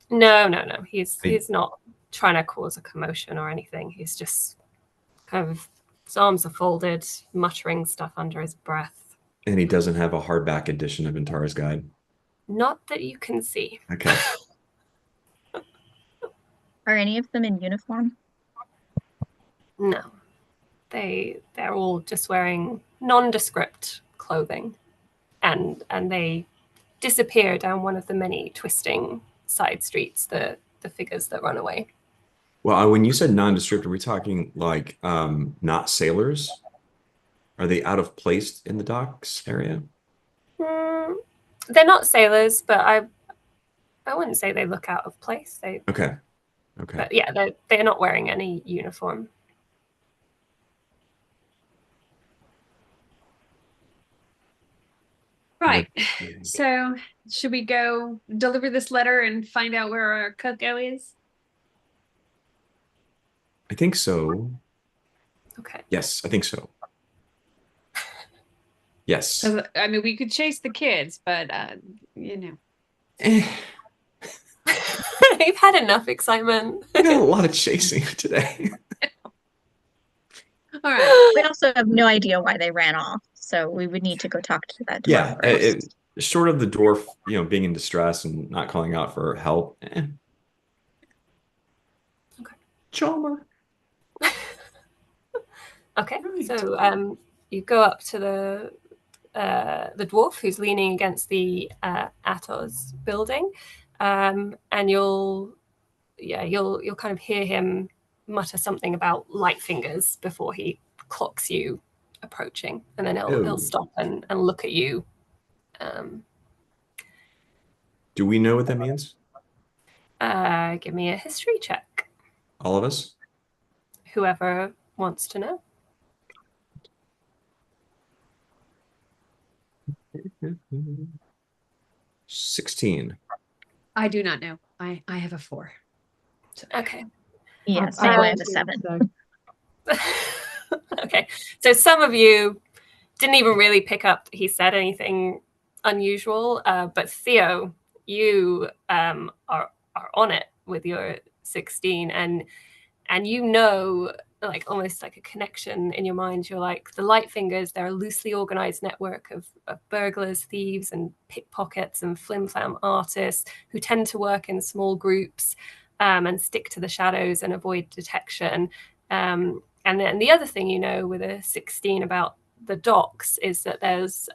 No. He's not trying to cause a commotion or anything. He's just kind of, his arms are folded, muttering stuff under his breath. And he doesn't have a hardback edition of Antara's Guide. Not that you can see. Okay. Are any of them in uniform? No. They're all just wearing nondescript clothing. And they disappear down one of the many twisting side streets, the figures that run away. Well, when you said nondescript, are we talking like not sailors? Are they out of place in the docks area? They're not sailors, but I wouldn't say they look out of place. Okay. But yeah, they're not wearing any uniform. Right. So should we go deliver this letter and find out where our Coco is? I think so. Okay. Yes, I think so. Yes. I mean, we could chase the kids, but you know. You've had enough excitement. I got a lot of chasing today. All right. We also have no idea why they ran off, so we would need to go talk to that dwarf Yeah, first. short of the dwarf, being in distress and not calling out for help. Okay. Chalmer. Okay, Right. so you go up to the dwarf who's leaning against the Atos building, and you'll kind of hear him mutter something about light fingers before he clocks you approaching, and then he'll stop and look at you. Do we know what that means? Give me a history check. All of us? Whoever wants to know. Mm-hmm. 16. I do not know. I have a 4. So. Okay. Yeah, same way, I have a 7. Okay, so some of you didn't even really pick up he said anything unusual, but Theo, you are on it with your 16, and like almost like a connection in your mind. You're like, the Light Fingers, they're a loosely organized network of burglars, thieves, and pickpockets and flim-flam artists who tend to work in small groups and stick to the shadows and avoid detection. And then the other thing with a 16 about the docks is that there's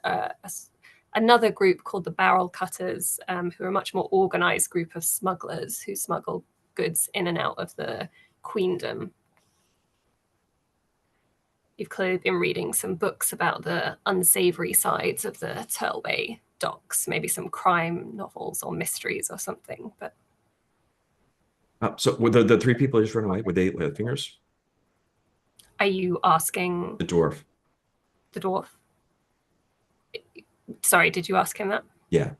another group called the Barrel Cutters, who are a much more organized group of smugglers who smuggle goods in and out of the queendom. You've clearly been reading some books about the unsavory sides of the Turlway docks, maybe some crime novels or mysteries or something. But so were the 3 people who just ran away, were they light fingers? are you asking The dwarf. the dwarf? Sorry, did you ask him that? Yeah.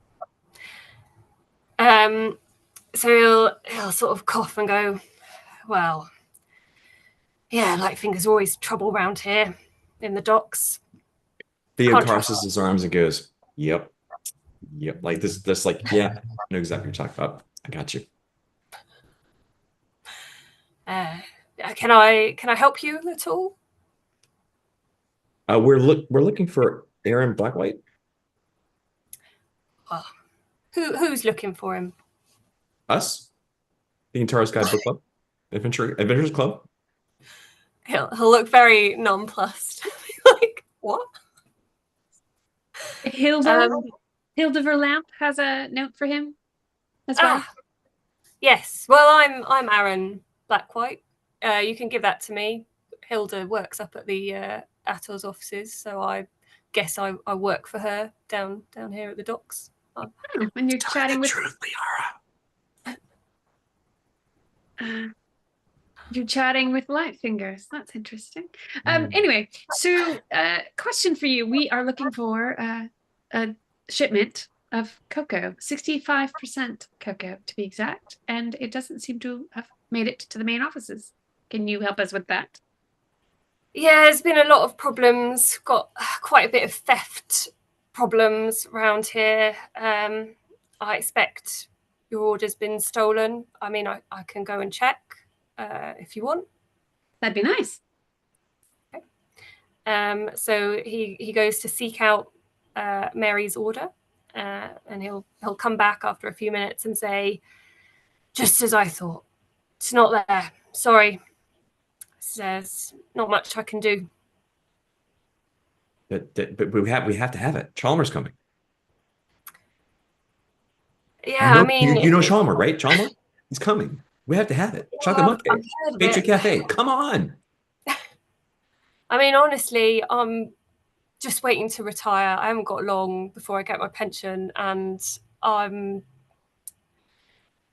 So he'll sort of cough and go, well, yeah, Light Fingers are always trouble around here in the docks. Theo crosses his arms and goes, yep. Like this like, yeah, I know exactly what you're talking about. I got you. Can I help you at all? We're looking for Aaron Blackwhite. Well, who's looking for him? Us? The Antara's Guide Book Club? Adventures Club? He'll look very nonplussed. Like, what? Hilda Verlamp has a note for him as well. Yes. Well, I'm Aaron Blackwhite. You can give that to me. Hilda works up at the Atos offices, so I guess I work for her down here at the docks. When you're chatting with truth, Liara. You're chatting with Light Fingers. That's interesting. Anyway, so question for you. We are looking for a shipment of cocoa, 65% cocoa to be exact, and it doesn't seem to have made it to the main offices. Can you help us with that? Yeah, there's been a lot of problems. Got quite a bit of theft problems around here. I expect your order's been stolen. I mean, I can go and check if you want. That'd be nice. So he goes to seek out Mary's order, and he'll come back after a few minutes and say, "Just as I thought, it's not there. Sorry. There's not much I can do." But we have to have it. Chalmer's coming. Yeah, I mean, you know Chalmer, right? Chalmer, he's coming. We have to have it. Chocolate Mug I've Cake, heard of Pastry it. Cafe. Come on. I mean, honestly, I'm just waiting to retire. I haven't got long before I get my pension, and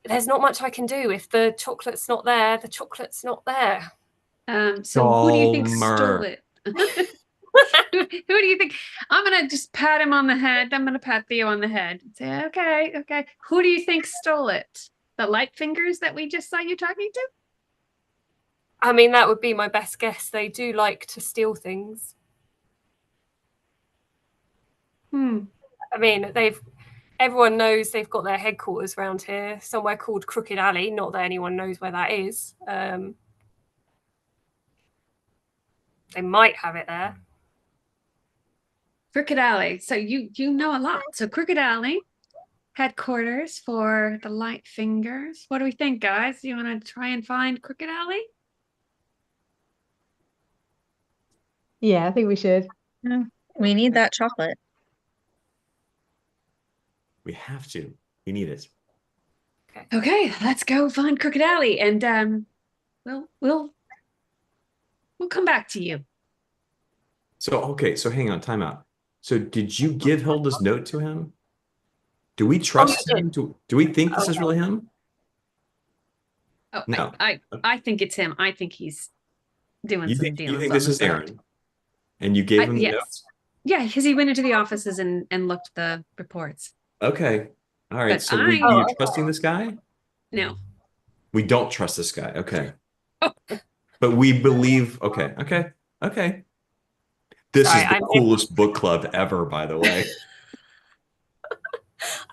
there's not much I can do. If the chocolate's not there, the chocolate's not there. So who do you think stole Chalmer. it? Who do you think? I'm gonna just pat him on the head. I'm gonna pat Theo on the head and say, okay. Who do you think stole it? The light fingers that we just saw you talking to? I mean, that would be my best guess. They do like to steal things. I mean, everyone knows they've got their headquarters around here, somewhere called Crooked Alley. Not that anyone knows where that is. They might have it there. Crooked Alley. So you know a lot. So Crooked Alley, headquarters for the light fingers. What do we think, guys? You want to try and find Crooked Alley? Yeah, I think we should. We need that chocolate. We have to. We need it. Okay, let's go find Crooked Alley, and we'll come back to you. So okay, so hang on, time out. So did you give Hilda's note to him? Do we trust him? Do we think this is really him? Oh, No. I think it's him. I think he's doing You some think dealings this on the is side. Aaron? And you gave him the Yes. notes? Yeah, because he went into the offices and looked at the reports. Okay. All right. But So I- are you trusting this guy? No. We don't trust this guy. Okay. But we believe. Okay. This Sorry, is the I coolest book club ever, by the way.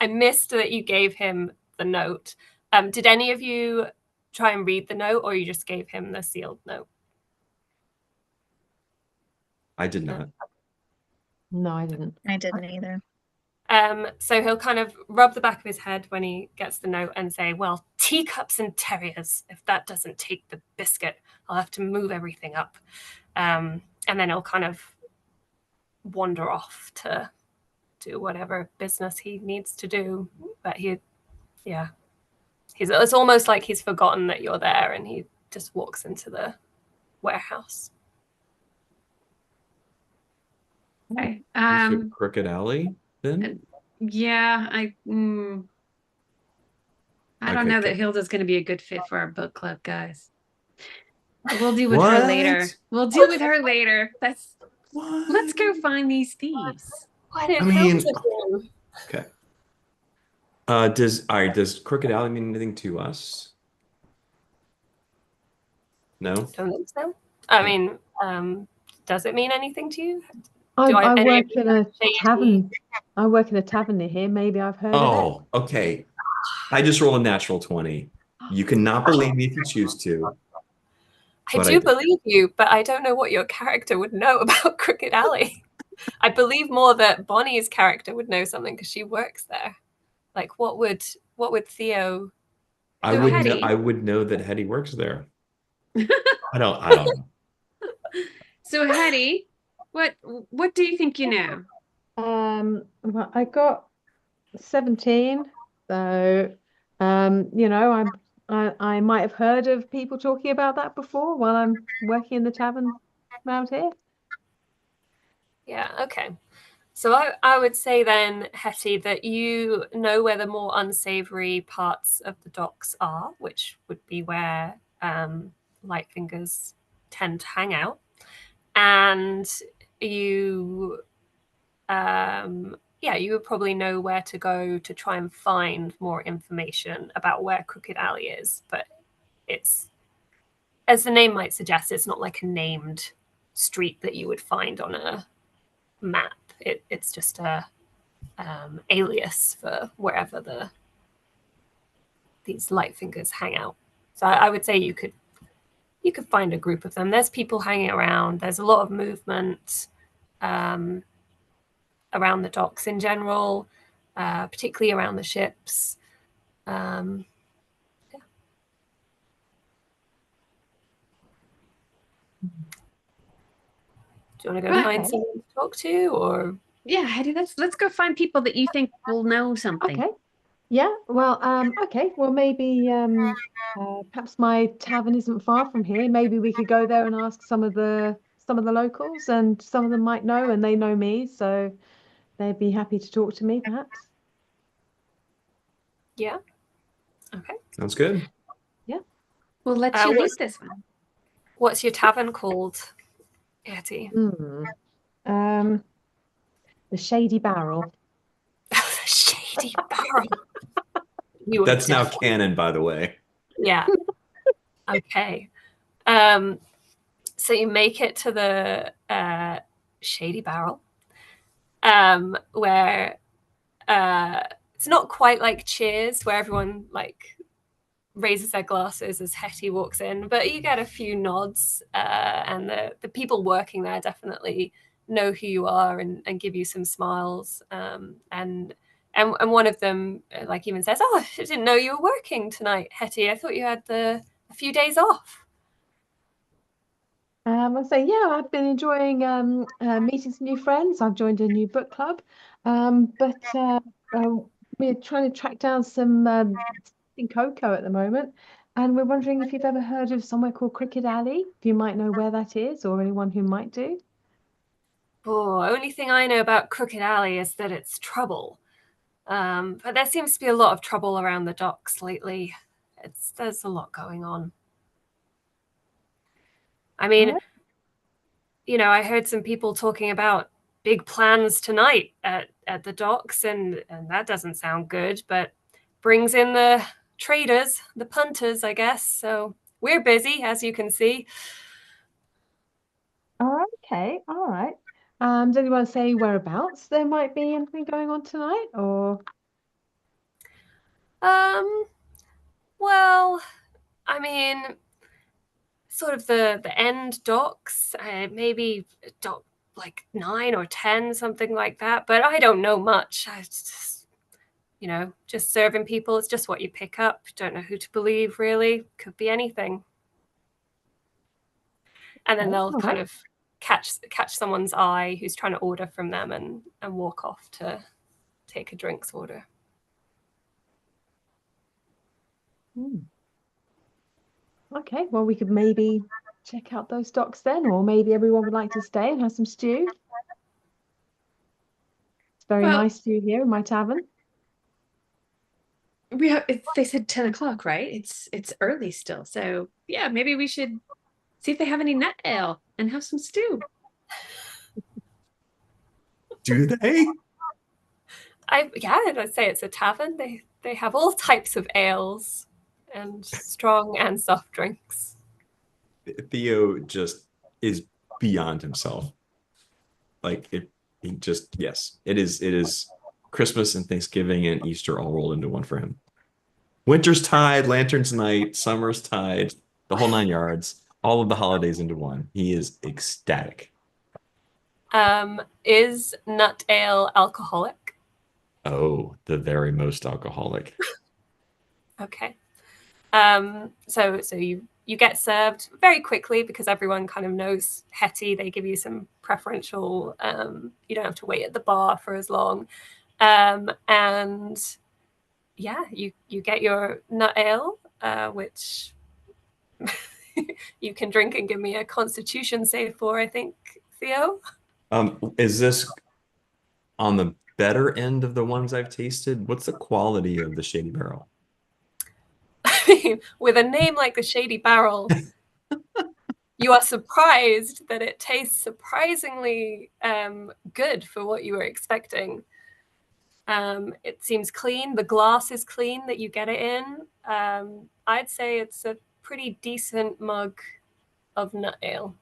I missed that you gave him the note. Did any of you try and read the note, or you just gave him the sealed note? I did not. No, I didn't. I didn't either. So he'll kind of rub the back of his head when he gets the note and say, "Well, teacups and terriers. If that doesn't take the biscuit, I'll have to move everything up." And then he'll kind of wander off to do whatever business he needs to do. But it's almost like he's forgotten that you're there, and he just walks into the warehouse. Okay. Crooked Alley, then? Yeah, I don't Okay, know okay. that Hilda's going to be a good fit for our book club, guys. But we'll deal with her What? later. We'll deal with her later. Let's What? go find these thieves. What did I mean- Hilda do? Okay. Does Crooked Alley mean anything to us? No? Don't think so. I mean, does it mean anything to you? I any work of you in a shady- tavern. I work in a tavern near here. Maybe I've heard of Oh, okay. I just rolled a natural 20. You cannot believe me if you choose to. I But do believe you, but I don't know what your character would know about Crooked Alley. I believe more that Bonnie's character would know something because she works there. Like, what would Theo? I So would Hetty- know, I would know that Hetty works there. I don't know. So Hetty, what do you think you know? it. Well, I got 17, so I might have heard of people talking about that before while I'm working in the tavern around here. Yeah, okay. So I would say then, Hetty, that you know where the more unsavory parts of the docks are, which would be where Lightfingers tend to hang out. And you yeah, you would probably know where to go to try and find more information about where Crooked Alley is. But it's, as the name might suggest, it's not like a named street that you would find on a map. It's just a alias for wherever these light fingers hang out. So I would say you could find a group of them. There's people hanging around. There's a lot of movement around the docks in general, particularly around the ships. Yeah. Do you want to go find someone to talk to, or? Yeah, Hetty, let's go find people that you think will know something. Okay. Yeah, well, okay, well, maybe perhaps my tavern isn't far from here. Maybe we could go there and ask some of the locals, and some of them might know, and they know me, so they'd be happy to talk to me, perhaps. Yeah. Okay. Sounds good. Yeah. Well, let's you lead this one. What's your tavern called, Hetty? The Shady Barrel. The Shady Barrel. That's now canon, by the way. Yeah. Okay. So you make it to the Shady Barrel, where it's not quite like Cheers, where everyone like raises their glasses as Hetty walks in, but you get a few nods, and the people working there definitely know who you are and give you some smiles, and one of them like even says, "Oh, I didn't know you were working tonight, Hetty. I thought you had a few days off." I say, yeah, I've been enjoying meeting some new friends. I've joined a new book club, but we're trying to track down some in cocoa at the moment, and we're wondering if you've ever heard of somewhere called Crooked Alley. If you might know where that is, or anyone who might do. Oh, only thing I know about Crooked Alley is that it's trouble. But there seems to be a lot of trouble around the docks lately. There's a lot going on. I mean, you know, I heard some people talking about big plans tonight at the docks, and that doesn't sound good, but brings in the traders, the punters, I guess. So we're busy, as you can see. Okay, all right. Does anyone say whereabouts there might be anything going on tonight, or? Well, I mean, sort of the end docks, maybe dock like 9 or 10, something like that. But I don't know much. I just, you know, just serving people. It's just what you pick up. Don't know who to believe, really. Could be anything. And then they'll kind of catch someone's eye who's trying to order from them and walk off to take a drinks order. Okay, well, we could maybe check out those docks then, or maybe everyone would like to stay and have some stew. It's very nice stew here in my tavern. They said 10 o'clock, right? It's early still, so yeah, maybe we should see if they have any nut ale and have some stew. Do they? I'd say it's a tavern. They have all types of ales and strong and soft drinks. Theo just is beyond himself. Like yes, it is Christmas and Thanksgiving and Easter all rolled into one for him. Winter's tide, Lantern's night, summer's tide, the whole 9 yards, all of the holidays into one. He is ecstatic. Is nut ale alcoholic? Oh, the very most alcoholic. Okay. So you get served very quickly because everyone kind of knows Hetty. They give you some preferential, you don't have to wait at the bar for as long. And yeah, you get your nut ale, which you can drink and give me a constitution save for, I think, Theo. Is this on the better end of the ones I've tasted? What's the quality of the Shady Barrel? I mean, with a name like the Shady Barrel, you are surprised that it tastes surprisingly good for what you were expecting. It seems clean. The glass is clean that you get it in. I'd say it's a pretty decent mug of nut ale.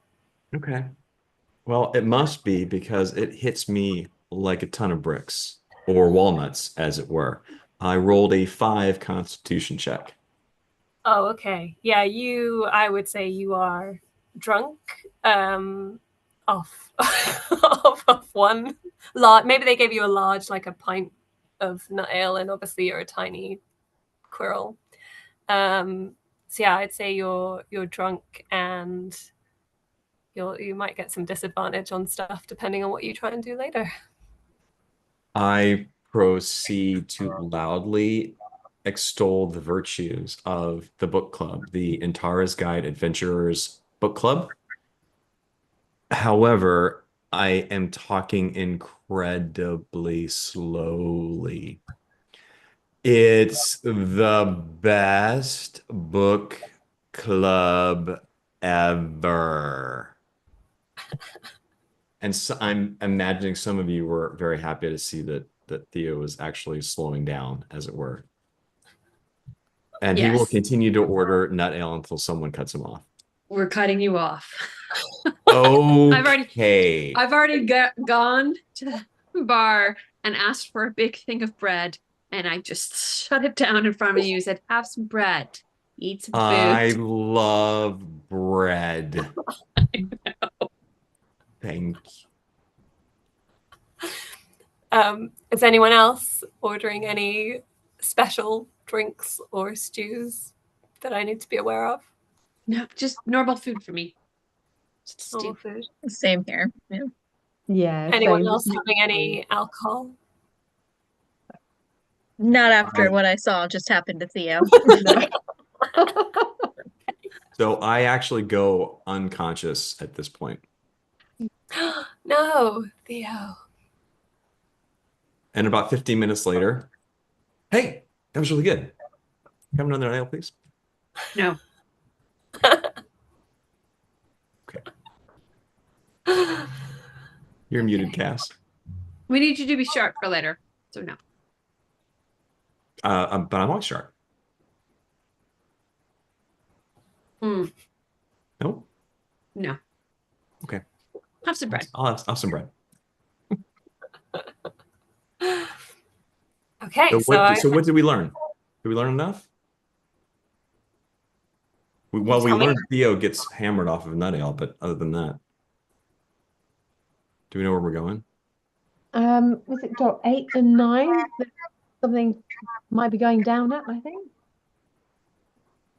Okay. Well, it must be because it hits me like a ton of bricks or walnuts, as it were. I rolled a 5 constitution check. Oh, okay. Yeah, I would say you are drunk, off of one large. Maybe they gave you a large, like a pint of nut ale, and obviously you're a tiny squirrel. So yeah, I'd say you're drunk, and you might get some disadvantage on stuff depending on what you try and do later. I proceed to loudly extol the virtues of the book club, the Antara's Guide Adventurers Book Club. However, I am talking incredibly slowly. It's the best book club ever. And so I'm imagining some of you were very happy to see that Theo is actually slowing down, as it were. And he will Yes. continue to order nut ale until someone cuts him off. We're cutting you off. Okay. I've already gone to the bar and asked for a big thing of bread, and I just shut it down in front of you and said, have some bread, eat some I food. love bread. Thank you. Is anyone else ordering any special drinks or stews that I need to be aware of? No, just normal food for me. Just Normal stew. food. Same here. Yeah. Yeah. Anyone same. else having any alcohol? Not after what I saw just happened to Theo. No. So I actually go unconscious at this point. No, Theo. And about 15 minutes later, hey, that was really good. Have another ale, please. No. You're Okay. muted, Cass. We need you to be sharp for later. So no. But I'm always sharp. Mm, No? no. Okay. Have some bread. I'll have some bread. Okay, So what did we learn? Did we learn enough? We learned Theo gets hammered off of nut ale, but other than that, do we know where we're going? Was it dot 8 and 9 that something might be going down at, I think?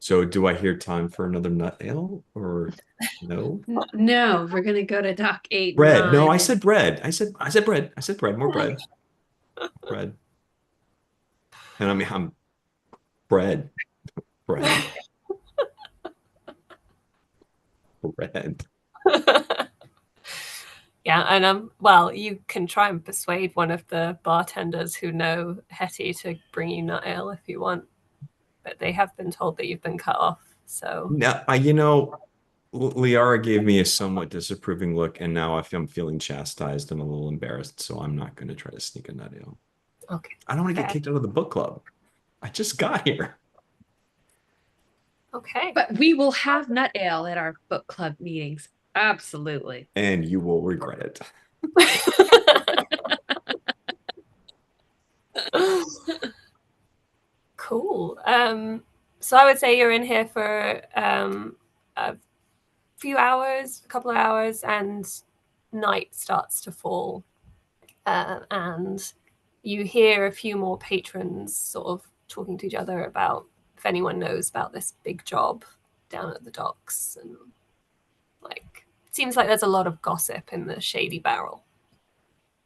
So do I hear time for another nut ale or no? No, we're gonna go to dock 8. Bread. 9. No, I said bread. I said bread. I said bread. More bread. Bread. And I mean, I'm bread. Bread. Bread. Yeah, and well, you can try and persuade one of the bartenders who know Hetty to bring you nut ale if you want, but they have been told that you've been cut off. So Now, Liara gave me a somewhat disapproving look, and now I'm feeling chastised and a little embarrassed, so I'm not going to try to sneak a nut ale. okay, I don't want to get fair. kicked out of the book club. I just got here. Okay. But we will have nut ale at our book club meetings. Absolutely. And you will regret it. Cool. So I would say you're in here for a few hours, a couple of hours, and night starts to fall. And you hear a few more patrons sort of talking to each other about if anyone knows about this big job down at the docks. And like, it seems like there's a lot of gossip in the Shady Barrel.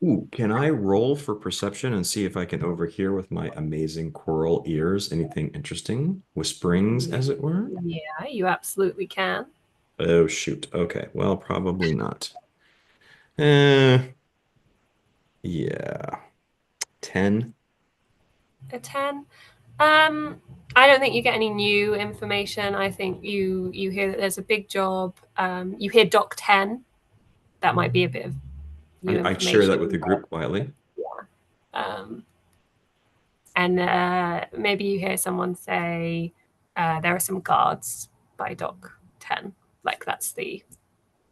Ooh, can I roll for perception and see if I can overhear with my amazing coral ears anything interesting? Whisperings, as it were? Yeah, you absolutely can. Oh, shoot. Okay. Well, probably not. Yeah. 10. A 10. I don't think you get any new information. I think you hear that there's a big job. You hear Doc 10. That might be a bit of new I share that with the information. group quietly. Um, And maybe you hear someone say, there are some guards by dock 10. Like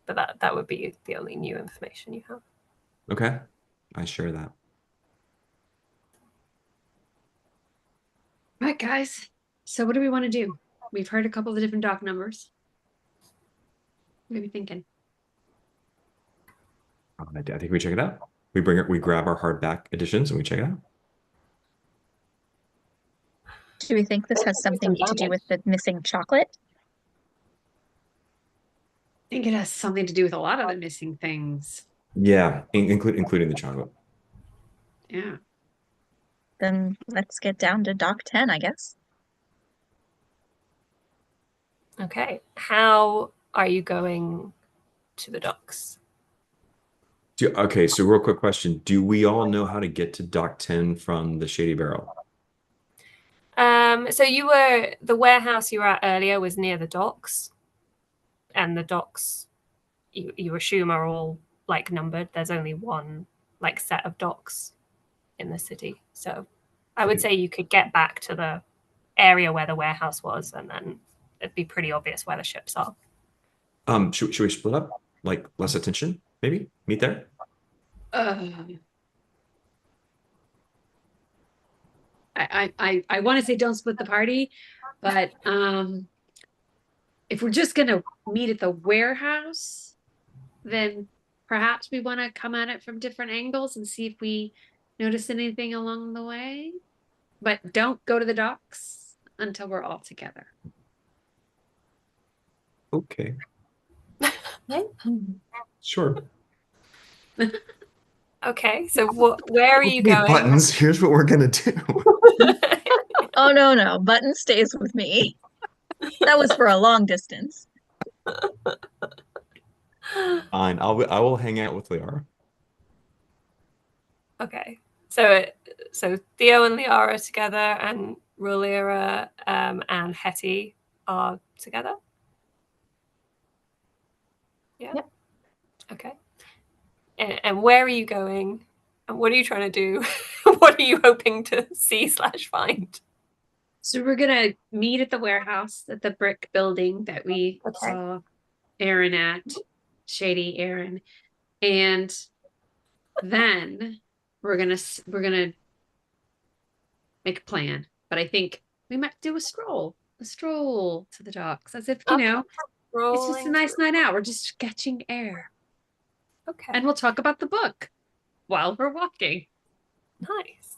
but that would be the only new information you have. Okay. I share that. Right, guys. So what do we want to do? We've heard a couple of the different dock numbers. What are we thinking? I think we check it out. We grab our hardback editions and we check it out. Do we think this has something to do with the missing chocolate? I think it has something to do with a lot of the missing things. Yeah, including the chocolate. Yeah. Then let's get down to dock 10, I guess. Okay. How are you going to the docks? Okay, so real quick question. Do we all know how to get to dock 10 from the Shady Barrel? So the warehouse you were at earlier was near the docks, and the docks you assume are all like numbered. There's only one like set of docks in the city. So I would say you could get back to the area where the warehouse was, and then it'd be pretty obvious where the ships are. Should we split up? Like less attention, maybe? Meet there? I want to say don't split the party, but if we're just gonna meet at the warehouse, then perhaps we want to come at it from different angles and see if we notice anything along the way. But don't go to the docks until we're all together. Okay. Sure. Okay, so where are you Okay, going? Buttons, here's what we're gonna do. Oh, no. Button stays with me. That was for a long distance. Fine, I will hang out with Liara. Okay, so Theo and Liara are together, and Rulira and Hetty are together. Yeah. Yep. Okay. And where are you going? And what are you trying to do? What are you hoping to see/find? So we're gonna meet at the warehouse at the brick building that we saw Aaron at, Shady Aaron, and then we're gonna make a plan. But I think we might do a stroll to the docks, as if it's just a nice night out. We're just catching air, Okay. and we'll talk about the book while we're walking. Nice.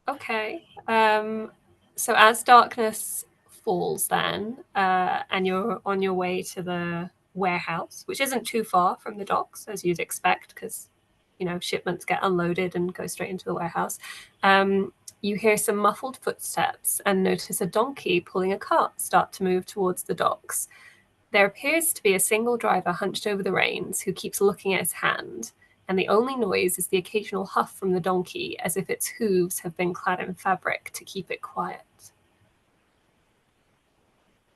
Okay. So as darkness falls then, and you're on your way to the warehouse, which isn't too far from the docks, as you'd expect, because, shipments get unloaded and go straight into the warehouse. You hear some muffled footsteps and notice a donkey pulling a cart start to move towards the docks. There appears to be a single driver hunched over the reins who keeps looking at his hand, and the only noise is the occasional huff from the donkey, as if its hooves have been clad in fabric to keep it quiet.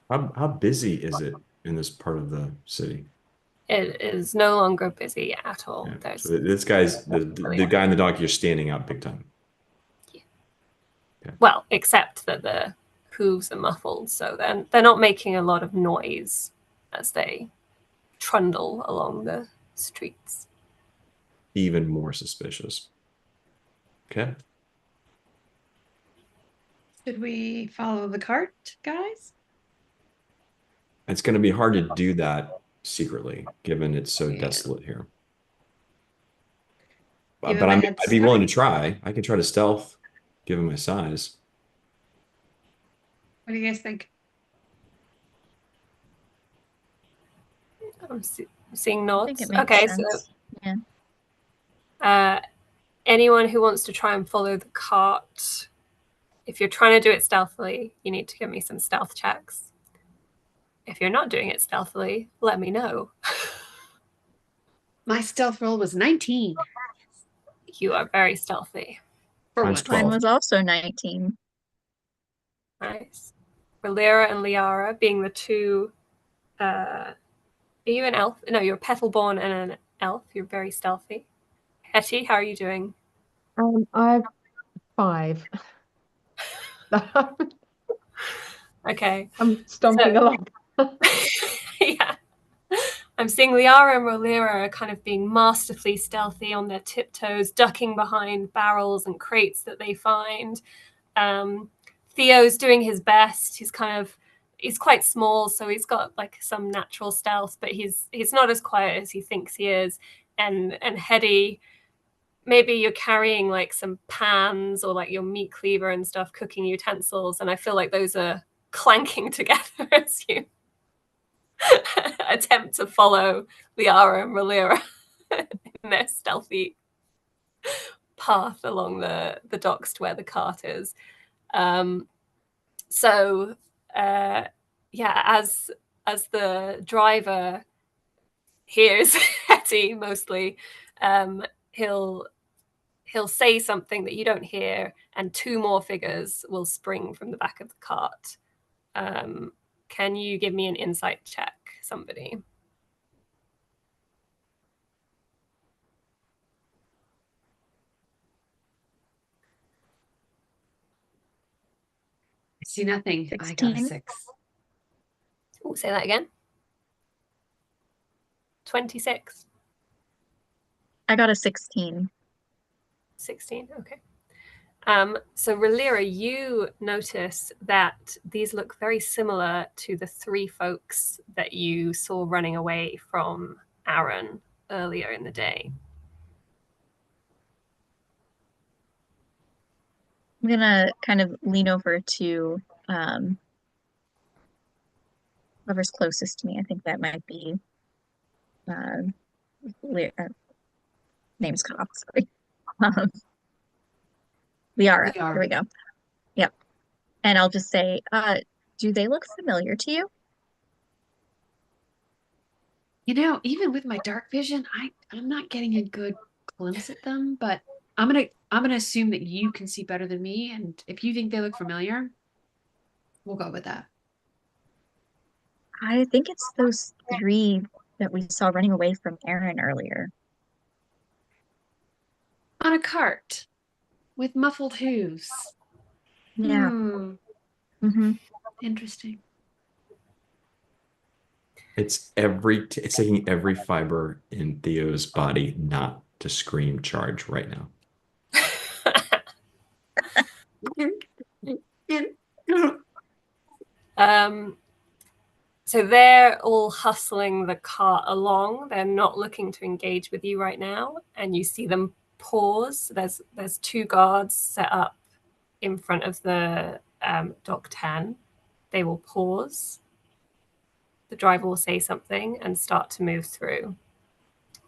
How busy is it in this part of the city? It is no longer busy at all. Yeah. So this guy's the guy in the donkey is standing out big time. Yeah. Okay. Well, except that the hooves are muffled, so they're not making a lot of noise as they trundle along the streets. Even more suspicious. Okay. Should we follow the cart, guys? It's going to be hard to do that secretly, given it's so desolate here. But I'd be willing to try. I can try to stealth, given my size. What do you guys think? I'm seeing nods. I think it makes sense. So yeah. Anyone who wants to try and follow the cart, if you're trying to do it stealthily, you need to give me some stealth checks. If you're not doing it stealthily, let me know. My stealth roll was 19. You are very stealthy. Mine was also 19. Nice. Rulira and Liara being the two. Are you an elf? No, you're a petal-born and an elf. You're very stealthy. Hetty, how are you doing? I've 5. Okay. I'm stomping So- along. Yeah. I'm seeing Liara and Rolira are kind of being masterfully stealthy on their tiptoes, ducking behind barrels and crates that they find. Theo's doing his best. He's quite small, so he's got like some natural stealth, but he's not as quiet as he thinks he is. And Hetty, maybe you're carrying like some pans or like your meat cleaver and stuff, cooking utensils, and I feel like those are clanking together as you attempt to follow Liara and Rolira in their stealthy path along the docks to where the cart is. As the driver hears Hetty mostly, he'll say something that you don't hear, and 2 more figures will spring from the back of the cart. Can you give me an insight check, somebody? I see nothing. I got a 16. 6. Oh, say that again. 26. I got a 16. 16. Okay. So Rolira, you notice that these look very similar to the 3 folks that you saw running away from Aaron earlier in the day. I'm gonna kind of lean over to whoever's closest to me. I think that might be name's cut off. Sorry. Liara. There we go. Yep. And I'll just say, do they look familiar to you? You know, even with my dark vision, I'm not getting a good glimpse at them, but I'm gonna assume that you can see better than me, and if you think they look familiar, we'll go with that. I think it's those 3 that we saw running away from Aaron earlier. On a cart with muffled hooves. Yeah. Mm-hmm. Interesting. It's taking every fiber in Theo's body not to scream charge right now. So they're all hustling the cart along. They're not looking to engage with you right now, and you see them pause. There's 2 guards set up in front of the Dock 10. They will pause. The driver will say something and start to move through.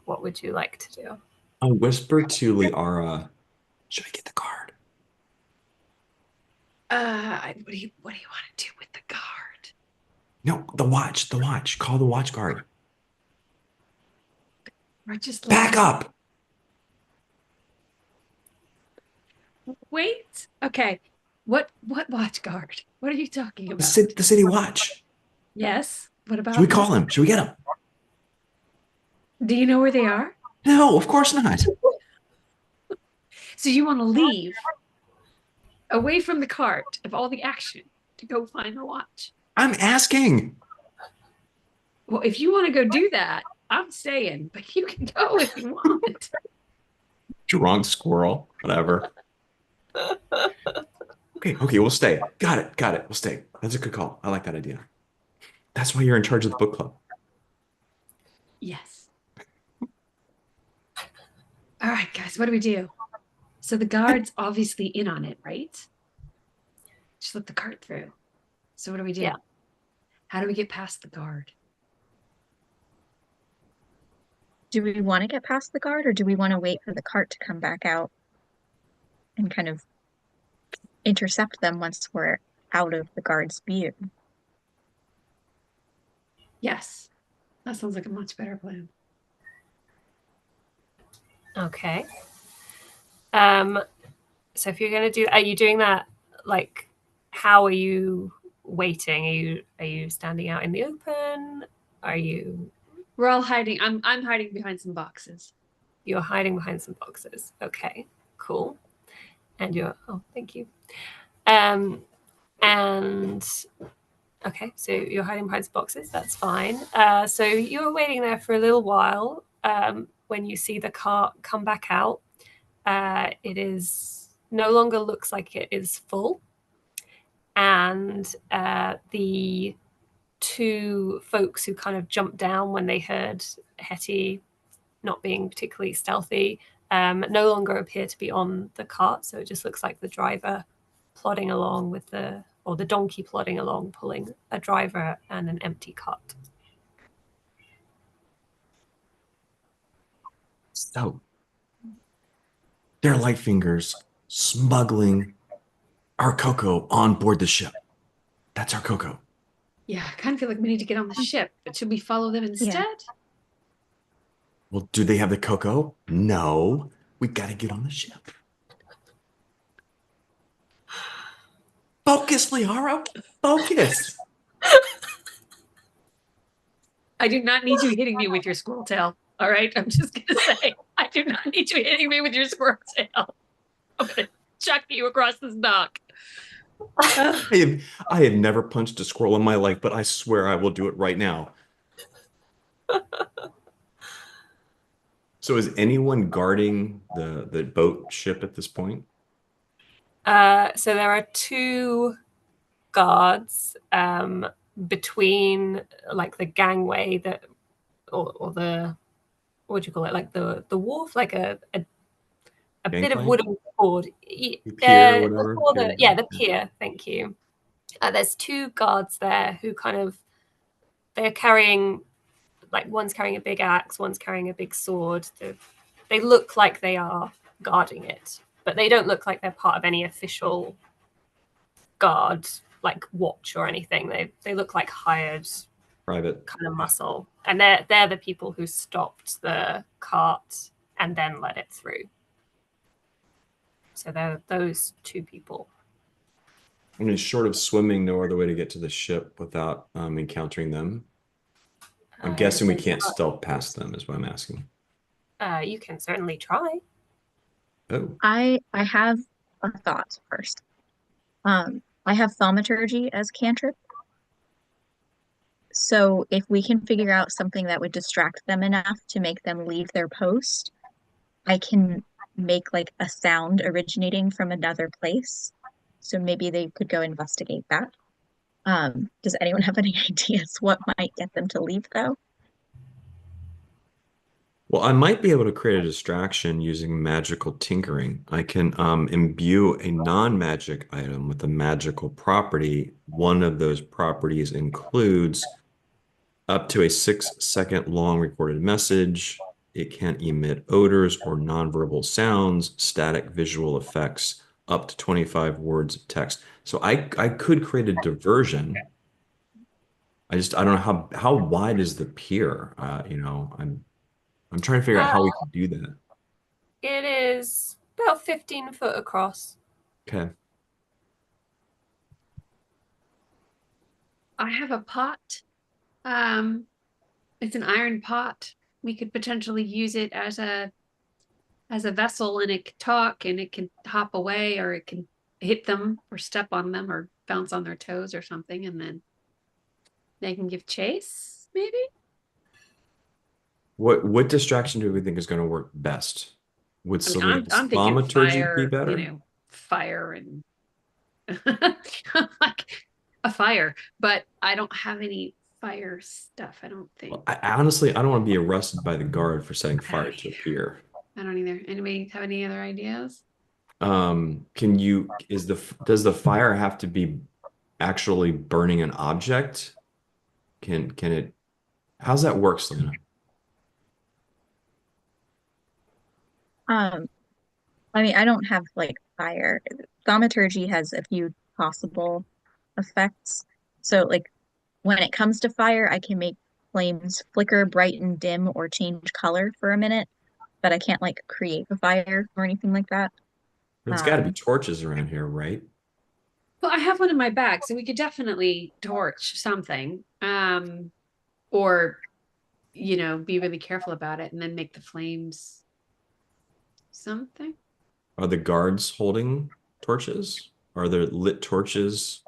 What would you like to do? I'll whisper to Liara, should I get the card? What do you want to do with the guard? No, the watch. Call the watch guard. Or just Back up. Wait. Okay. What watch guard? What are you talking about? The city watch. Yes. What about Should we call him? Should we get him? Do you know where they are? No, of course not. So you want to leave away from the cart of all the action to go find the watch? I'm asking. Well, if you want to go do that, I'm staying, but you can go if you want. Drunk squirrel. Whatever. Okay, we'll stay. Got it. We'll stay. That's a good call. I like that idea. That's why you're in charge of the book club. Yes. All right, guys, what do we do? So the guard's obviously in on it, right? Just let the cart through. So what do we do? Yeah. How do we get past the guard? Do we want to get past the guard, or do we want to wait for the cart to come back out and kind of intercept them once we're out of the guard's view? Yes. That sounds like a much better plan. Okay. So if you're going to do, are you doing that, like, how are you waiting? Are you standing out in the open? We're all hiding. I'm hiding behind some boxes. You're hiding behind some boxes. Okay, cool. And you're, oh, thank you. And okay, so you're hiding behind boxes. That's fine. So you're waiting there for a little while. When you see the cart come back out, it is no longer looks like it is full, and the two folks who kind of jumped down when they heard Hetty not being particularly stealthy no longer appear to be on the cart. So it just looks like the driver plodding along with the donkey plodding along, pulling a driver and an empty cart. So they're Lightfingers smuggling our cocoa on board the ship. That's our cocoa. Yeah, I kind of feel like we need to get on the ship, but should we follow them instead? Well, do they have the cocoa? No. We gotta get on the ship. Focus, Liara. Focus. I do not need you hitting me with your squirrel tail. All right, I'm just gonna say, I do not need you hitting me with your squirrel tail. I'm gonna chuck you across this dock. I have never punched a squirrel in my life, but I swear I will do it right now. So is anyone guarding the boat ship at this point? So there are two guards between like the gangway that or the what do you call it, like the wharf, like a bit of wooden board, The pier or whatever. The pier, thank you. There's two guards there who kind of, they're carrying, like one's carrying a big axe, one's carrying a big sword. They look like they are guarding it, but they don't look like they're part of any official guard, like watch or anything. They look like hired Private kind of muscle, and they're the people who stopped the cart and then let it through. So they're those two people. I mean, short of swimming, no other way to get to the ship without encountering them. I'm guessing we can't stealth past them, is what I'm asking. You can certainly try. Oh. I have a thought first. I have thaumaturgy as cantrip. So if we can figure out something that would distract them enough to make them leave their post, I can make like a sound originating from another place. So maybe they could go investigate that. Does anyone have any ideas what might get them to leave though? Well, I might be able to create a distraction using magical tinkering. I can imbue a non-magic item with a magical property. One of those properties includes up to a 6-second long recorded message. It can emit odors or nonverbal sounds, static visual effects, up to 25 words of text. So I could create a diversion. I don't know how wide is the pier? I'm trying to figure out how we can do that. It is about 15 foot across. Okay. I have a pot. It's an iron pot. We could potentially use it as a vessel, and it can talk, and it can hop away, or it can hit them or step on them or bounce on their toes or something, and then they can give chase, maybe? What distraction do we think is going to work best? Would Selina's I'm thinking thaumaturgy fire, be better? Fire and like a fire, but I don't have any fire stuff, I don't think. Well, honestly, I don't want to be arrested by the guard for setting fire to a pier. I don't either. Anybody have any other ideas? Does the fire have to be actually burning an object? Can it, how's that work, Selina? I mean, I don't have like fire. Thaumaturgy has a few possible effects. So like when it comes to fire, I can make flames flicker, brighten, dim, or change color for a minute, but I can't like create a fire or anything like that. There's got to be torches around here, right? Well, I have one in my bag, so we could definitely torch something. Or, be really careful about it and then make the flames something. Are the guards holding torches? Are there lit torches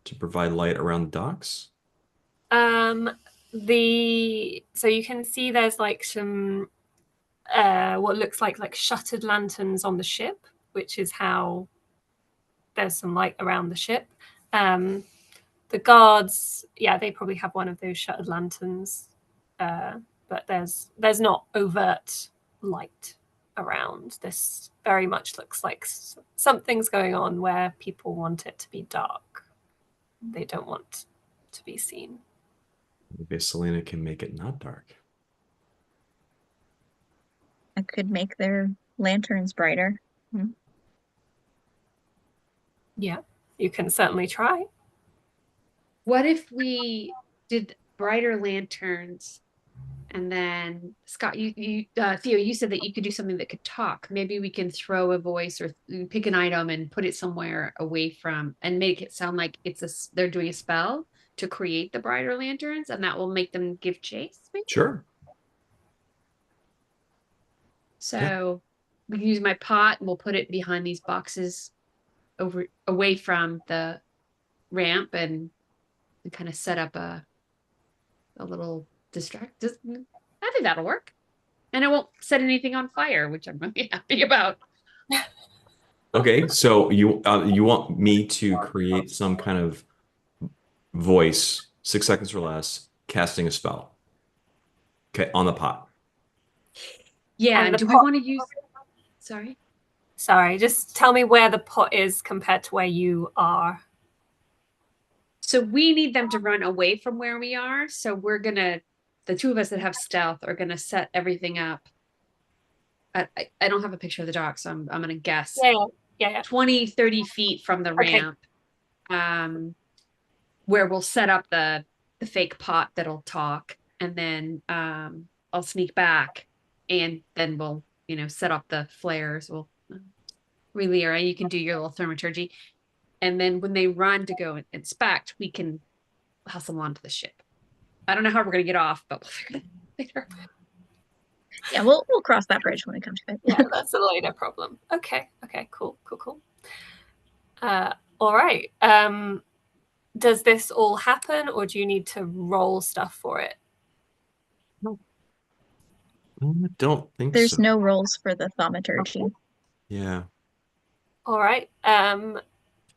to provide light around the docks? So you can see there's like some what looks like shuttered lanterns on the ship, which is how there's some light around the ship. The guards, yeah, they probably have one of those shuttered lanterns, but there's not overt light around. This very much looks like something's going on where people want it to be dark. They don't want to be seen. Maybe Selina can make it not dark. I could make their lanterns brighter. Yeah, you can certainly try. What if we did brighter lanterns, and then Scott, Theo, you said that you could do something that could talk. Maybe we can throw a voice or pick an item and put it somewhere away from, and make it sound like they're doing a spell to create the brighter lanterns, and that will make them give chase. Maybe? Sure. So we can use my pot, and we'll put it behind these boxes away from the ramp, and kind of set up a little distract. I think that'll work. And it won't set anything on fire, which I'm really happy about. Okay, so you want me to create some kind of voice, 6 seconds or less, casting a spell. Okay, on the pot. Yeah, and do we want to use... Sorry, just tell me where the pot is compared to where you are. So we need them to run away from where we are. So we're gonna, the two of us that have stealth are gonna set everything up. I don't have a picture of the dock, so I'm gonna guess. Yeah. 20, 30 feet from the ramp. Where we'll set up the fake pot that'll talk, and then I'll sneak back, and then we'll, set up the flares. We'll Lyra, you can do your little thaumaturgy. And then when they run to go inspect, we can hustle onto the ship. I don't know how we're going to get off, but we'll figure it out later. Yeah, we'll cross that bridge when we come to it. Yeah, that's a later problem. Okay, cool. All right. Does this all happen, or do you need to roll stuff for it? I don't think There's so. no rolls for the thaumaturgy. Yeah. All right.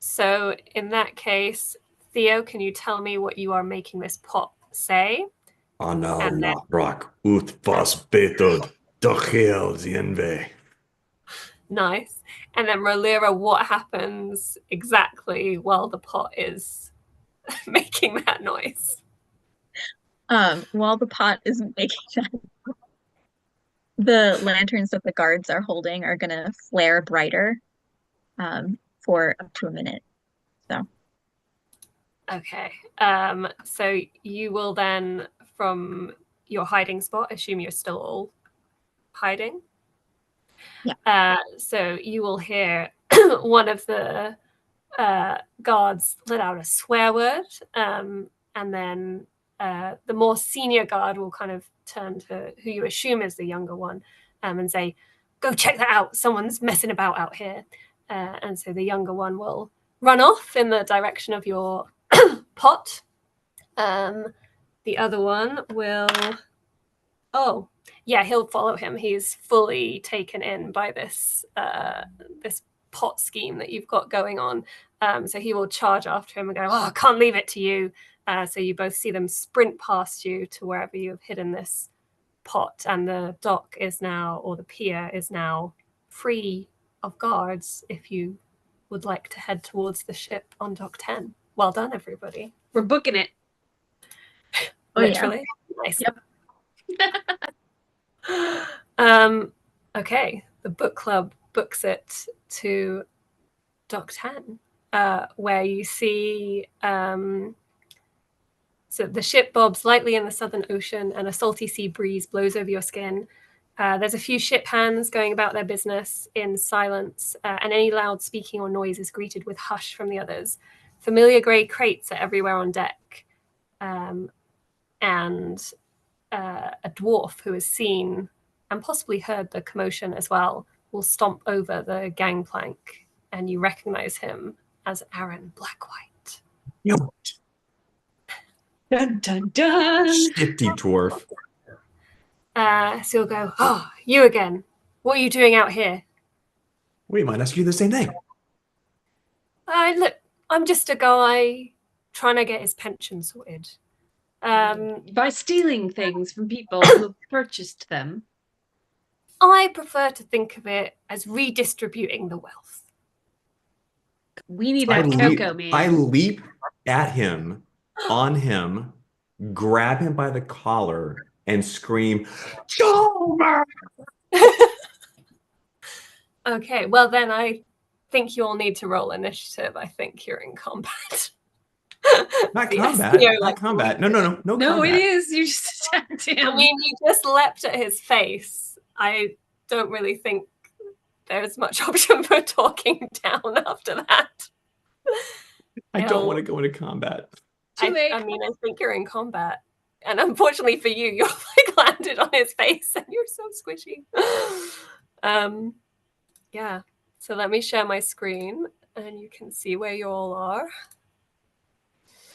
So in that case, Theo, can you tell me what you are making this pot say? Anal naprak ut vas betod dochel zienve. Nice. And then Rolira, what happens exactly while the pot is making that noise? While the pot is making that, the lanterns that the guards are holding are gonna flare brighter for up to a minute. So okay. So you will then, from your hiding spot, assume you're still all hiding. Yeah. So you will hear one of the guards let out a swear word, and then the more senior guard will kind of turn to who you assume is the younger one, and say, "Go check that out. Someone's messing about out here." And so the younger one will run off in the direction of your pot. The other one will... Oh, yeah, he'll follow him. He's fully taken in by this this pot scheme that you've got going on. So he will charge after him and go, "Oh, I can't leave it to you." So you both see them sprint past you to wherever you've hidden this pot, and the dock is now, or the pier is now, free of guards if you would like to head towards the ship on dock 10. Well done, everybody. We're booking it. Literally. Yeah. Nice. Yep. Okay, the book club books it to dock 10, where you see so the ship bobs lightly in the southern ocean, and a salty sea breeze blows over your skin. There's a few ship hands going about their business in silence, and any loud speaking or noise is greeted with hush from the others. Familiar grey crates are everywhere on deck, and a dwarf who has seen and possibly heard the commotion as well will stomp over the gangplank, and you recognize him as Aaron Blackwhite. You Dun dun dun. shifty dwarf. So he'll go, "Oh, you again. What are you doing out here?" We might ask you the same thing. Look, I'm just a guy trying to get his pension sorted. By stealing things from people who have purchased them. I prefer to think of it as redistributing the wealth. We need I that leap, cocoa, man. I leap at him, on him, grab him by the collar, and scream, Chalmer! Okay, well then I think you all need to roll initiative. I think you're in combat. Not The combat. SEO, Not like, combat. No No, combat. it is. You just attacked him. I mean, you just leapt at his face. I don't really think there's much option for talking down after that. I don't want to go into combat. Too late. I mean, I think you're in combat. And unfortunately for you, you're like landed on his face and you're so squishy. Yeah. So let me share my screen and you can see where you all are.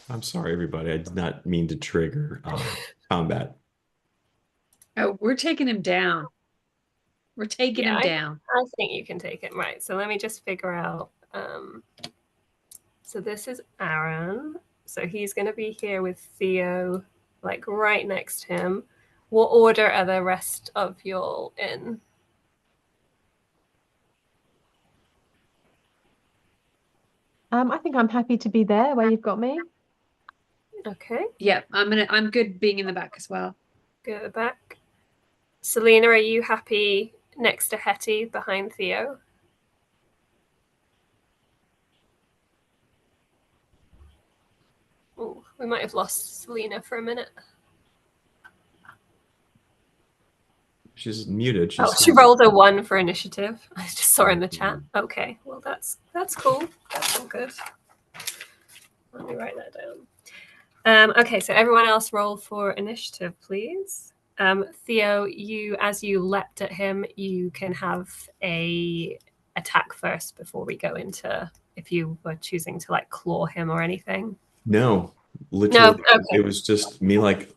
I'm sorry, everybody. I did not mean to trigger combat. Oh, we're taking him down. We're taking him down. I think you can take it. Right. So let me just figure out. So this is Aaron. So he's going to be here with Theo, like right next to him. What order are the rest of y'all in? I think I'm happy to be there where you've got me. Okay. Yep, I'm good being in the back as well. Go at the back. Selina, are you happy next to Hetty behind Theo? Oh, we might have lost Selina for a minute. She's muted. She rolled a 1 for initiative. I just saw her in the chat. Okay, well that's cool. That's all good. Let me write that down. Okay, so everyone else roll for initiative, please. Theo, as you leapt at him, you can have a attack first before we go into if you were choosing to like claw him or anything. No, literally, No, okay. It was just me like.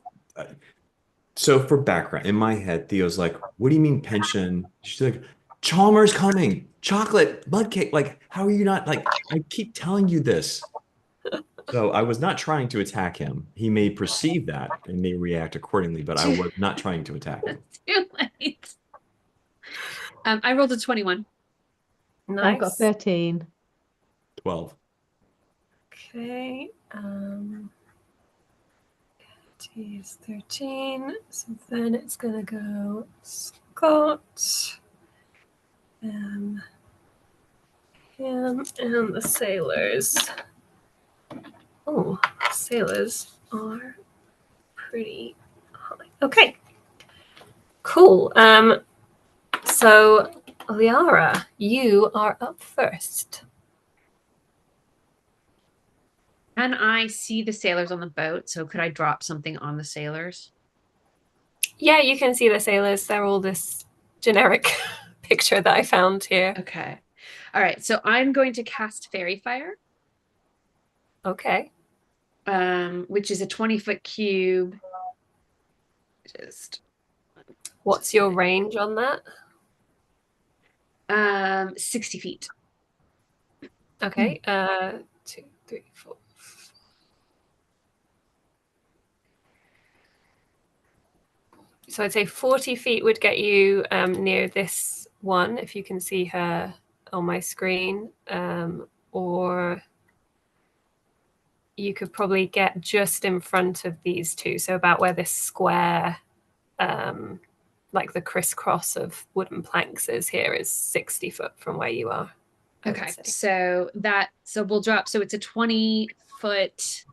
So for background, in my head, Theo's like, "What do you mean pension?" She's like, "Chalmer's coming, chocolate, mud cake. Like, how are you not like? I keep telling you this." So I was not trying to attack him. He may perceive that and may react accordingly, but I was not trying to attack him. Too late. I rolled a 21. Nice. I've got 13. 12. Okay. Is 13. So then it's gonna go Scott, him, and the sailors. Oh, sailors are pretty high. Okay. Cool. So Liara, you are up first. Can I see the sailors on the boat? So could I drop something on the sailors? Yeah, you can see the sailors. They're all this generic picture that I found here. Okay. All right. So I'm going to cast Fairy Fire. Okay. Which is a 20-foot cube. What's your range on that? 60 feet. Okay. 2, 3, 4. So I'd say 40 feet would get you near this one, if you can see her on my screen. Or you could probably get just in front of these two. So about where this square, like the crisscross of wooden planks is here, is 60 foot from where you are. Okay. So we'll drop. So it's a 20-foot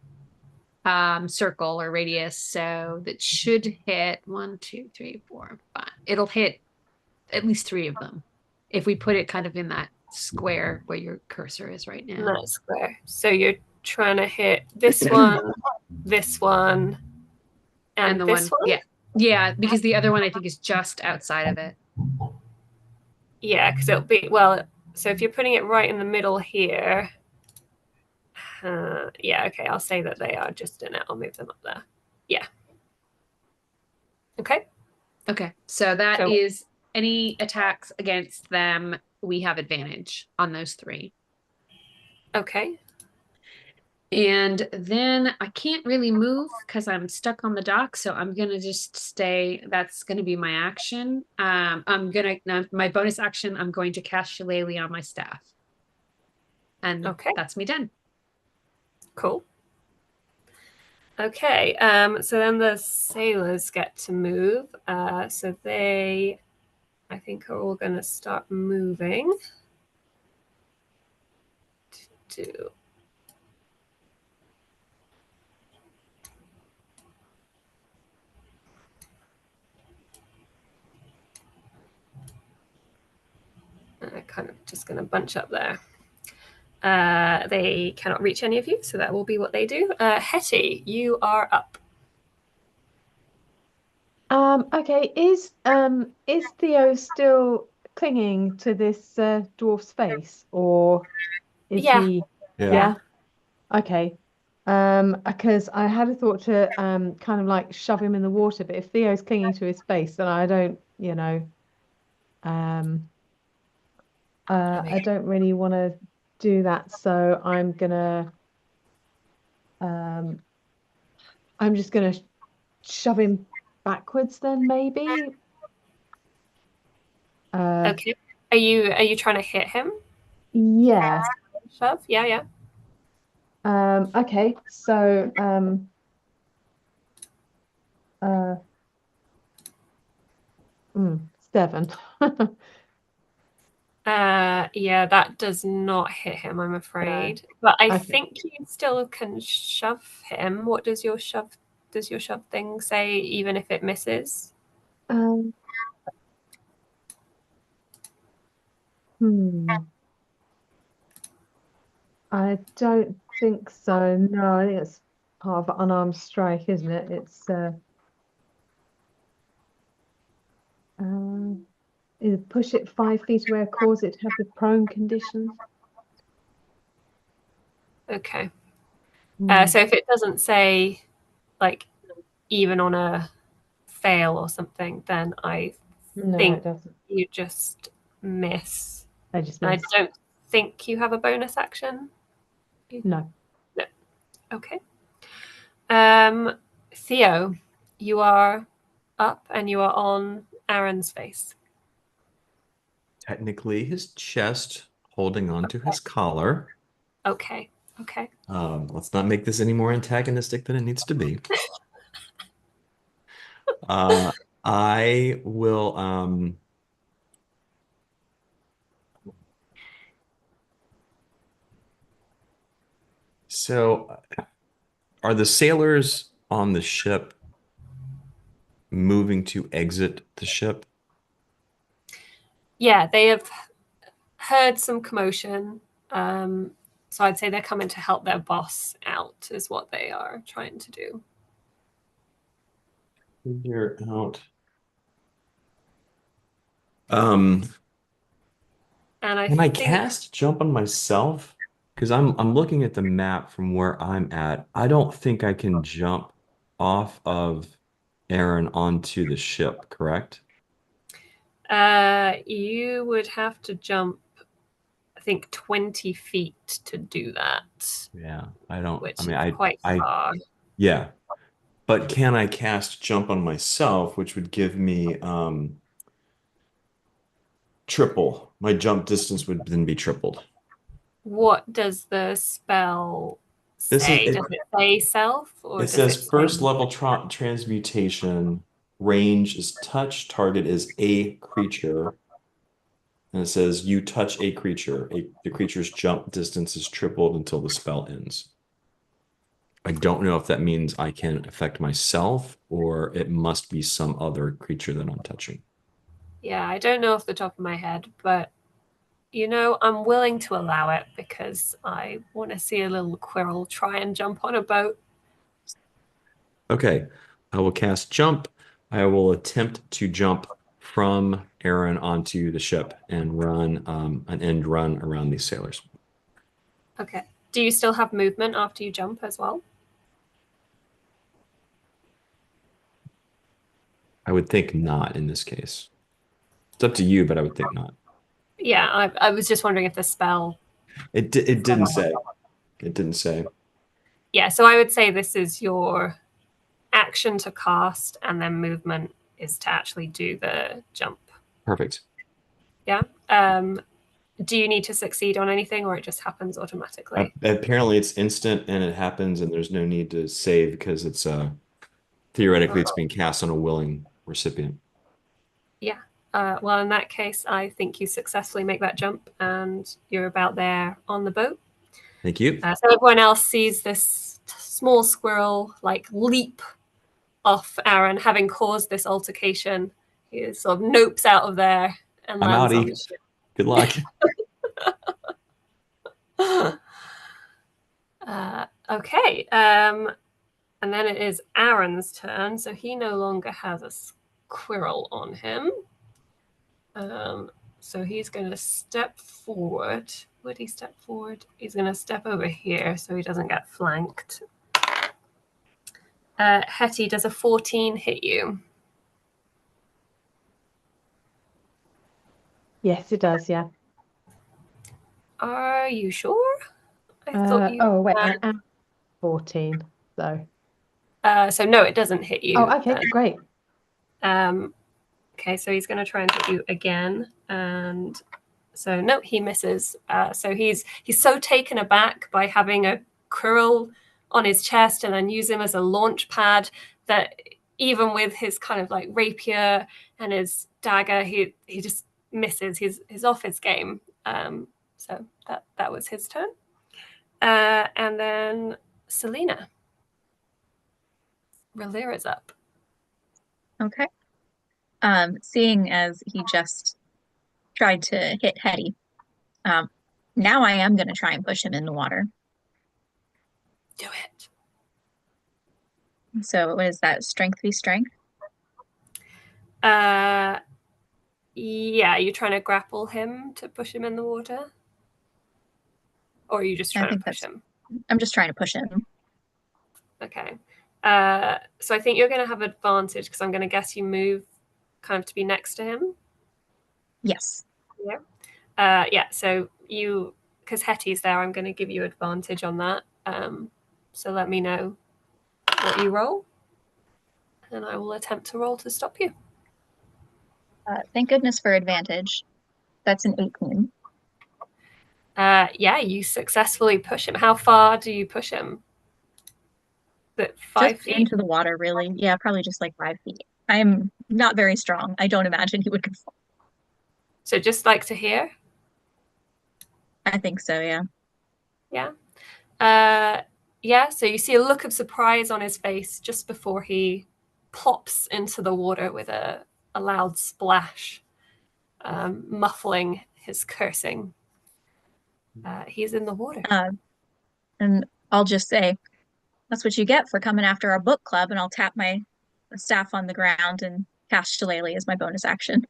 circle or radius, so that should hit 1, 2, 3, 4, 5. It'll hit at least 3 of them if we put it kind of in that square where your cursor is right now. That square. So you're trying to hit this one, and the this one? Yeah, because the other one I think is just outside of it. Yeah, because it'll be, well, so if you're putting it right in the middle here, yeah, okay, I'll say that they are just in it. I'll move them up there. Yeah. Okay. Okay, so that So- is any attacks against them, we have advantage on those 3. Okay. And then I can't really move because I'm stuck on the dock, so I'm gonna just stay. That's gonna be my action. My bonus action, I'm going to cast Shillelagh on my staff. And Okay. that's me done. Cool. Okay, so then the sailors get to move. So they, I think, are all going to start moving to kind of just going to bunch up there. They cannot reach any of you, so that will be what they do. Hetty, you are up. Okay, is Theo still clinging to this dwarf's face, or is Yeah. he? Yeah. Yeah. Okay. Because I had a thought to kind of like shove him in the water, but if Theo's clinging to his face, then I don't, I don't really want to do that. So I'm just gonna shove him backwards then maybe. Okay. Are you trying to hit him? Yeah. Shove? Yeah, yeah. Okay, so uh 7. Yeah, that does not hit him, I'm afraid. But I Okay. think you still can shove him. What does your shove thing say, even if it misses? Um, I don't think so. No, I think it's part of unarmed strike, isn't it? It's either push it 5 feet away or cause it to have the prone condition. Okay. So if it doesn't say, like, even on a fail or something, then I No, think it doesn't. you just miss. I just I miss. don't think you have a bonus action. No. No. Okay. Theo, you are up and you are on Aaron's face. Technically, his chest holding onto his collar. Okay. Okay. Let's not make this any more antagonistic than it needs to be. I will so are the sailors on the ship moving to exit the ship? Yeah, they have heard some commotion. So I'd say they're coming to help their boss out, is what they are trying to do. Figure out. And can I cast jump on myself? Because I'm looking at the map from where I'm at. I don't think I can jump off of Aaron onto the ship, correct? You would have to jump, I think, 20 feet to do that. Yeah, I don't. Which I mean, is quite far. Yeah, but can I cast jump on myself, which would give me triple. My jump distance would then be tripled. What does the spell This is say? Does it say self, or it does says it first say... level transmutation range is touch, target is a creature. And it says you touch a creature. The creature's jump distance is tripled until the spell ends. I don't know if that means I can affect myself or it must be some other creature that I'm touching. Yeah, I don't know off the top of my head, but I'm willing to allow it because I want to see a little Quirrell try and jump on a boat. Okay, I will cast jump. I will attempt to jump from Aaron onto the ship and run an end run around these sailors. Okay. Do you still have movement after you jump as well? I would think not in this case. It's up to you, but I would think not. Yeah, I was just wondering if the spell. It didn't say. It didn't say. Yeah, so I would say this is your action to cast, and then movement is to actually do the jump. Perfect. Yeah. Do you need to succeed on anything, or it just happens automatically? Apparently, it's instant and it happens, and there's no need to save because it's theoretically it's being cast on a willing recipient. Yeah. Well, in that case, I think you successfully make that jump, and you're about there on the boat. Thank you. So everyone else sees this small squirrel like leap off Aaron, having caused this altercation. He sort of nopes out of there and I'm lands on outie. the ship. Good luck. Okay. And then it is Aaron's turn. So he no longer has a squirrel on him. So he's going to step forward. Would he step forward? He's going to step over here so he doesn't get flanked. Hetty, does a 14 hit you? Yes, it does. Yeah. Are you sure? I thought you. Oh wait, I am 14. So. So no, it doesn't hit you. Oh, okay, great. Okay, so he's going to try and hit you again, and so no, he misses. So he's so taken aback by having a quirrel on his chest and then use him as a launch pad that even with his kind of like rapier and his dagger, he just misses. He's off his game. So that was his turn. And then Selina. Relira's up. Okay. Seeing as he just tried to hit Hetty, now I am going to try and push him in the water. Do it. So what is that? Strength v strength? Yeah, you're trying to grapple him to push him in the water? Or are you just trying to push him? I'm just trying to push him. Okay. So I think you're going to have advantage because I'm going to guess you move kind of to be next to him. Yes. Yeah. Yeah, so you, because Hetty's there, I'm going to give you advantage on that. So let me know what you roll. And I will attempt to roll to stop you. Thank goodness for advantage. That's an 18. Yeah, you successfully push him. How far do you push him? That 5 just feet? into the water, really. Yeah, probably just like 5 feet. I'm not very strong. I don't imagine he would fall. So just like to hear? I think so, yeah. Yeah. Yeah, so you see a look of surprise on his face just before he plops into the water with a loud splash, muffling his cursing. He's in the water. And I'll just say, that's what you get for coming after our book club, and I'll tap my staff on the ground and cast Shillelagh as my bonus action.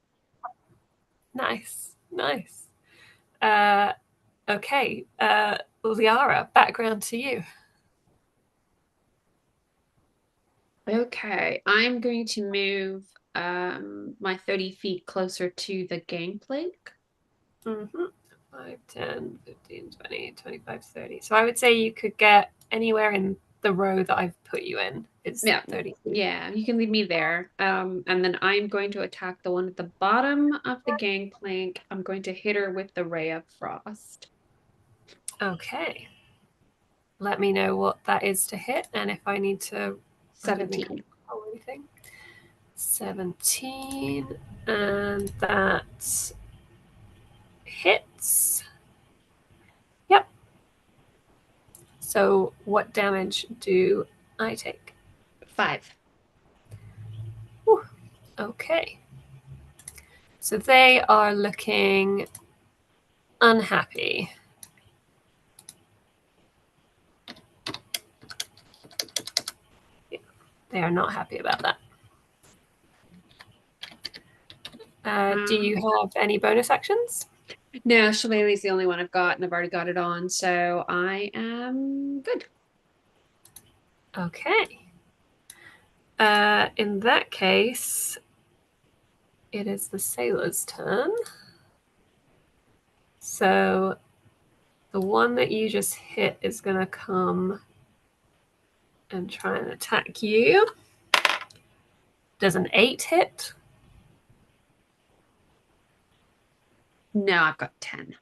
Nice. Okay, Liara, background to you. Okay, I'm going to move my 30 feet closer to the gangplank. 5, 10, 15, 20, 25, 30. So I would say you could get anywhere in the row that I've put you in. It's 30 feet. Yeah, you can leave me there. And then I'm going to attack the one at the bottom of the gangplank. I'm going to hit her with the Ray of Frost. Okay. Let me know what that is to hit, and if I need to 17. Or anything. 17, and that hits. Yep. So what damage do I take? 5. Whew. Okay. So they are looking unhappy. Yeah, they are not happy about that. Do you have any bonus actions? No, Shillelagh's the only one I've got, and I've already got it on, so I am good. Okay. In that case, it is the sailor's turn. So the one that you just hit is going to come and try and attack you. Does an 8 hit? No, I've got 10.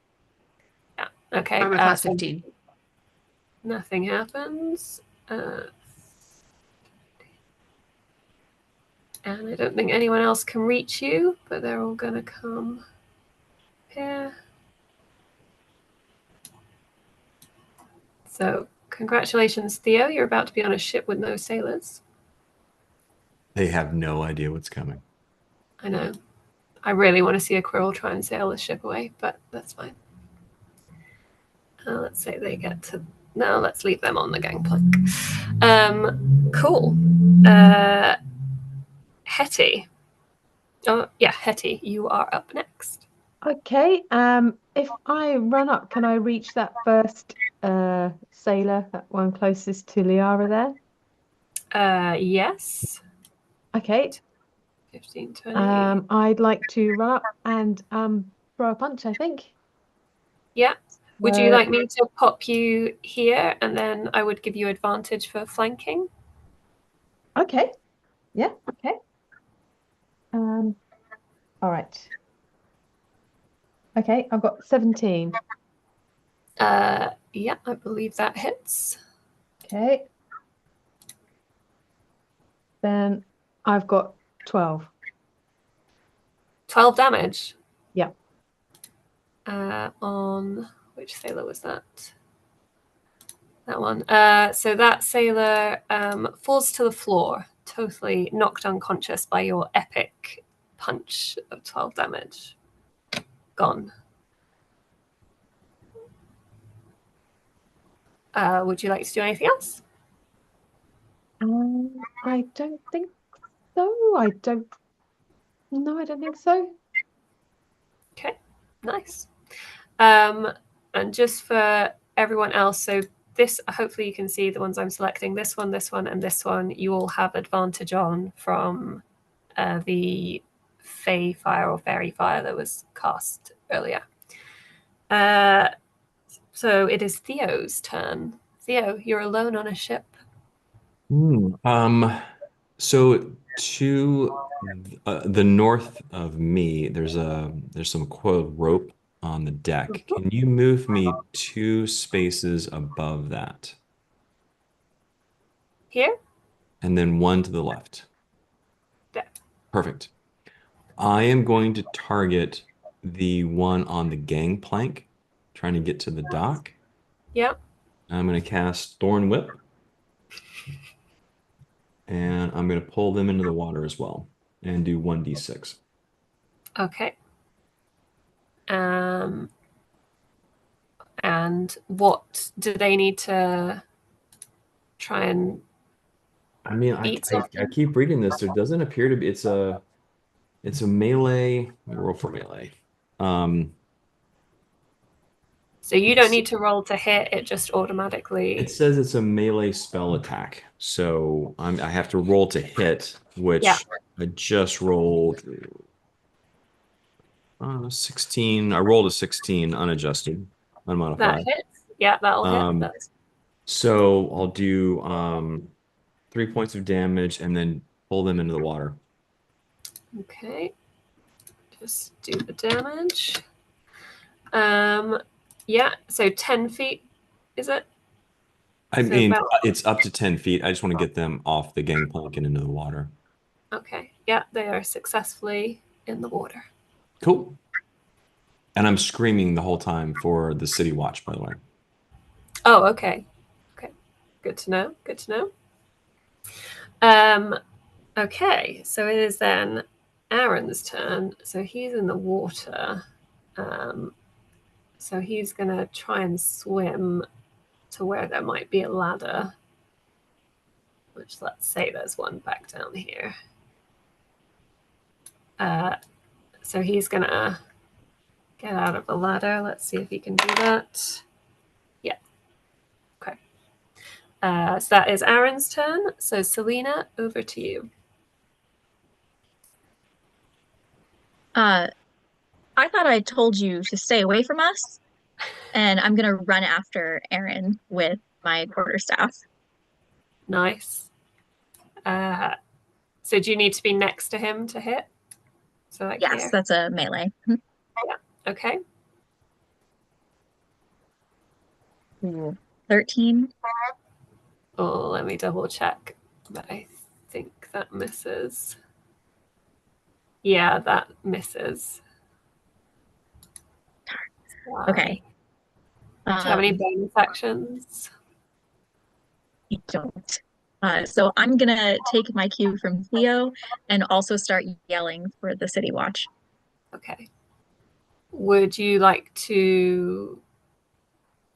Yeah. Okay. Armor class So 15. nothing happens. And I don't think anyone else can reach you, but they're all going to come here. So congratulations, Theo. You're about to be on a ship with no sailors. They have no idea what's coming. I know. I really want to see a Quirrell try and sail the ship away, but that's fine. Let's say they get to... No, let's leave them on the gangplank. Cool. Hetty. Oh, yeah, Hetty, you are up next. Okay. If I run up, can I reach that first sailor, that one closest to Liara there? Yes. Okay. 15, 20. I'd like to run up and throw a punch, I think. Yeah. Would you like me to pop you here, and then I would give you advantage for flanking? Okay. Yeah, okay. All right. Okay, I've got 17. Yeah, I believe that hits. Okay. Then I've got 12. 12 damage. Yeah. On which sailor was that? That one. So that sailor falls to the floor, totally knocked unconscious by your epic punch of 12 damage. Gone. Would you like to do anything else? I don't think so. I don't think so. Okay, nice. And just for everyone else, so this, hopefully you can see the ones I'm selecting, this one, and this one, you all have advantage on from the Fey fire or fairy fire that was cast earlier. So it is Theo's turn. Theo, you're alone on a ship. So to the north of me, there's some coiled rope on the deck. Can you move me 2 spaces above that? Here? And then 1 to the left. There. Perfect. I am going to target the one on the gangplank, trying to get to the dock. Yep. I'm going to cast Thorn Whip. And I'm going to pull them into the water as well and do 1d6. Okay. And what do they need to try and I mean, beat I keep reading this. There doesn't appear to be. It's a melee. Let me roll for melee. So you don't need to roll to hit. It just automatically. It says it's a melee spell attack, so I have to roll to hit, which I just rolled 16. I rolled a 16 unadjusted, unmodified. That hits. Yeah, that'll hit. So I'll do 3 points of damage and then pull them into the water. Okay. Just do the damage. Yeah, so 10 feet, is it? I mean, it's up to 10 feet. I just want to get them off the gangplank and into the water. Okay. Yeah, they are successfully in the water. Cool. And I'm screaming the whole time for the city watch, by the way. Oh, okay. Okay. Good to know. Good to know. Okay, so it is then Aaron's turn. So he's in the water. So he's going to try and swim to where there might be a ladder. Which, let's say there's one back down here. So he's gonna get out of the ladder. Let's see if he can do that. Yeah. Okay. So that is Aaron's turn. So Selina, over to you. I thought I told you to stay away from us, and I'm gonna run after Aaron with my quarterstaff. Nice. So do you need to be next to him to hit? So like Yes, here. that's a melee. Okay. Ooh, 13. Oh, let me double check. But I think that misses. Yeah, that misses. Okay. Do you have any bonus actions? I don't. So I'm gonna take my cue from Theo and also start yelling for the City Watch. Okay. Would you like to?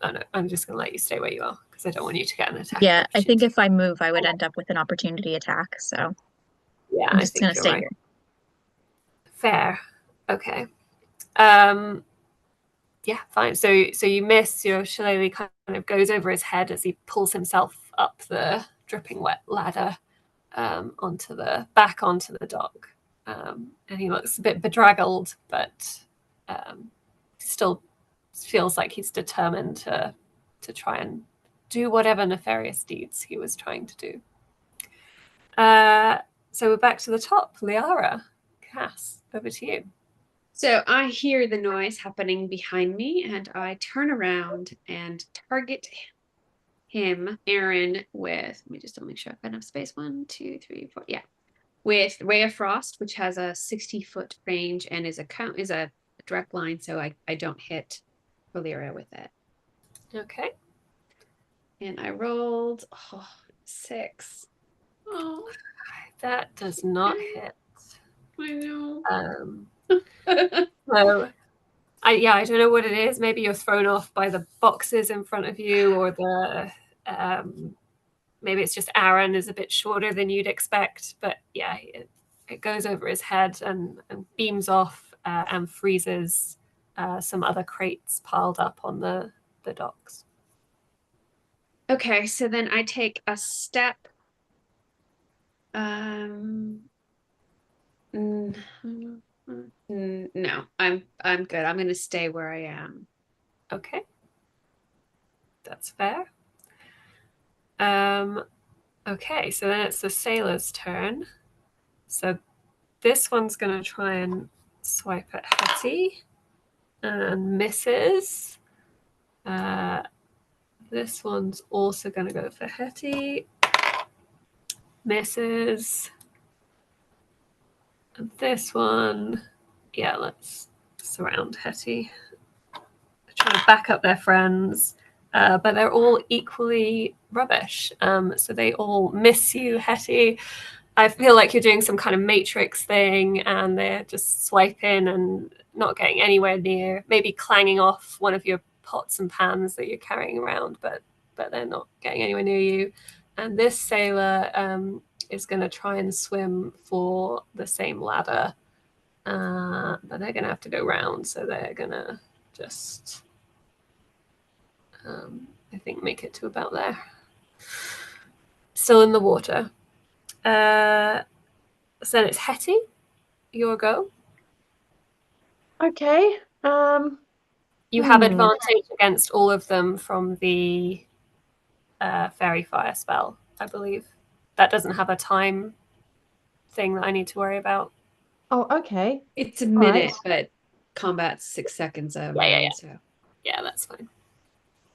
Oh no, I'm just gonna let you stay where you are because I don't want you to get an attack. Yeah, I think if I move, I would end up with an opportunity attack. So yeah, I'm I just think gonna you're stay right. here. Fair. Okay. Yeah, fine. So you miss. Your shillelagh kind of goes over his head as he pulls himself up the dripping wet ladder onto the dock. And he looks a bit bedraggled, but still feels like he's determined to try and do whatever nefarious deeds he was trying to do. So we're back to the top. Liara, Cass, over to you. So I hear the noise happening behind me, and I turn around and target him, Aaron, with, let me just make sure I've got enough space. 1, 2, 3, 4. Yeah. With Ray of Frost, which has a 60-foot range and is a direct line, so I don't hit Valyria with it. Okay. And I rolled 6. Oh, that does not hit. I know. So I don't know what it is. Maybe you're thrown off by the boxes in front of you, or the maybe it's just Aaron is a bit shorter than you'd expect. But yeah, it goes over his head and beams off and freezes some other crates piled up on the docks. Okay, so then I take a step. No, I'm good. I'm gonna stay where I am. Okay, that's fair. Okay, so then it's the sailor's turn. So this one's gonna try and swipe at Hetty and misses. This one's also gonna go for Hetty. Misses. And this one, yeah, let's surround Hetty. They're trying to back up their friends, but they're all equally rubbish. So they all miss you, Hetty. I feel like you're doing some kind of matrix thing, and they're just swiping and not getting anywhere near, maybe clanging off one of your pots and pans that you're carrying around, but they're not getting anywhere near you. And this sailor is going to try and swim for the same ladder, but they're going to have to go round, so they're going to just, I think, make it to about there. Still in the water. So then it's Hetty, your go. Okay. You have advantage against all of them from the fairy fire spell, I believe. That doesn't have a time thing that I need to worry about. Oh, okay. It's a minute, Right. but combat's 6 seconds of Yeah. So Yeah, that's fine.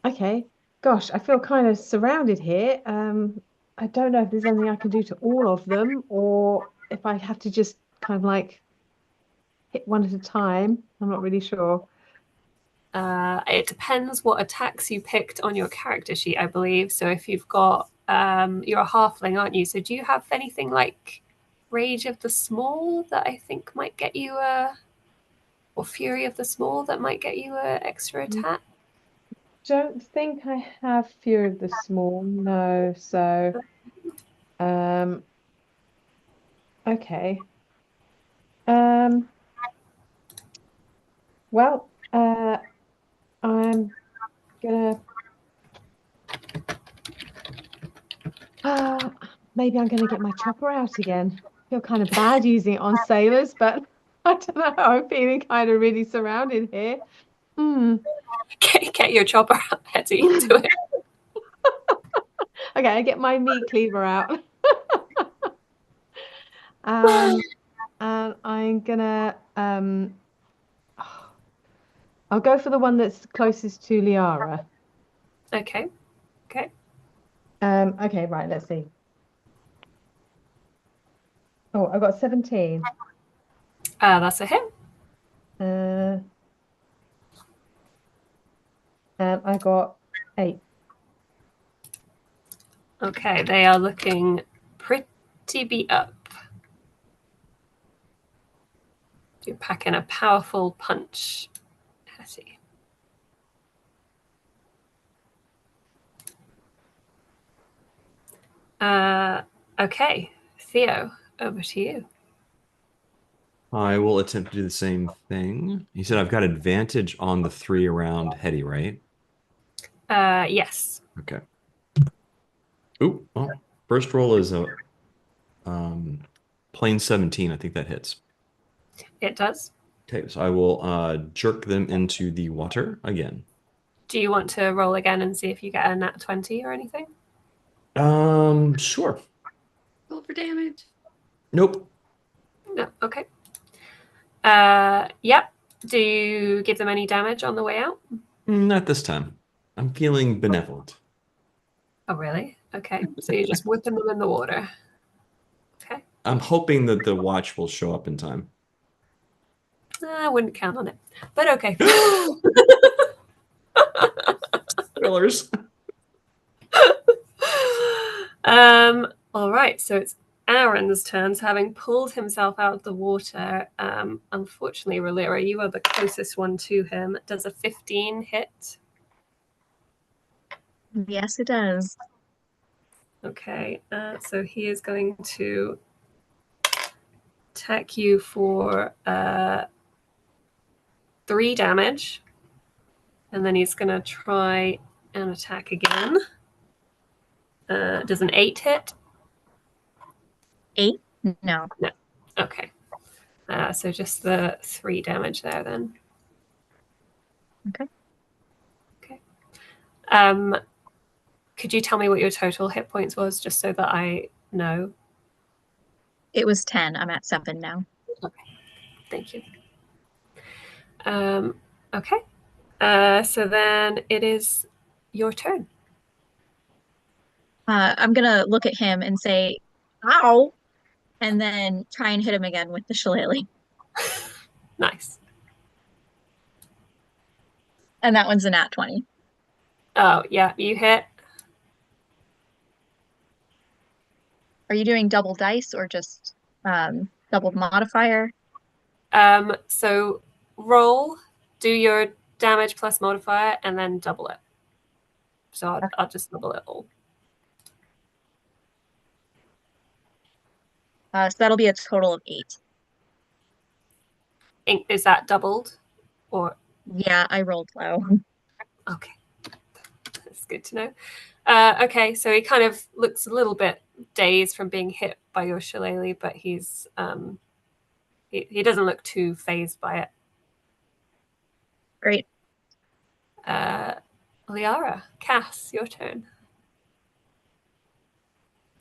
Okay. Gosh, I feel kind of surrounded here. I don't know if there's anything I can do to all of them, or if I have to just kind of like hit one at a time. I'm not really sure. It depends what attacks you picked on your character sheet, I believe. So if you've got, you're a halfling, aren't you? So do you have anything like Rage of the Small that I think might get you or Fury of the Small that might get you a extra attack? Don't think I have Fury of the Small, no. So, okay. Well, I'm gonna maybe I'm gonna get my chopper out again. Feel kind of bad using it on sailors, but I don't know. I'm feeling kind of really surrounded here. Hmm. Get your chopper out, Hetty. Do it. Okay, I get my meat cleaver out. And I'm gonna I'll go for the one that's closest to Liara. Okay. Okay. Okay, right, let's see. Oh, I got 17. That's a hit. Uh, I got 8. Okay, they are looking pretty beat up. You're packing a powerful punch, Hetty. Okay, Theo, over to you. I will attempt to do the same thing. You said I've got advantage on the 3 around Hetty, right? Yes. Okay. Ooh, well, first roll is a plain 17. I think that hits. It does. Okay, so I will jerk them into the water again. Do you want to roll again and see if you get a nat 20 or anything? Sure. Roll for damage. Nope. No. Okay. Yep. Do you give them any damage on the way out? Not this time. I'm feeling benevolent. Oh, really? Okay. So you're just whipping them in the water. Okay. I'm hoping that the watch will show up in time. I wouldn't count on it, but okay. Spoilers. All right. So it's Aaron's turn. So having pulled himself out of the water, unfortunately, Relira, you are the closest one to him. Does a 15 hit? Yes, it does. Okay. So he is going to attack you for 3 damage. And then he's going to try and attack again. Does an 8 hit? 8? No. No. Okay. So just the 3 damage there then. Okay. Okay. Could you tell me what your total hit points was, just so that I know? It was 10. I'm at 7 now. Okay. Thank you. Okay. So then it is your turn. I'm gonna look at him and say, ow, and then try and hit him again with the shillelagh. Nice. And that one's a nat 20. Oh, yeah, you hit. Are you doing double dice or just double modifier? So roll, do your damage plus modifier, and then double it. So I'll just double it all. So that'll be a total of 8. Is that doubled? Or Yeah, I rolled low. okay, that's good to know. Okay, so he kind of looks a little bit dazed from being hit by your shillelagh, but he's he doesn't look too phased by it. Great. Liara, Cass, your turn.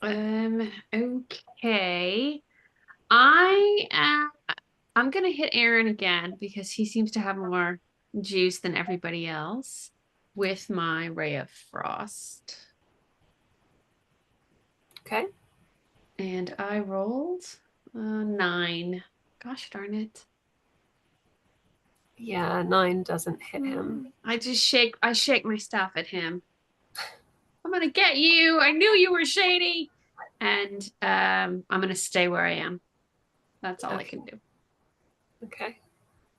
Okay. I'm gonna hit Aaron again because he seems to have more juice than everybody else with my Ray of Frost. Okay. And I rolled 9. Gosh darn it. Yeah, 9 doesn't hit him. I shake my staff at him. I'm gonna get you. I knew you were shady. And I'm gonna stay where I am. That's all I can do. Okay.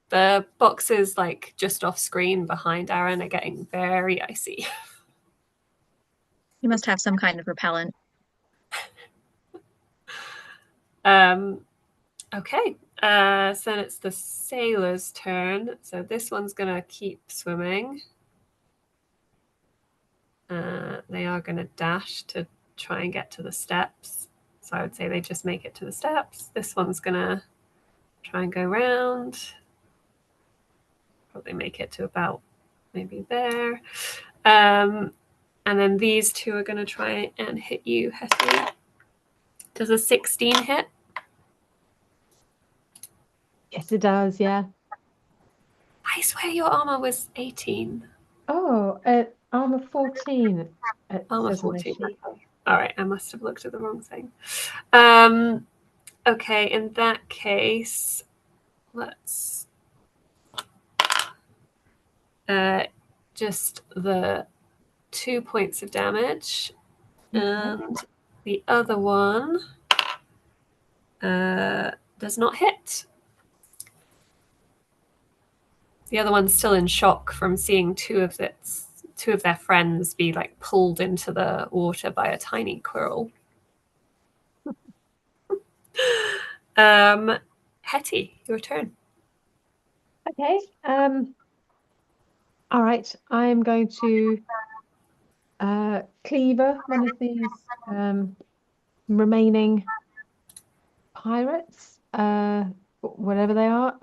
The boxes like just off screen behind Aaron are getting very icy. You must have some kind of repellent. Okay. So then it's the sailor's turn. So this one's gonna keep swimming. They are gonna dash to try and get to the steps. So I would say they just make it to the steps. This one's gonna try and go round. Probably make it to about maybe there. And then these two are gonna try and hit you, Hetty. Does a 16 hit? Yes, it does. Yeah. I swear your armor was 18. Oh, armor 14. It Armor says on this 14. sheet. All right, I must have looked at the wrong thing. Okay, in that case, let's just the 2 points of damage, and the other one does not hit. The other one's still in shock from seeing two of their friends be like pulled into the water by a tiny quirrell. Hetty, your turn. Okay. All right. I am going to cleaver one of these remaining pirates, whatever they are.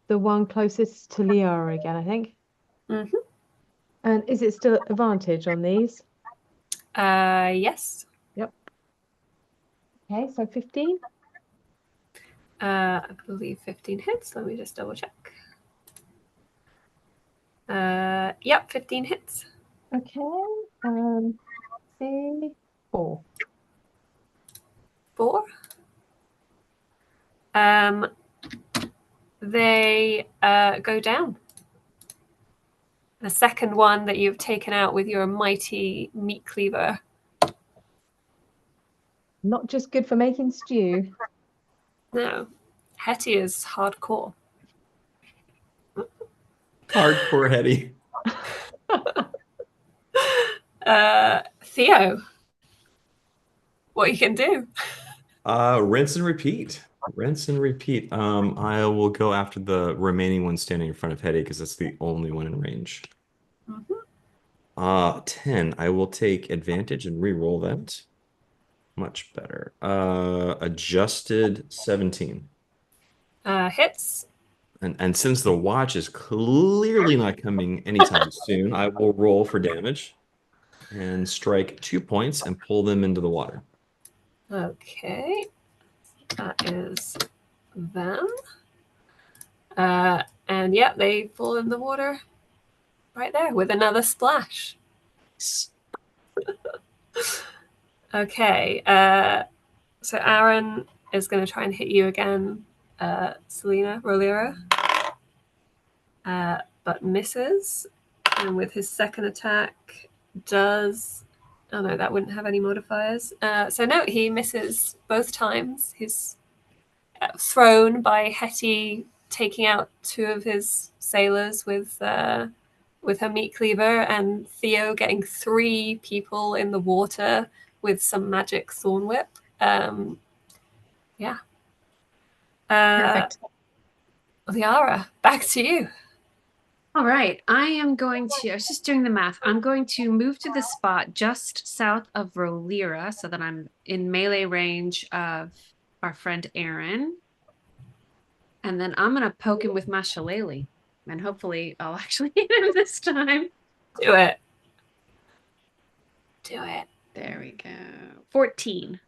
The one closest to Liara again, I think. Mm-hmm. And is it still advantage on these? Yes. Yep. Okay, so 15. I believe 15 hits. Let me just double check. Yep, 15 hits. Okay. See, 4. 4. They go down. The second one that you've taken out with your mighty meat cleaver. Not just good for making stew. No, Hetty is hardcore. Hardcore Hetty. Theo, what you can do? Rinse and repeat. Rinse and repeat. I will go after the remaining one standing in front of Hetty because that's the only one in range. 10. I will take advantage and re-roll that. Much better. Adjusted 17. Hits. And since the watch is clearly not coming anytime soon, I will roll for damage and strike 2 points and pull them into the water. Okay. That is them. And yeah, they fall in the water right there with another splash. Okay. So Aaron is going to try and hit you again, Selina Rolera. But misses. And with his second attack does... Oh no, that wouldn't have any modifiers. So no, he misses both times. He's thrown by Hetty taking out 2 of his sailors with her meat cleaver, and Theo getting 3 people in the water with some magic thorn whip. Yeah. Perfect. Liara, back to you. All right, I was just doing the math. I'm going to move to the spot just south of Rolira so that I'm in melee range of our friend Aaron. And then I'm going to poke him with my shillelagh. And hopefully I'll actually hit him this time. Do it. Do it. There we go. 14.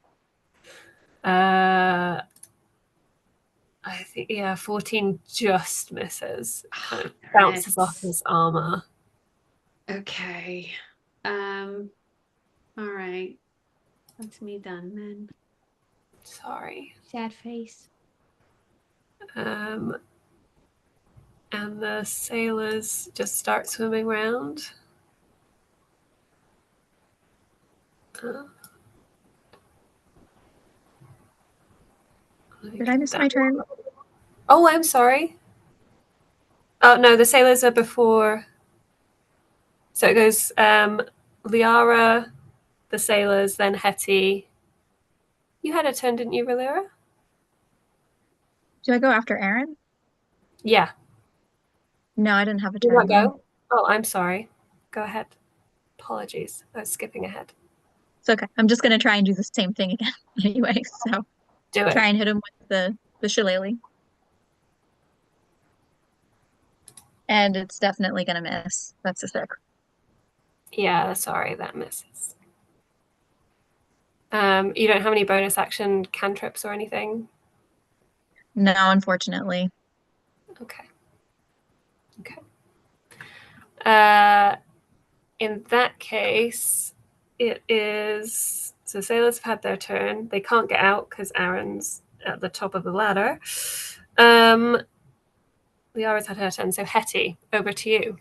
I think, yeah, 14 just misses. Kind of bounces off his armor. Okay. All right. That's me done then. Sorry. Sad face. And the sailors just start swimming around. Did I miss my turn? Oh, I'm sorry. Oh, no, the sailors are before. So it goes Liara, the sailors, then Hetty. You had a turn, didn't you, Valera? Do I go after Aaron? Yeah. No, I didn't have a You turn. want to go? Oh, I'm sorry. Go ahead. Apologies. I was skipping ahead. It's okay. I'm just gonna try and do the same thing again anyway. So Do it. try and hit him with the shillelagh. And it's definitely gonna miss. That's a 6. Yeah, sorry, that misses. You don't have any bonus action cantrips or anything? No, unfortunately. Okay. Okay. In that case, it is... So sailors have had their turn. They can't get out because Aaron's at the top of the ladder. Liara's had her turn. So Hetty, over to you.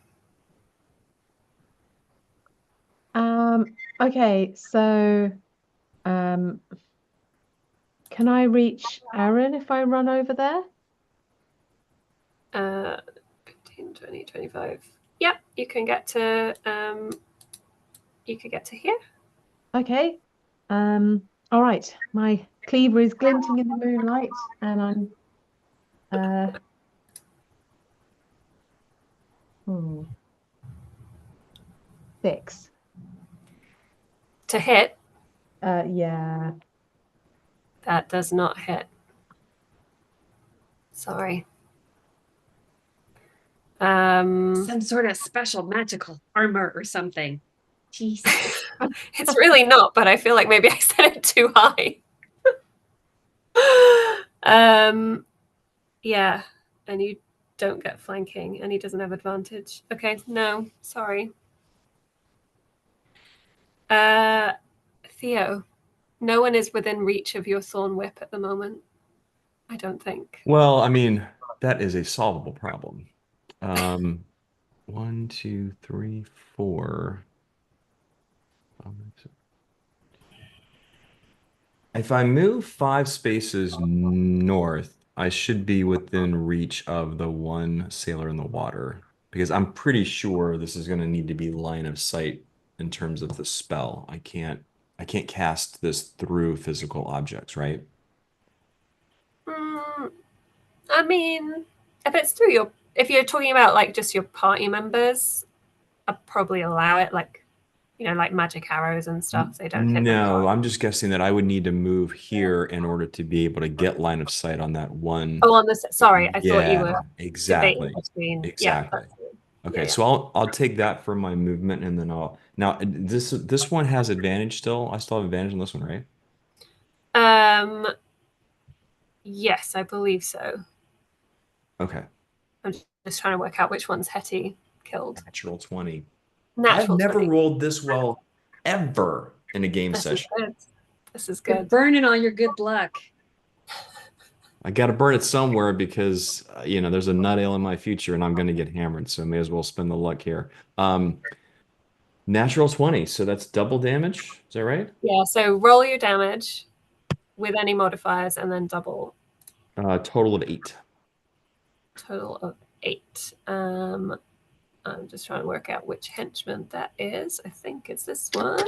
Okay, so can I reach Aaron if I run over there? 15, 20, 25. Yep, you can get to here. Okay. All right. My cleaver is glinting in the moonlight, and I'm 6. To hit. Yeah. That does not hit. Sorry. Some sort of special magical armor or something. Jeez. It's really not, but I feel like maybe I set it too high. Yeah, and you don't get flanking, and he doesn't have advantage. Okay, no, sorry. Theo, no one is within reach of your thorn whip at the moment. I don't think. Well, I mean, that is a solvable problem. 1, 2, 3, 4. If I move 5 spaces north, I should be within reach of the one sailor in the water because I'm pretty sure this is going to need to be line of sight in terms of the spell. I can't cast this through physical objects, right? I mean, if it's through if you're talking about like just your party members, I'd probably allow it, like, like magic arrows and stuff. They don't hit them. No, I'm just guessing that I would need to move here in order to be able to get line of sight on that one. Oh, on this. Sorry, I thought you were exactly. debating between. Exactly. Yeah. Okay, Yeah. so I'll take that for my movement, and then now this one has advantage still. I still have advantage on this one, right? Yes, I believe so. Okay. I'm just trying to work out which one's Hetty killed. Natural 20. Natural I've never 20. rolled this well ever in a game session. This is You're good. burning all your good luck. I got to burn it somewhere because there's a nut ale in my future, and I'm going to get hammered, so I may as well spend the luck here. Natural 20, so that's double damage. Is that right? Yeah, so roll your damage with any modifiers and then double. Total of 8. Total of 8. I'm just trying to work out which henchman that is. I think it's this one.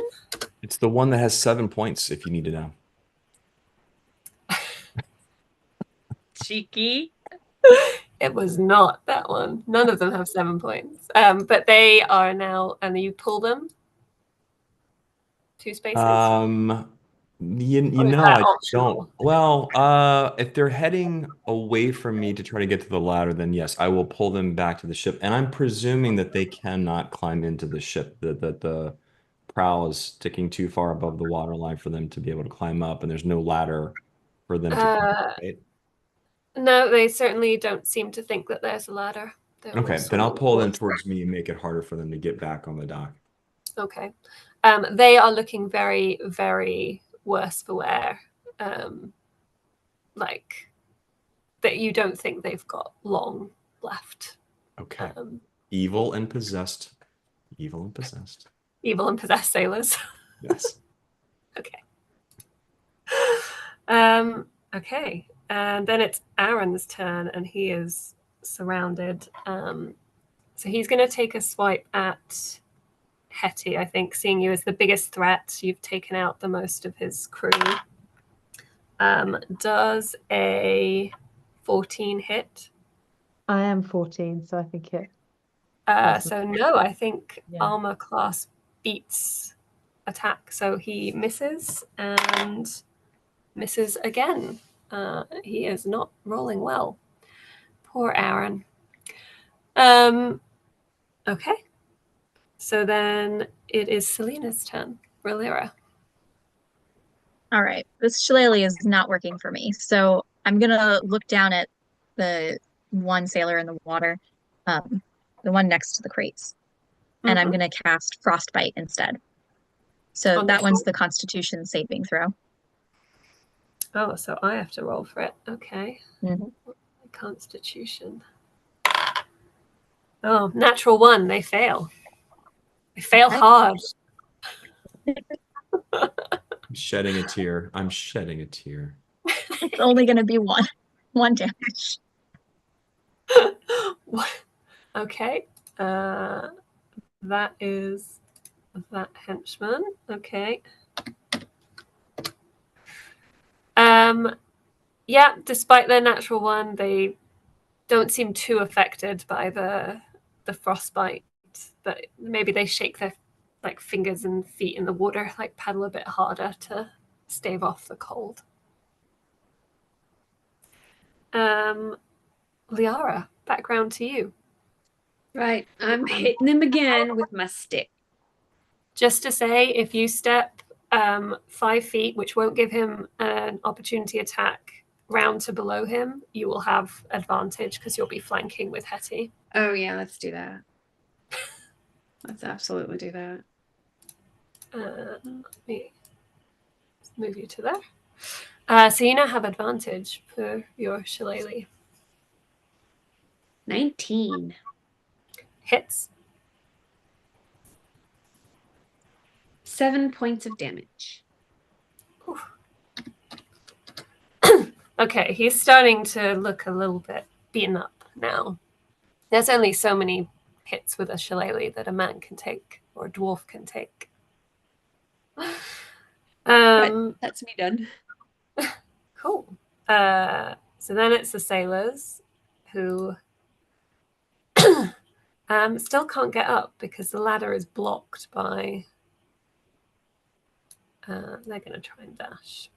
It's the one that has 7 points, if you need to know. Cheeky. It was not that one. None of them have 7 points. But they are now, and you pull them 2 spaces. I don't. Well, if they're heading away from me to try to get to the ladder, then yes, I will pull them back to the ship. And I'm presuming that they cannot climb into the ship, that the prow is sticking too far above the water line for them to be able to climb up, and there's no ladder for them to climb up, right? No, they certainly don't seem to think that there's a ladder. Okay, then I'll pull them towards me and make it harder for them to get back on the dock. Okay. They are looking very, very worse for wear. Like that you don't think they've got long left. Okay. Evil and possessed. Evil and possessed. Evil and possessed sailors. Yes. Okay. Okay. And then it's Aaron's turn, and he is surrounded. So he's going to take a swipe at Hetty, I think, seeing you as the biggest threat. You've taken out the most of his crew. Does a 14 hit? I am 14, so I think it doesn't. So no, I think Yeah. armor class beats attack. So he misses and misses again. He is not rolling well. Poor Aaron. Okay. So then it is Selina's turn. Relira. All right, this shillelagh is not working for me. So I'm gonna look down at the one sailor in the water, the one next to the crates, and I'm gonna cast Frostbite instead. So On that which one's one? the Constitution saving throw. Oh, so I have to roll for it. Okay. Mhm. Constitution. Oh, natural 1. They fail. They fail Okay. hard. I'm shedding a tear. I'm shedding a tear. It's only gonna be one damage. Okay. That is that henchman. Okay. Yeah, despite their natural 1, they don't seem too affected by the frostbite, but maybe they shake their like fingers and feet in the water, like paddle a bit harder to stave off the cold. Liara, background to you. Right, I'm hitting him again with my stick. Just to say, if you step 5 feet, which won't give him an opportunity attack, round to below him, you will have advantage because you'll be flanking with Hetty. Oh yeah, let's do that. Let's absolutely do that. Let me move you to there. So you now have advantage for your shillelagh. 19. Hits. 7 points of damage. Okay, he's starting to look a little bit beaten up now. There's only so many hits with a shillelagh that a man can take or a dwarf can take. That's me done. Cool. So then it's the sailors who still can't get up because the ladder is blocked by. They're going to try and dash.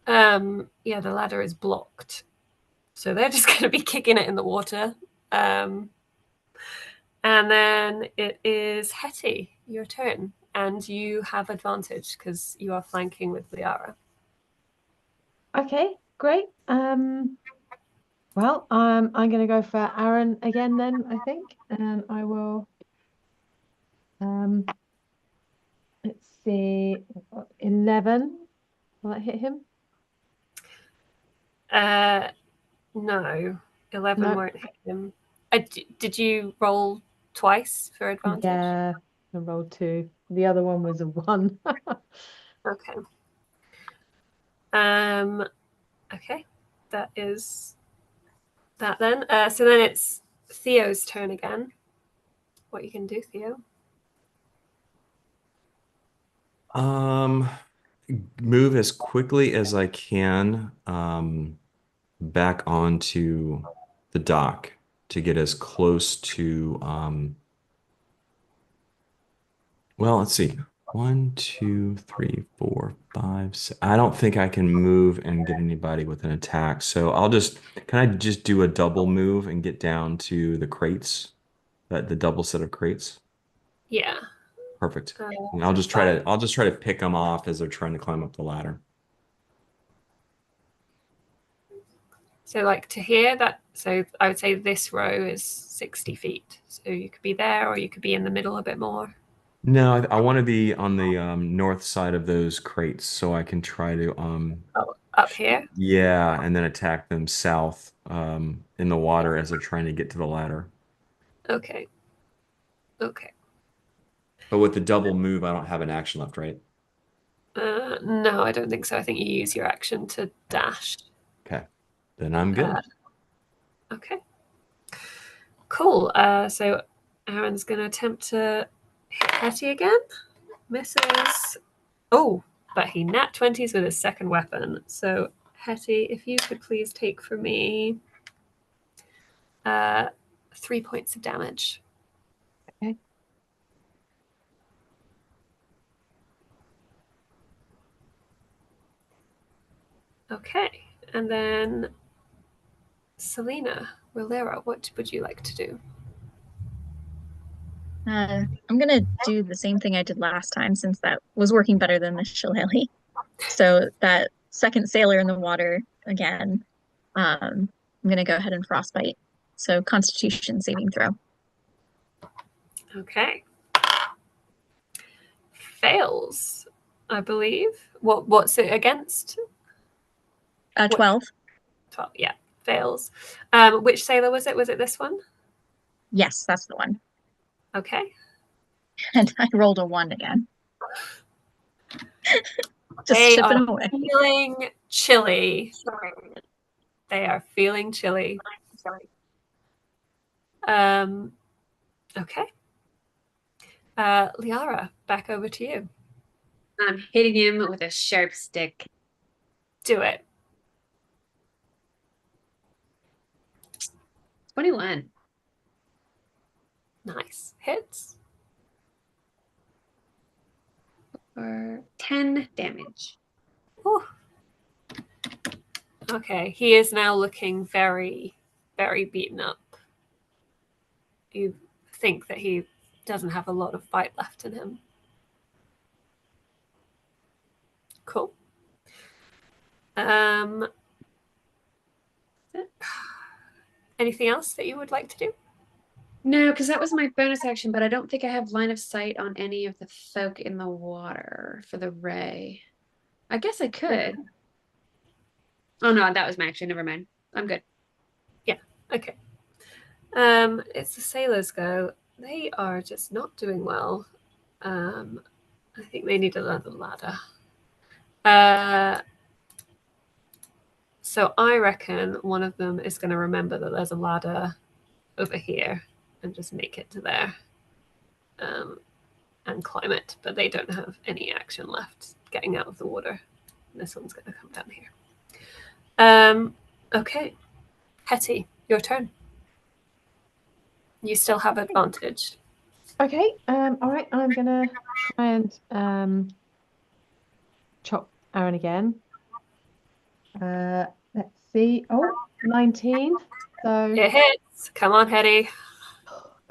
Yeah, the ladder is blocked. So they're just going to be kicking it in the water. And then it is Hetty, your turn. And you have advantage because you are flanking with Liara. Okay, great. Well, I'm going to go for Aaron again then, I think, and I will. Let's see, 11. Will that hit him? No, 11 No. won't hit him. Did you roll twice for advantage? Yeah, I rolled 2. The other one was a 1. Okay. Okay, that is that then. So then it's Theo's turn again. What you can do, Theo? Move as quickly as I can back onto the dock to get as close to well, let's see. 1, 2, 3, 4, 5, 6. I don't think I can move and get anybody with an attack. So can I just do a double move and get down to the crates? The double set of crates? Yeah. Perfect. And I'll just try to pick them off as they're trying to climb up the ladder. So like to here, so I would say this row is 60 feet. So you could be there or you could be in the middle a bit more. No, I want to be on the north side of those crates so I can try to Up here? yeah, and then attack them south in the water as they're trying to get to the ladder. Okay. Okay. But with the double move, I don't have an action left, right? No, I don't think so. I think you use your action to dash. Okay. Then I'm good. Okay. Cool. So Aaron's going to attempt to hit Hetty again. Misses. Oh, but he nat 20s with his second weapon. So Hetty, if you could please take for me 3 points of damage. Okay. Okay, and then Selina, Willera, what would you like to do? I'm gonna do the same thing I did last time since that was working better than the shillelagh. So that second sailor in the water again. I'm gonna go ahead and frostbite. So Constitution saving throw. Okay. Fails, I believe. What's it against? 12. 12. Yeah, fails. Which sailor was it? Was it this one? Yes, that's the one. Okay. And I rolled a 1 again. Just They chipping are away. feeling chilly. They are feeling chilly. Okay. Liara, back over to you. I'm hitting him with a sharp stick. Do it. 21. Nice. Hits. For 10 damage. Whew. Okay, he is now looking very, very beaten up. You think that he doesn't have a lot of fight left in him. Cool. Anything else that you would like to do? No, because that was my bonus action, but I don't think I have line of sight on any of the folk in the water for the ray. I guess I could. Oh no, that was my action. Never mind. I'm good. Yeah, okay. It's the sailors go. They are just not doing well. I think they need another ladder. So I reckon one of them is going to remember that there's a ladder over here and just make it to there and climb it. But they don't have any action left getting out of the water. This one's going to come down here. Okay. Hetty, your turn. You still have advantage. Okay, all right, I'm gonna try and chop Aaron again. Let's see. Oh, 19. So It hits. Come on, Hetty.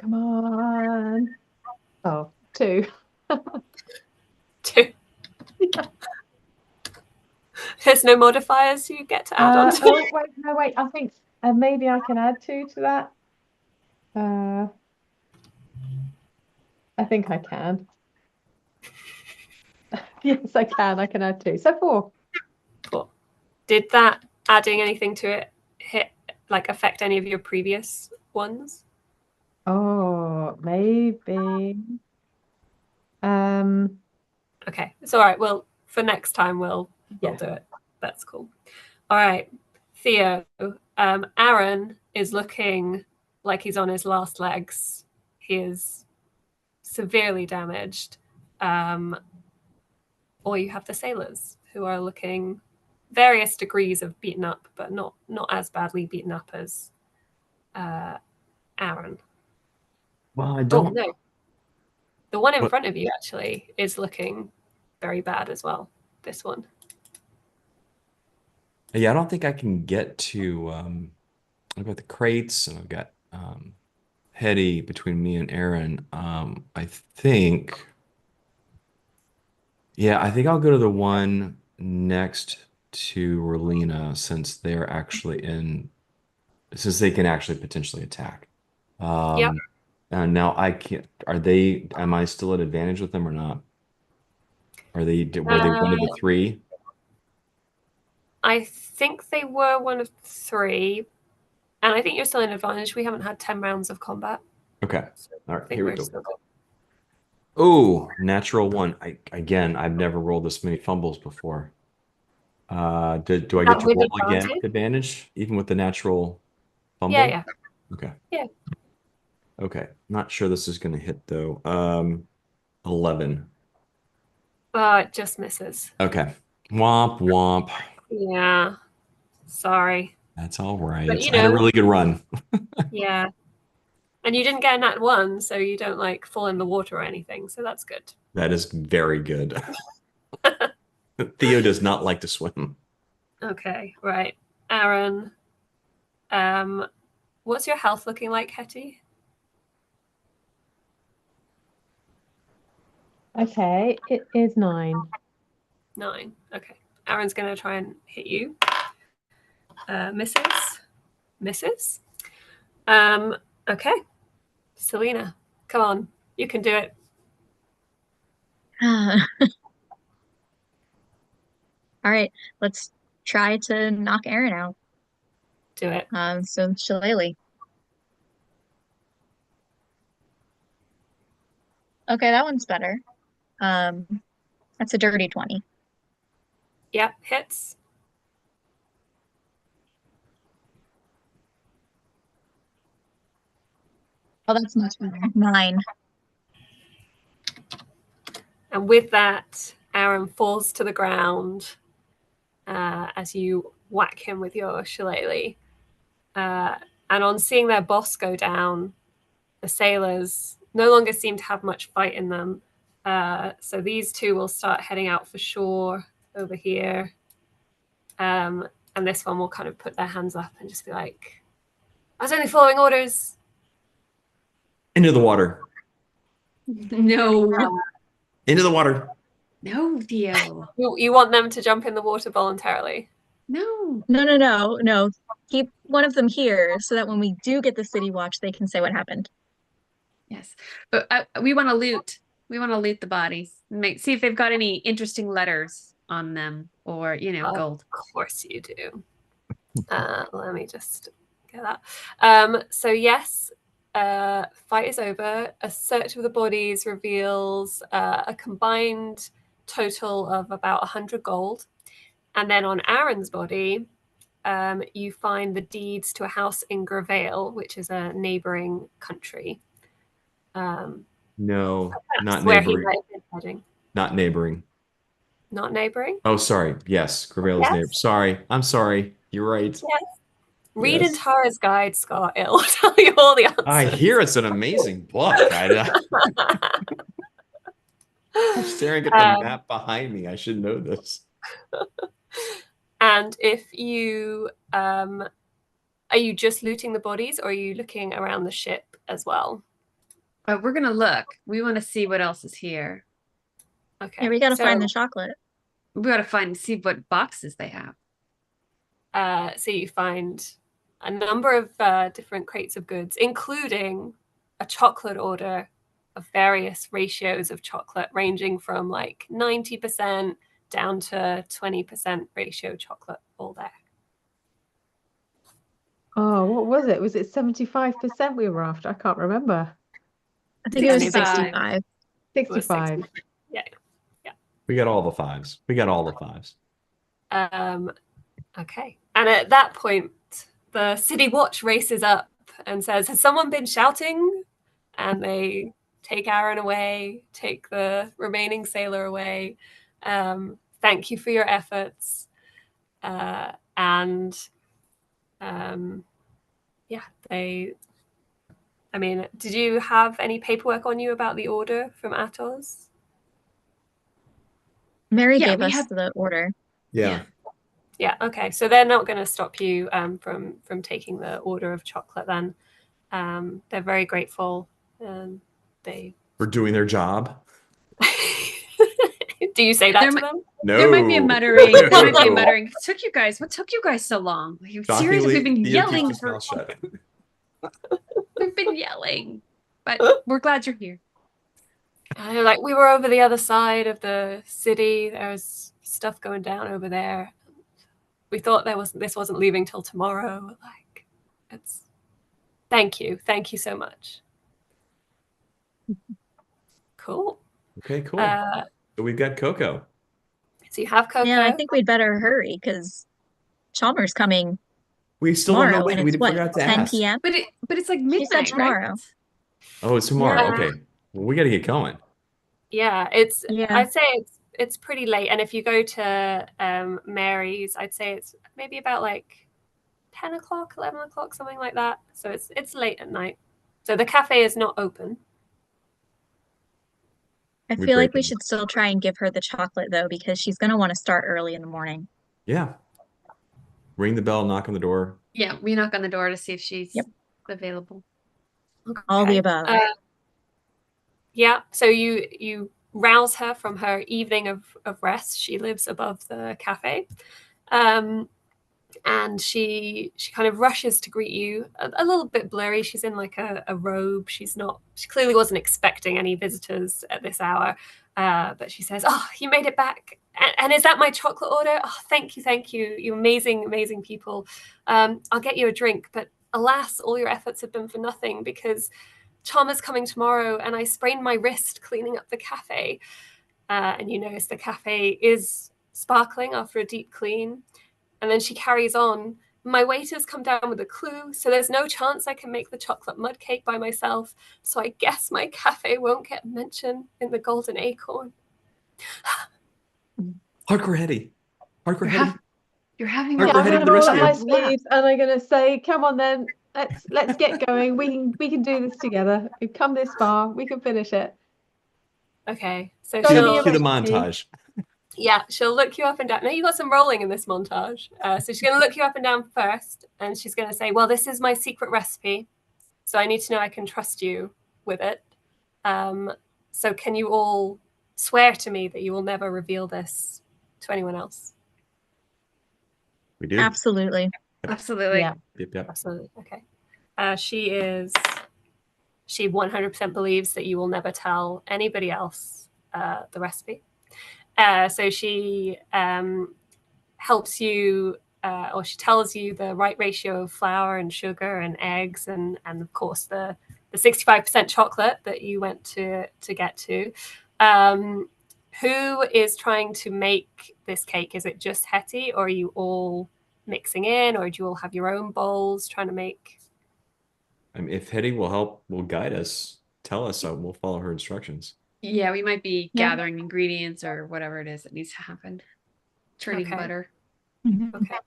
come on. Oh, 2. 2. There's no modifiers you get to add on to. Oh, wait, no, wait. I think maybe I can add 2 to that. I think I can. Yes, I can. I can add 2. So 4. 4. Did that adding anything to it affect any of your previous ones? Oh, maybe. Okay, it's all right. Well, for next time we'll do it. That's cool. All right, Theo. Aaron is looking like he's on his last legs. He is severely damaged. Or you have the sailors who are looking various degrees of beaten up, but not as badly beaten up as Aaron. Well, I don't. No. The one in front of you actually is looking very bad as well. This one. Yeah, I don't think I can get to. I've got the crates, and I've got Hetty between me and Aaron. I think. Yeah, I think I'll go to the one next to Relina since they're actually since they can actually potentially attack. Yep. And now am I still at advantage with them or not? Were they one of the 3? I think they were one of 3. And I think you're still in advantage. We haven't had 10 rounds of combat. Okay. All right, here we go. Still good. Oh, natural 1. I've never rolled this many fumbles before. Do I get to roll again with advantage, even with the natural fumble? Yeah. Okay. Yeah. Okay. Not sure this is going to hit though. 11. It just misses. Okay. Womp womp. Yeah. Sorry. That's all right. But, you I had a know- really good run. Yeah. And you didn't get a nat 1, so you don't like fall in the water or anything. So that's good. That is very good. Theo does not like to swim. Okay, right. Aaron, what's your health looking like, Hetty? Okay, it is 9. 9. Okay. Aaron's going to try and hit you. Misses. Misses. Okay. Selina, come on. You can do it. All right, let's try to knock Aaron out. Do it. So Shillelagh. Okay, that one's better. That's a dirty 20. Yep, hits. Oh, that's much better. 9. And with that, Aaron falls to the ground as you whack him with your shillelagh. And on seeing their boss go down, the sailors no longer seem to have much fight in them. So these two will start heading out for shore over here. And this one will kind of put their hands up and just be like, I was only following orders. Into the water. No. Into the water. No, Theo. You want them to jump in the water voluntarily? No. No. Keep one of them here so that when we do get the city watch, they can say what happened. Yes. But we want to loot. We want to loot the bodies. See if they've got any interesting letters on them or, gold. Of course you do. Let me just get that. So yes, fight is over. A search of the bodies reveals a combined total of about 100 gold. And then on Aaron's body, you find the deeds to a house in Gravale, which is a neighboring country. No, not where he neighboring. might have been heading. Not neighboring. Not neighboring? Oh, sorry. Yes, Gravale's Yes. neighbor. Sorry. I'm sorry. You're right. Yes. Read Yes. in Tara's guide, Scott. It'll tell you all the answers. I hear it's an amazing book. I'm staring at the map behind me. I should know this. And if you are you just looting the bodies, or are you looking around the ship as well? We're going to look. We want to see what else is here. Okay. Yeah, we gotta so, find the chocolate. We got to see what boxes they have. So you find a number of different crates of goods, including a chocolate order of various ratios of chocolate, ranging from like 90% down to 20% ratio chocolate, all there. Oh, what was it? Was it 75% we were after? I can't remember. I think it was 65. 65. It was 65. 60. Yeah. We got all the fives. We got all the fives. Okay. And at that point, the city watch races up and says, has someone been shouting? And they take Aaron away, take the remaining sailor away. Thank you for your efforts. Did you have any paperwork on you about the order from Atos? Mary Yeah, gave we us have- the order. Yeah. Yeah, okay. So they're not going to stop you from taking the order of chocolate then. They're very grateful. They For doing their job. Do you say that There to mi- them? No. There might be a muttering. There might be a muttering. What took you guys so long? Are you serious? Shockingly, We've been Theo keeps yelling his for. mouth shut. We've been yelling, but we're glad you're here. Like, we were over the other side of the city. There's stuff going down over there. We thought this wasn't leaving till tomorrow. Like, it's. Thank you so much. Cool. Okay, cool. So we've got Coco. you have Coco. Yeah, I think we'd better hurry because Chalmer's coming We still don't know tomorrow, when. and We it's what, forgot to 10 ask. p.m.? But it's like midnight. She said tomorrow. Right? Oh, it's tomorrow. Yeah. Okay. Well, we got to get going. Yeah, Yeah. I'd say it's pretty late, and if you go to Mary's, I'd say it's maybe about like 10 o'clock, 11 o'clock, something like that. So it's late at night. So the cafe is not open. I We feel like break we it. should still try and give her the chocolate though, because she's gonna want to start early in the morning. Yeah. Ring the bell, knock on the door. Yeah, we knock on the door to see if she's Yep. available. All Okay. the above. Yeah, so you rouse her from her evening of rest. She lives above the cafe. And she kind of rushes to greet you, a little bit blurry. She's in like a robe. She clearly wasn't expecting any visitors at this hour. But she says, "Oh, you made it back. And is that my chocolate order? Oh, thank you. You amazing, amazing people. I'll get you a drink, but alas, all your efforts have been for nothing because Chalmer's coming tomorrow and I sprained my wrist cleaning up the cafe." And you notice the cafe is sparkling after a deep clean. And then she carries on. "My waiter's come down with a clue, so there's no chance I can make the chocolate mud cake by myself. So I guess my cafe won't get mentioned in the Golden Acorn." Hardcore Hetty. Hardcore Hetty. You're having Hardcore Yeah, I'm Hetty gonna the rest roll of up you. my sleeves and I'm gonna say, come on then, let's get going. We can do this together. We've come this far, we can finish it. Okay, so Gotta be she'll a Cue the recipe. montage. she'll look you up and down. No, you got some rolling in this montage. So she's going to look you up and down first, and she's going to say, "Well, this is my secret recipe, so I need to know I can trust you with it. So can you all swear to me that you will never reveal this to anyone else?" We do. Absolutely. Absolutely. Yeah. Yep. Absolutely. Okay. She 100% believes that you will never tell anybody else the recipe. So she helps you, or she tells you the right ratio of flour and sugar and eggs, and of course the 65% chocolate that you went to get to. Who is trying to make this cake? Is it just Hetty, or are you all mixing in, or do you all have your own bowls trying to make? I mean, if Hetty will guide us, tell us, so we'll follow her instructions. Yeah, we might be Yeah. gathering ingredients or whatever it is that needs to happen. Churning Okay. butter. Mhm. Okay.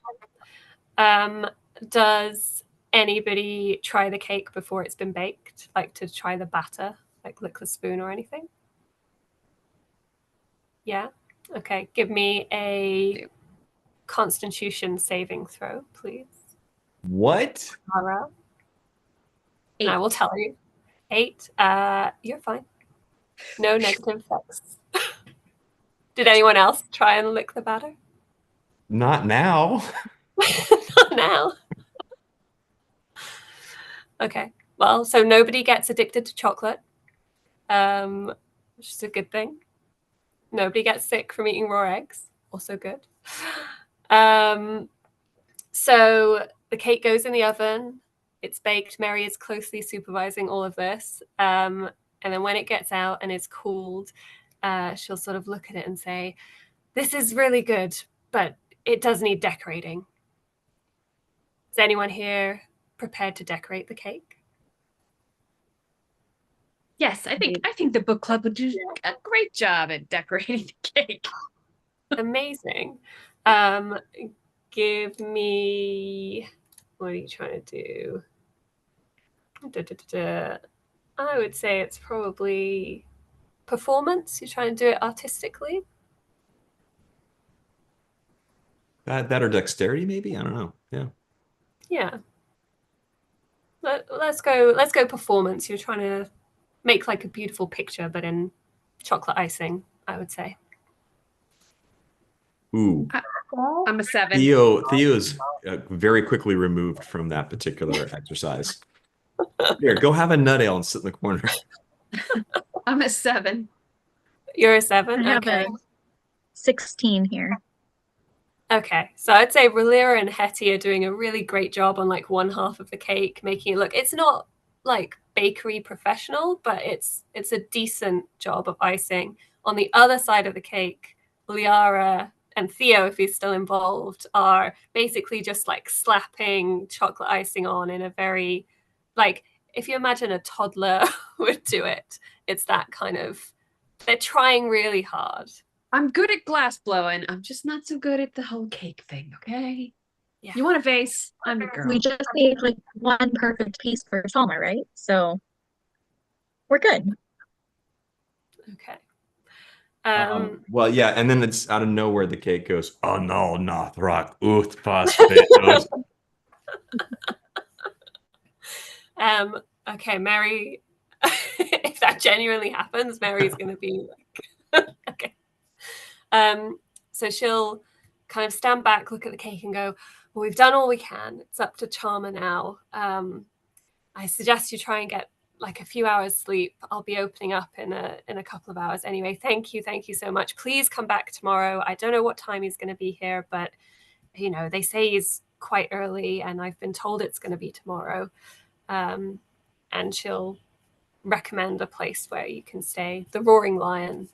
Does anybody try the cake before it's been baked? Like to try the batter, like lick the spoon or anything? Yeah. Okay. Give me a Constitution saving throw, please. What? Mara. Eight. And I will tell you. 8. You're fine. No negative effects. Did anyone else try and lick the batter? Not now. Not now. Okay. Well, so nobody gets addicted to chocolate, which is a good thing. Nobody gets sick from eating raw eggs, also good. So the cake goes in the oven. It's baked. Mary is closely supervising all of this. And then when it gets out and it's cooled, she'll sort of look at it and say, "This is really good, but it does need decorating." Is anyone here prepared to decorate the cake? Yes, I think the book club would do a great job at decorating the cake. Amazing. Give me, what are you trying to do? I would say it's probably performance. You're trying to do it artistically. That or dexterity, maybe? I don't know. Yeah. Yeah. Let's go performance. You're trying to make like a beautiful picture, but in chocolate icing, I would say. Ooh. I'm a 7. Theo's very quickly removed from that particular exercise. Here, go have a nut ale and sit in the corner. I'm a 7. You're a 7? I have Okay. a 16 here. Okay, so I'd say Relira and Hetty are doing a really great job on like one half of the cake, making it look, it's not like bakery professional, but it's a decent job of icing. On the other side of the cake, Liara and Theo, if he's still involved, are basically just like slapping chocolate icing on in a very, like, if you imagine a toddler would do it, it's that kind of, they're trying really hard. I'm good at glass blowing. I'm just not so good at the whole cake thing, okay? Yeah. You want a vase? I'm your girl. We just need like one perfect piece for Chalmer, right? So we're good. Okay. Well, yeah, and then it's out of nowhere the cake goes, oh no, Northrock, uth phosphate. Okay, Mary, if that genuinely happens, Mary's going to be like, okay. So she'll kind of stand back, look at the cake and go, well, we've done all we can. It's up to Chalmer now. I suggest you try and get like a few hours sleep. I'll be opening up in a couple of hours anyway. Thank you so much. Please come back tomorrow. I don't know what time he's going to be here, but you know, they say he's quite early and I've been told it's going to be tomorrow. And she'll recommend a place where you can stay, the Roaring Lion.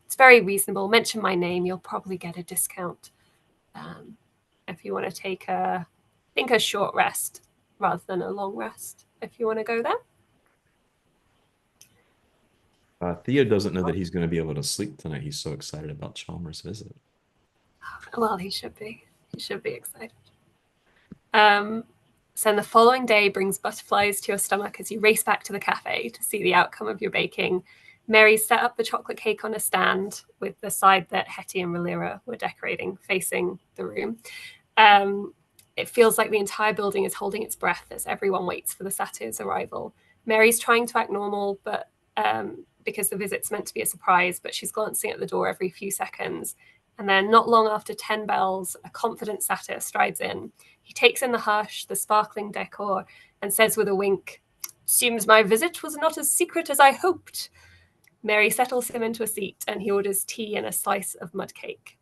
It's very reasonable. Mention my name, you'll probably get a discount if you want to take a short rest rather than a long rest, if you want to go there. Theo doesn't know that he's going to be able to sleep tonight. He's so excited about Chalmers' visit. Well, he should be. He should be excited. So the following day brings butterflies to your stomach as you race back to the cafe to see the outcome of your baking. Mary set up the chocolate cake on a stand with the side that Hetty and Relira were decorating facing the room. It feels like the entire building is holding its breath as everyone waits for the satyr's arrival. Mary's trying to act normal, but because the visit's meant to be a surprise, but she's glancing at the door every few seconds. And then not long after 10 bells, a confident satyr strides in. He takes in the hush, the sparkling decor, and says with a wink, "Seems my visit was not as secret as I hoped." Mary settles him into a seat and he orders tea and a slice of mud cake.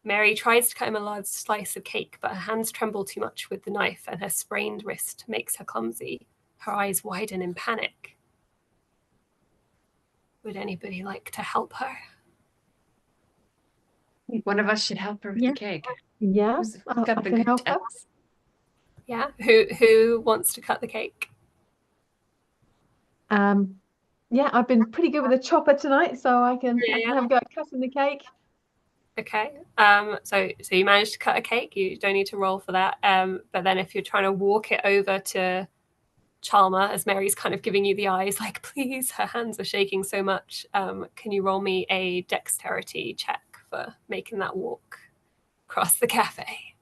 Mary tries to cut him a large slice of cake, but her hands tremble too much with the knife and her sprained wrist makes her clumsy. Her eyes widen in panic. Would anybody like to help her? One of us should help her with Yeah. the cake. Yeah, Who's I got the can good help her. touch? Yeah, who wants to cut the cake? Yeah, I've been pretty good with a chopper tonight, so I can Yeah. have a go at cutting the cake. Okay. So you managed to cut a cake. You don't need to roll for that. But then if you're trying to walk it over to Chalmer, as Mary's kind of giving you the eyes, like, please, her hands are shaking so much. Can you roll me a dexterity check for making that walk across the cafe?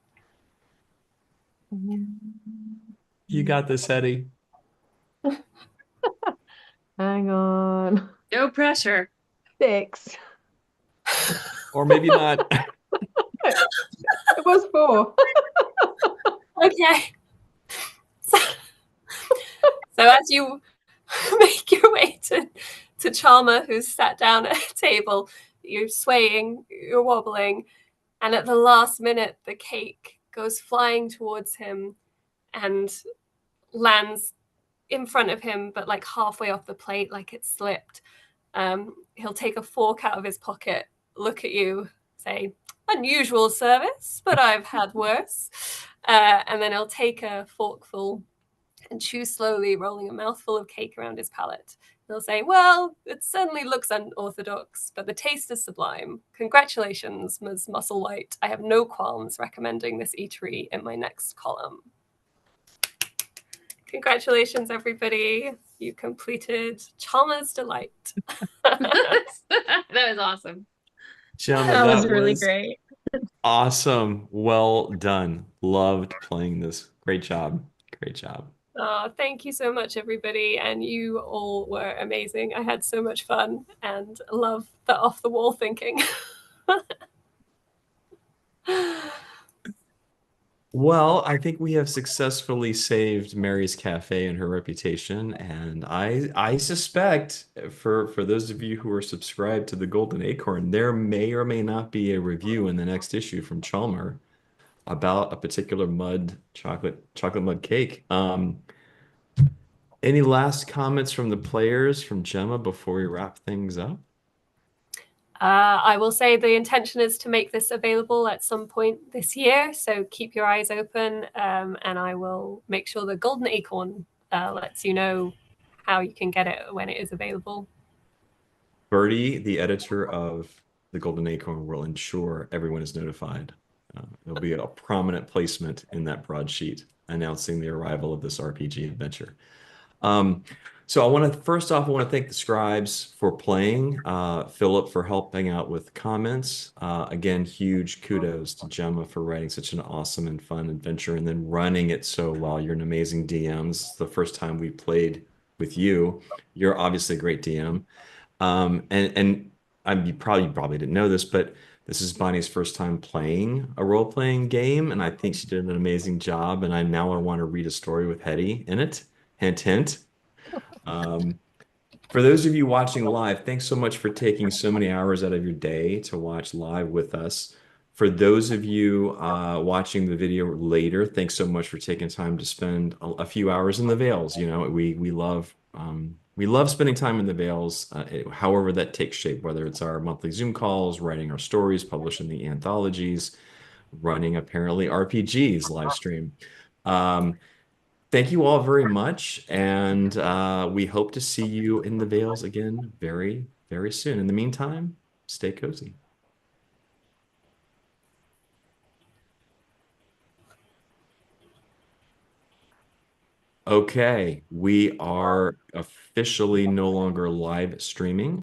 You got this, Hetty. Hang on. No pressure. 6. Or maybe not. It was 4. Okay. So as you make your way to Chalmer, who's sat down at a table, you're swaying, you're wobbling, and at the last minute, the cake goes flying towards him and lands in front of him, but like halfway off the plate, like it slipped. He'll take a fork out of his pocket, look at you, say, "Unusual service, but I've had worse." And then he'll take a forkful and chew slowly, rolling a mouthful of cake around his palate. He'll say, "Well, it certainly looks unorthodox, but the taste is sublime. Congratulations, Ms. Musselwhite. I have no qualms recommending this eatery in my next column." Congratulations, everybody. You completed Chalmer's Delight. That was awesome. Gentlemen, That was really great. awesome. Well done. Loved playing this. Great job. Great job. Oh, thank you so much, everybody. And you all were amazing. I had so much fun and love the off the wall thinking. Well, I think we have successfully saved Mary's Cafe and her reputation, and I suspect for those of you who are subscribed to the Golden Acorn, there may or may not be a review in the next issue from Chalmer about a particular chocolate mud cake. Any last comments from the players, from Gemma, before we wrap things up? I will say the intention is to make this available at some point this year, so keep your eyes open, and I will make sure the Golden Acorn lets you know how you can get it when it is available. Bertie, the editor of the Golden Acorn will ensure everyone is notified. There'll be a prominent placement in that broadsheet announcing the arrival of this RPG adventure. So I want to first off, I want to thank the scribes for playing, Philip for helping out with comments. Again, huge kudos to Gemma for writing such an awesome and fun adventure and then running it so well. You're an amazing DM. This is the first time we played with you. You're obviously a great DM. And you probably didn't know this, but this is Bonnie's first time playing a role-playing game, and I think she did an amazing job. And I now want to read a story with Hetty in it. Hint, hint. For those of you watching live, thanks so much for taking so many hours out of your day to watch live with us. For those of you watching the video later, thanks so much for taking time to spend a few hours in the Vales. You know, we love spending time in the Vales, however that takes shape, whether it's our monthly Zoom calls, writing our stories, publishing the anthologies, running apparently RPGs live stream. Thank you all very much, and we hope to see you in the Vales again very, very soon. In the meantime, stay cozy. Okay, we are officially no longer live streaming.